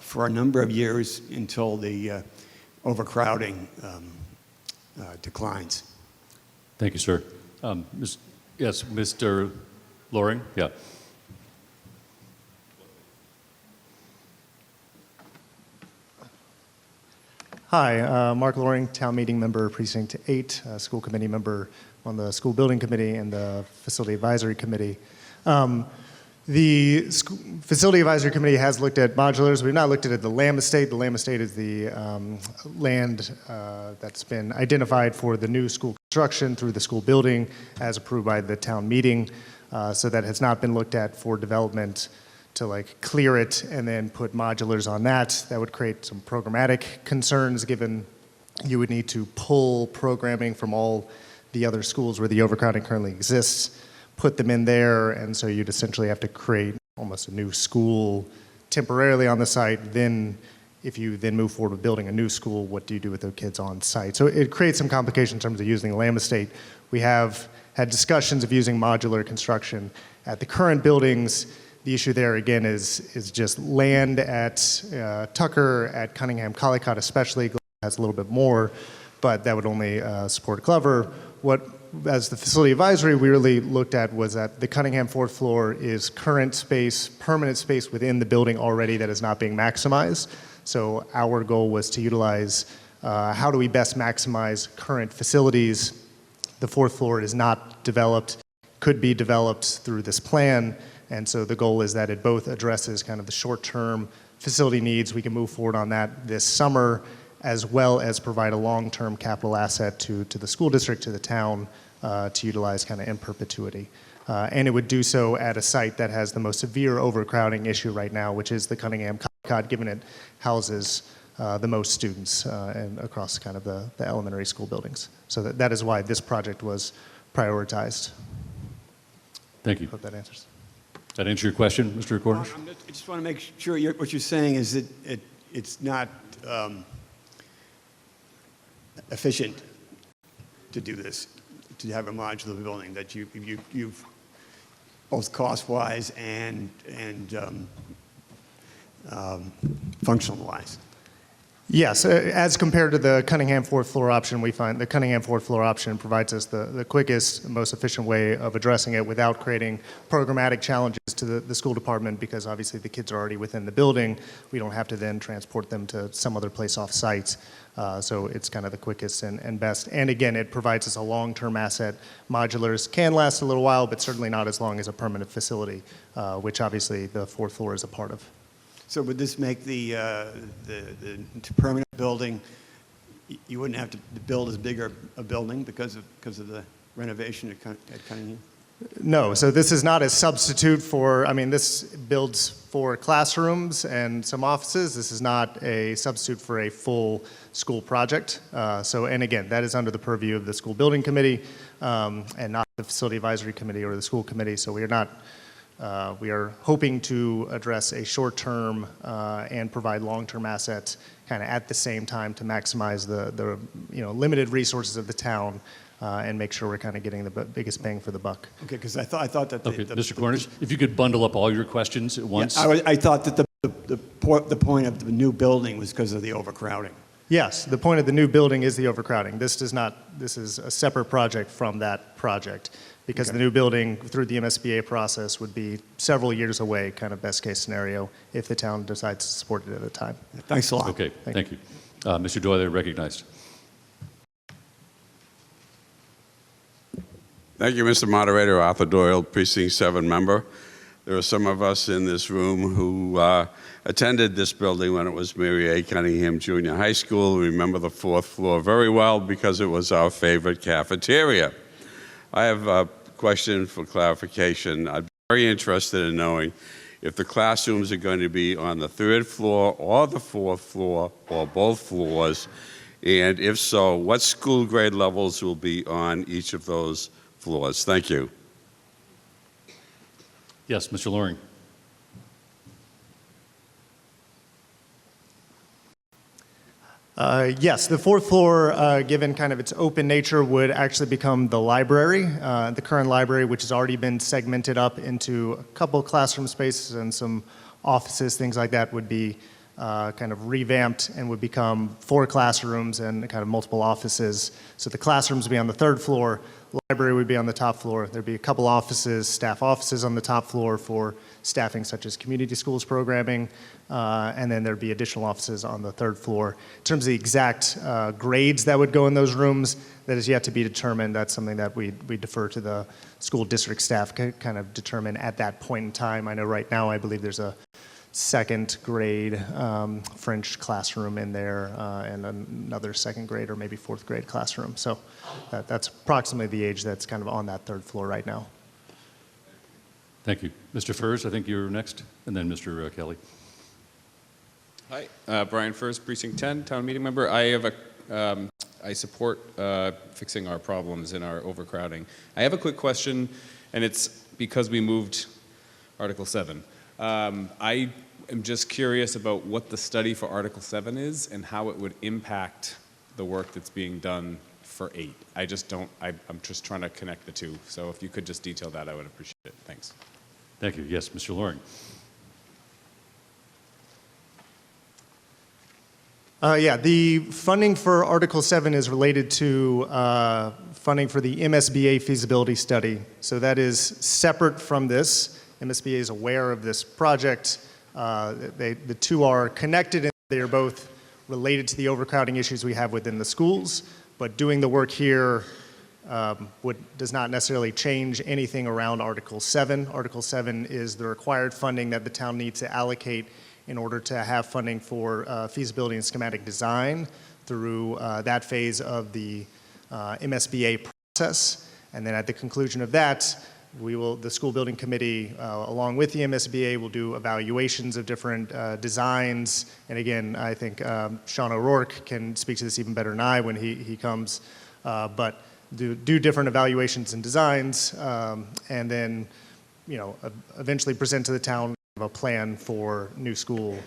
for a number of years until the overcrowding declines. Thank you, sir. Yes, Mr. Loring? Yeah. Hi, Mark Loring, Town Meeting Member, Precinct 8, School Committee Member on the School Building Committee and the Facility Advisory Committee. The Facility Advisory Committee has looked at modulars. We've not looked at the Lamb Estate. The Lamb Estate is the land that's been identified for the new school construction through the school building as approved by the town meeting. So that has not been looked at for development to like clear it and then put modulars on that. That would create some programmatic concerns given you would need to pull programming from all the other schools where the overcrowding currently exists, put them in there, and so you'd essentially have to create almost a new school temporarily on the site. Then if you then move forward with building a new school, what do you do with the kids on site? So it creates some complications in terms of using the Lamb Estate. We have had discussions of using modular construction at the current buildings. The issue there, again, is just land at Tucker, at Cunningham, Collycott especially. Glover has a little bit more, but that would only support Glover. What, as the facility advisory, we really looked at was that the Cunningham fourth floor is current space, permanent space within the building already that is not being maximized. So our goal was to utilize how do we best maximize current facilities. The fourth floor is not developed, could be developed through this plan. And so the goal is that it both addresses kind of the short-term facility needs. We can move forward on that this summer, as well as provide a long-term capital asset to the school district, to the town, to utilize kind of in perpetuity. And it would do so at a site that has the most severe overcrowding issue right now, which is the Cunningham Collycott, given it houses the most students and across kind of the elementary school buildings. So that is why this project was prioritized. Thank you. Hope that answers. That answer your question, Mr. Cornish? I just want to make sure what you're saying is that it's not efficient to do this, to have a modular building, that you've both cost-wise and functional-wise. Yes, as compared to the Cunningham fourth floor option, we find the Cunningham fourth floor option provides us the quickest, most efficient way of addressing it without creating programmatic challenges to the school department, because obviously the kids are already within the building. We don't have to then transport them to some other place off site. So it's kind of the quickest and best. And again, it provides us a long-term asset. Modulars can last a little while, but certainly not as long as a permanent facility, which obviously the fourth floor is a part of. So would this make the permanent building, you wouldn't have to build as big a building because of the renovation at Cunningham? No, so this is not a substitute for, I mean, this builds for classrooms and some offices. This is not a substitute for a full school project. And again, that is under the purview of the school building committee and not the facility advisory committee or the school committee. So we are not, we are hoping to address a short-term and provide long-term assets kind of at the same time to maximize the limited resources of the town and make sure we're kind of getting the biggest bang for the buck. Okay, because I thought that Mr. Cornish, if you could bundle up all your questions at once. Yeah, I thought that the point of the new building was because of the overcrowding. Yes, the point of the new building is the overcrowding. This is a separate project from that project, because the new building through the MSBA process would be several years away, kind of best case scenario, if the town decides to support it at the time. Thanks a lot. Okay, thank you. Mr. Doyle, recognized. Thank you, Mr. Moderator. Arthur Doyle, Precinct 7 member. There are some of us in this room who attended this building when it was Mary A. Cunningham Junior High School. We remember the fourth floor very well because it was our favorite cafeteria. I have a question for clarification. I'd be very interested in knowing if the classrooms are going to be on the third floor or the fourth floor or both floors, and if so, what school grade levels will be on each of those floors. Thank you. Yes, Mr. Loring. Yes, the fourth floor, given kind of its open nature, would actually become the library. The current library, which has already been segmented up into a couple classroom spaces and some offices, things like that, would be kind of revamped and would become 4 classrooms and kind of multiple offices. So the classrooms would be on the 3rd floor, library would be on the top floor. There'd be a couple offices, staff offices on the top floor for staffing such as community schools programming, and then there'd be additional offices on the 3rd floor. In terms of the exact grades that would go in those rooms, that is yet to be determined. That's something that we defer to the school district staff to kind of determine at that point in time. I know right now I believe there's a 2nd grade French classroom in there and another 2nd grade or maybe 4th grade classroom. So that's approximately the age that's kind of on that 3rd floor right now. Thank you. Mr. Furs, I think you're next, and then Mr. Kelly. Hi, Brian Furs, Precinct 10, town meeting member. I support fixing our problems in our overcrowding. I have a quick question, and it's because we moved Article 7. I am just curious about what the study for Article 7 is and how it would impact the work that's being done for 8. I'm just trying to connect the two. So if you could just detail that, I would appreciate it. Thanks. Thank you. Yes, Mr. Loring. Yeah, the funding for Article 7 is related to funding for the MSBA feasibility study. So that is separate from this. MSBA is aware of this project. The two are connected and they are both related to the overcrowding issues we have within the schools, but doing the work here does not necessarily change anything around Article 7. Article 7 is the required funding that the town needs to allocate in order to have funding for feasibility and schematic design through that phase of the MSBA process. And then at the conclusion of that, the school building committee, along with the MSBA, will do evaluations of different designs. And again, I think Sean O'Rourke can speak to this even better than I when he comes. But do different evaluations and designs, and then, eventually present to the town a plan for new school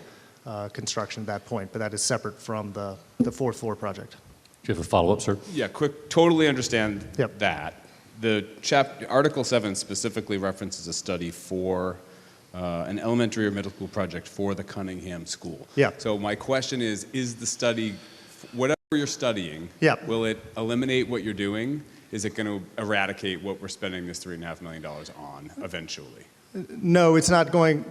construction at that point. But that is separate from the 4th floor project. Do you have a follow-up, sir? Yeah, quick. Totally understand that. The Article 7 specifically references a study for an elementary or middle school project for the Cunningham School. Yeah. So my question is the study, whatever you're studying, will it eliminate what you're doing? Is it going to eradicate what we're spending this $3.5 million on eventually? No, it's not going.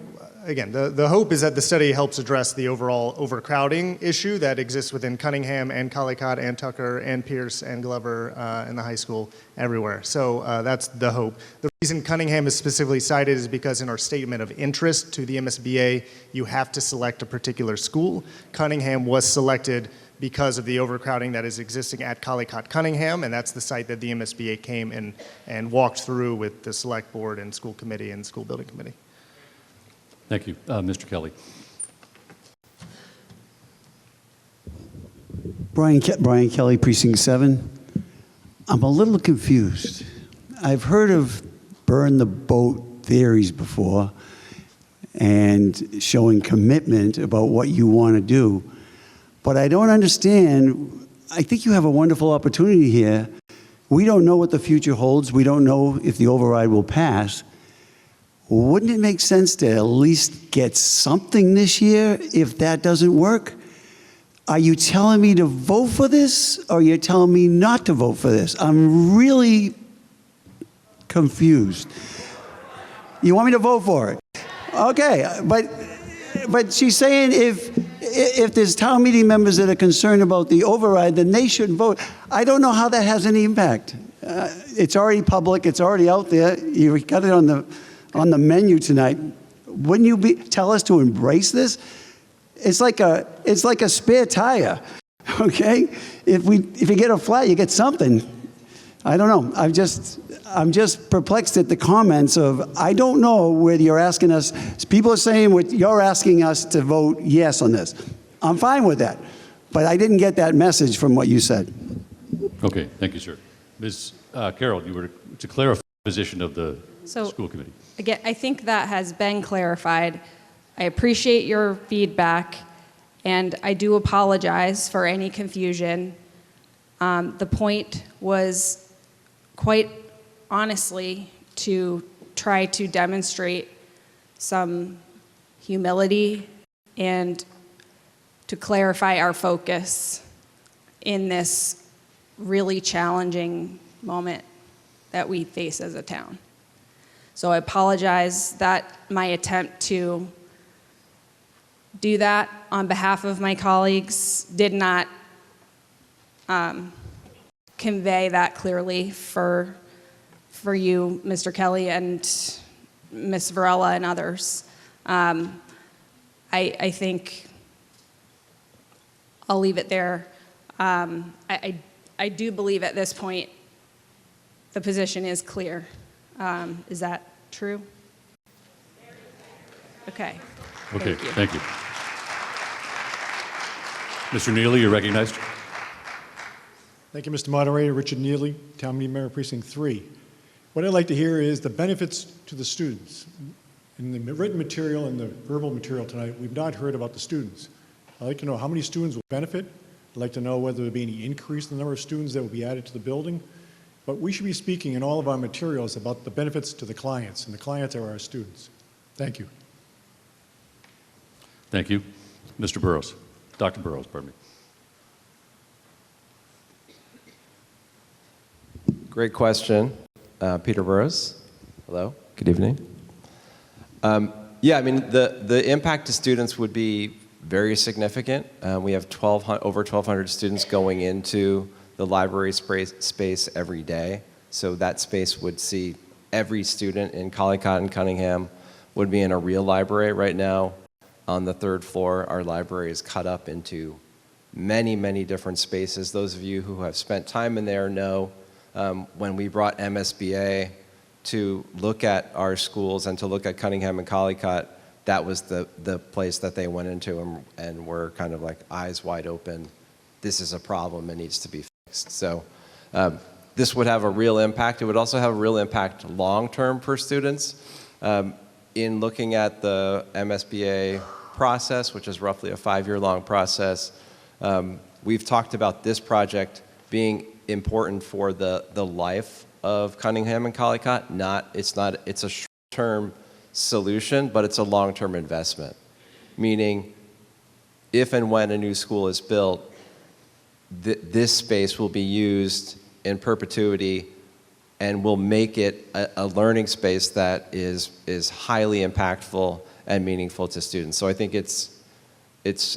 Again, the hope is that the study helps address the overall overcrowding issue that exists within Cunningham and Collicott and Tucker and Pierce and Glover and the high school everywhere. So that's the hope. The reason Cunningham is specifically cited is because in our statement of interest to the MSBA, you have to select a particular school. Cunningham was selected because of the overcrowding that is existing at Collicott Cunningham, and that's the site that the MSBA came and walked through with the select board and school committee and school building committee. Thank you. Mr. Kelly. Brian Kelly, Precinct 7. I'm a little confused. I've heard of burn the boat theories before and showing commitment about what you want to do. But I don't understand. I think you have a wonderful opportunity here. We don't know what the future holds. We don't know if the override will pass. Wouldn't it make sense to at least get something this year if that doesn't work? Are you telling me to vote for this, or are you telling me not to vote for this? I'm really confused. You want me to vote for it? Okay, but she's saying if there's town meeting members that are concerned about the override, then they shouldn't vote. I don't know how that has any impact. It's already public. It's already out there. You got it on the menu tonight. Wouldn't you tell us to embrace this? It's like a spare tire, okay? If you get a flat, you get something. I don't know. I'm just perplexed at the comments of, I don't know whether you're asking us, people are saying you're asking us to vote yes on this. I'm fine with that, but I didn't get that message from what you said. Okay, thank you, sir. Ms. Carroll, you were to clarify the position of the school committee. Again, I think that has been clarified. I appreciate your feedback, And I do apologize for any confusion. The point was, quite honestly, to try to demonstrate some humility and to clarify our focus in this really challenging moment that we face as a town. So I apologize that my attempt to do that on behalf of my colleagues did not convey that clearly for you, Mr. Kelly, and Ms. Varela and others. I think I'll leave it there. I do believe at this point the position is clear. Is that true? Okay. Okay, thank you. Mr. Neely, you're recognized. Thank you, Mr. Moderator. Richard Neely, Town Meeting Member, Precinct 3. What I'd like to hear is the benefits to the students. In the written material and the verbal material tonight, we've not heard about the students. I'd like to know how many students will benefit. I'd like to know whether there will be any increase in the number of students that will be added to the building. But we should be speaking in all of our materials about the benefits to the clients, and the clients are our students. Thank you. Thank you. Mr. Burrows. Dr. Burrows, pardon me. Great question. Peter Burrows. Hello. Good evening. Yeah, I mean, the impact to students would be very significant. We have over 1,200 students going into the library space every day. So that space would see every student in Collycott and Cunningham would be in a real library. Right now, on the third floor, our library is cut up into many, many different spaces. Those of you who have spent time in there know when we brought MSBA to look at our schools and to look at Cunningham and Collycott, that was the place that they went into and were kind of like eyes wide open. This is a problem and needs to be fixed. So this would have a real impact. It would also have a real impact long-term for students. In looking at the MSBA process, which is roughly a 5-year-long process, we've talked about this project being important for the life of Cunningham and Collycott. It's a short-term solution, but it's a long-term investment. Meaning, if and when a new school is built, this space will be used in perpetuity and will make it a learning space that is highly impactful and meaningful to students. So I think it's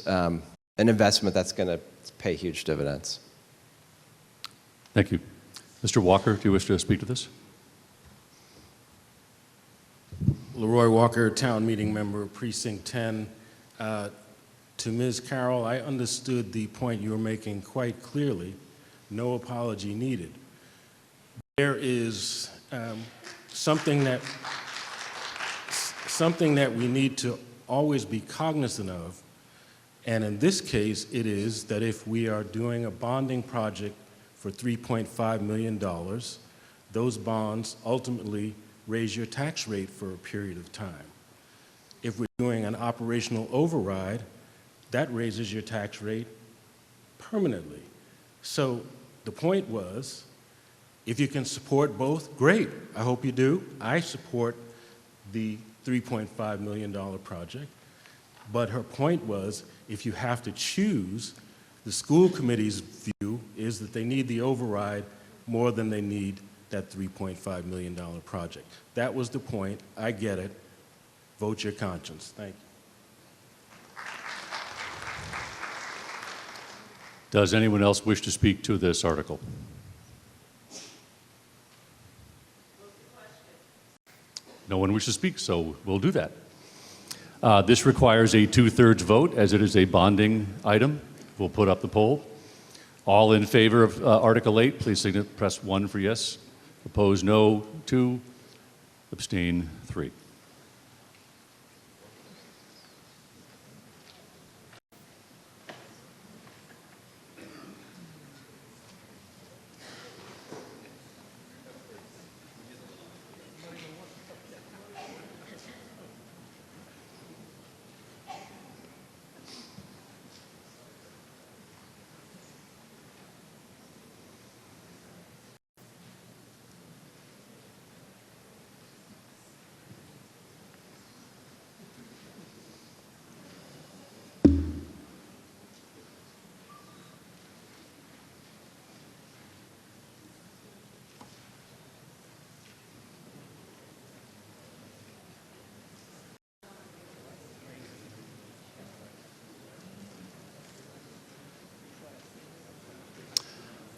an investment that's going to pay huge dividends. Thank you. Mr. Walker, do you wish to speak to this? Leroy Walker, Town Meeting Member, Precinct 10. To Ms. Carroll, I understood the point you were making quite clearly. No apology needed. There is something that we need to always be cognizant of, and in this case, it is that if we are doing a bonding project for $3.5 million, those bonds ultimately raise your tax rate for a period of time. If we're doing an operational override, that raises your tax rate permanently. So the point was, if you can support both, great. I hope you do. I support the $3.5 million project. But her point was, if you have to choose, the school committee's view is that they need the override more than they need that $3.5 million project. That was the point. I get it. Vote your conscience. Thank you. Does anyone else wish to speak to this article? No one wishes to speak, so we'll do that. This requires a 2/3 vote, as it is a bonding item. We'll put up the poll. All in favor of Article 8, please press 1 for yes. Opposed, no. 2. Abstain, 3.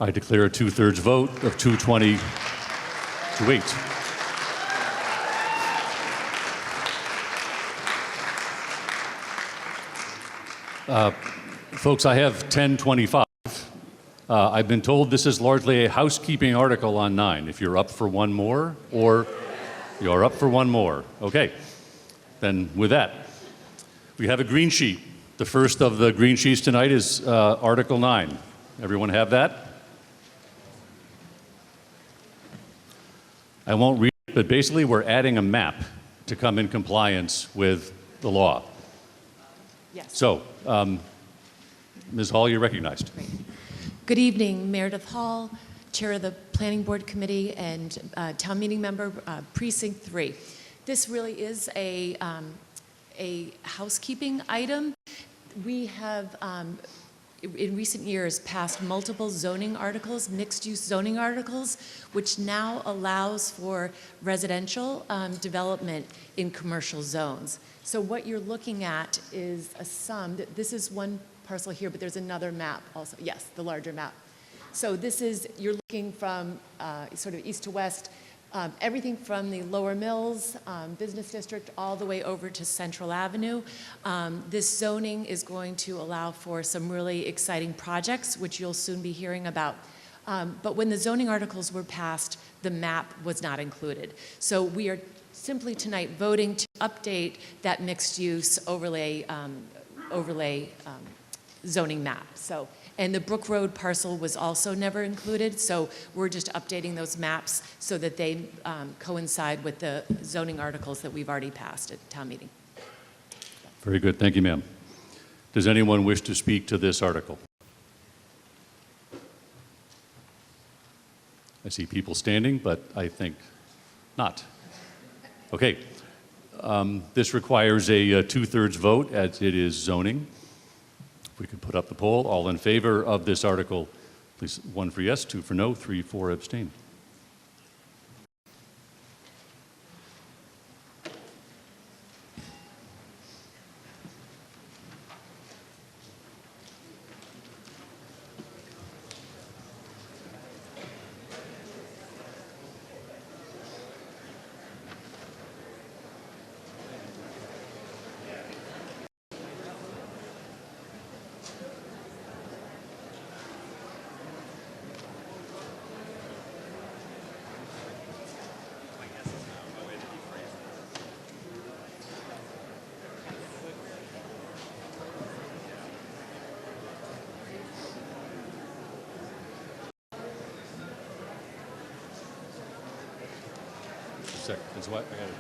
I declare a 2/3 vote of 220 to 8. Folks, I have 1025. I've been told this is largely a housekeeping article on 9. If you're up for one more, or you're up for one more. Okay. Then with that, we have a green sheet. The first of the green sheets tonight is Article 9. Everyone have that? I won't read it, but basically we're adding a map to come in compliance with the law. Yes. So, Ms. Hall, you're recognized. Good evening, Meredith Hall, Chair of the Planning Board Committee and Town Meeting Member, Precinct 3. This really is a housekeeping item. We have, in recent years, passed multiple zoning articles, mixed-use zoning articles, which now allows for residential development in commercial zones. So what you're looking at is a sum. This is one parcel here, but there's another map also. Yes, the larger map. So this is, you're looking from sort of east to west, everything from the Lower Mills Business District all the way over to Central Avenue. This zoning is going to allow for some really exciting projects, which you'll soon be hearing about. But when the zoning articles were passed, the map was not included. So we are simply tonight voting to update that mixed-use overlay zoning map. So, and the Brook Road parcel was also never included, so we're just updating those maps so that they coincide with the zoning articles that we've already passed at town meeting. Very good. Thank you, ma'am. Does anyone wish to speak to this article? I see people standing, but I think not. Okay. This requires a 2/3 vote, as it is zoning. If we could put up the poll, all in favor of this article, please, 1 for yes, 2 for no, 3 for abstain. It's what? I got it.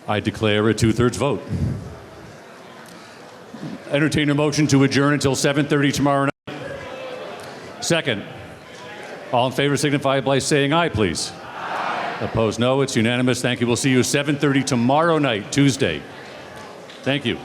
I declare a 2/3 vote. Entertain a motion to adjourn until 7:30 tomorrow night. Second. All in favor signify by saying aye, please. Aye. Opposed, no. It's unanimous. Thank you. We'll see you at 7:30 tomorrow night, Tuesday. Thank you.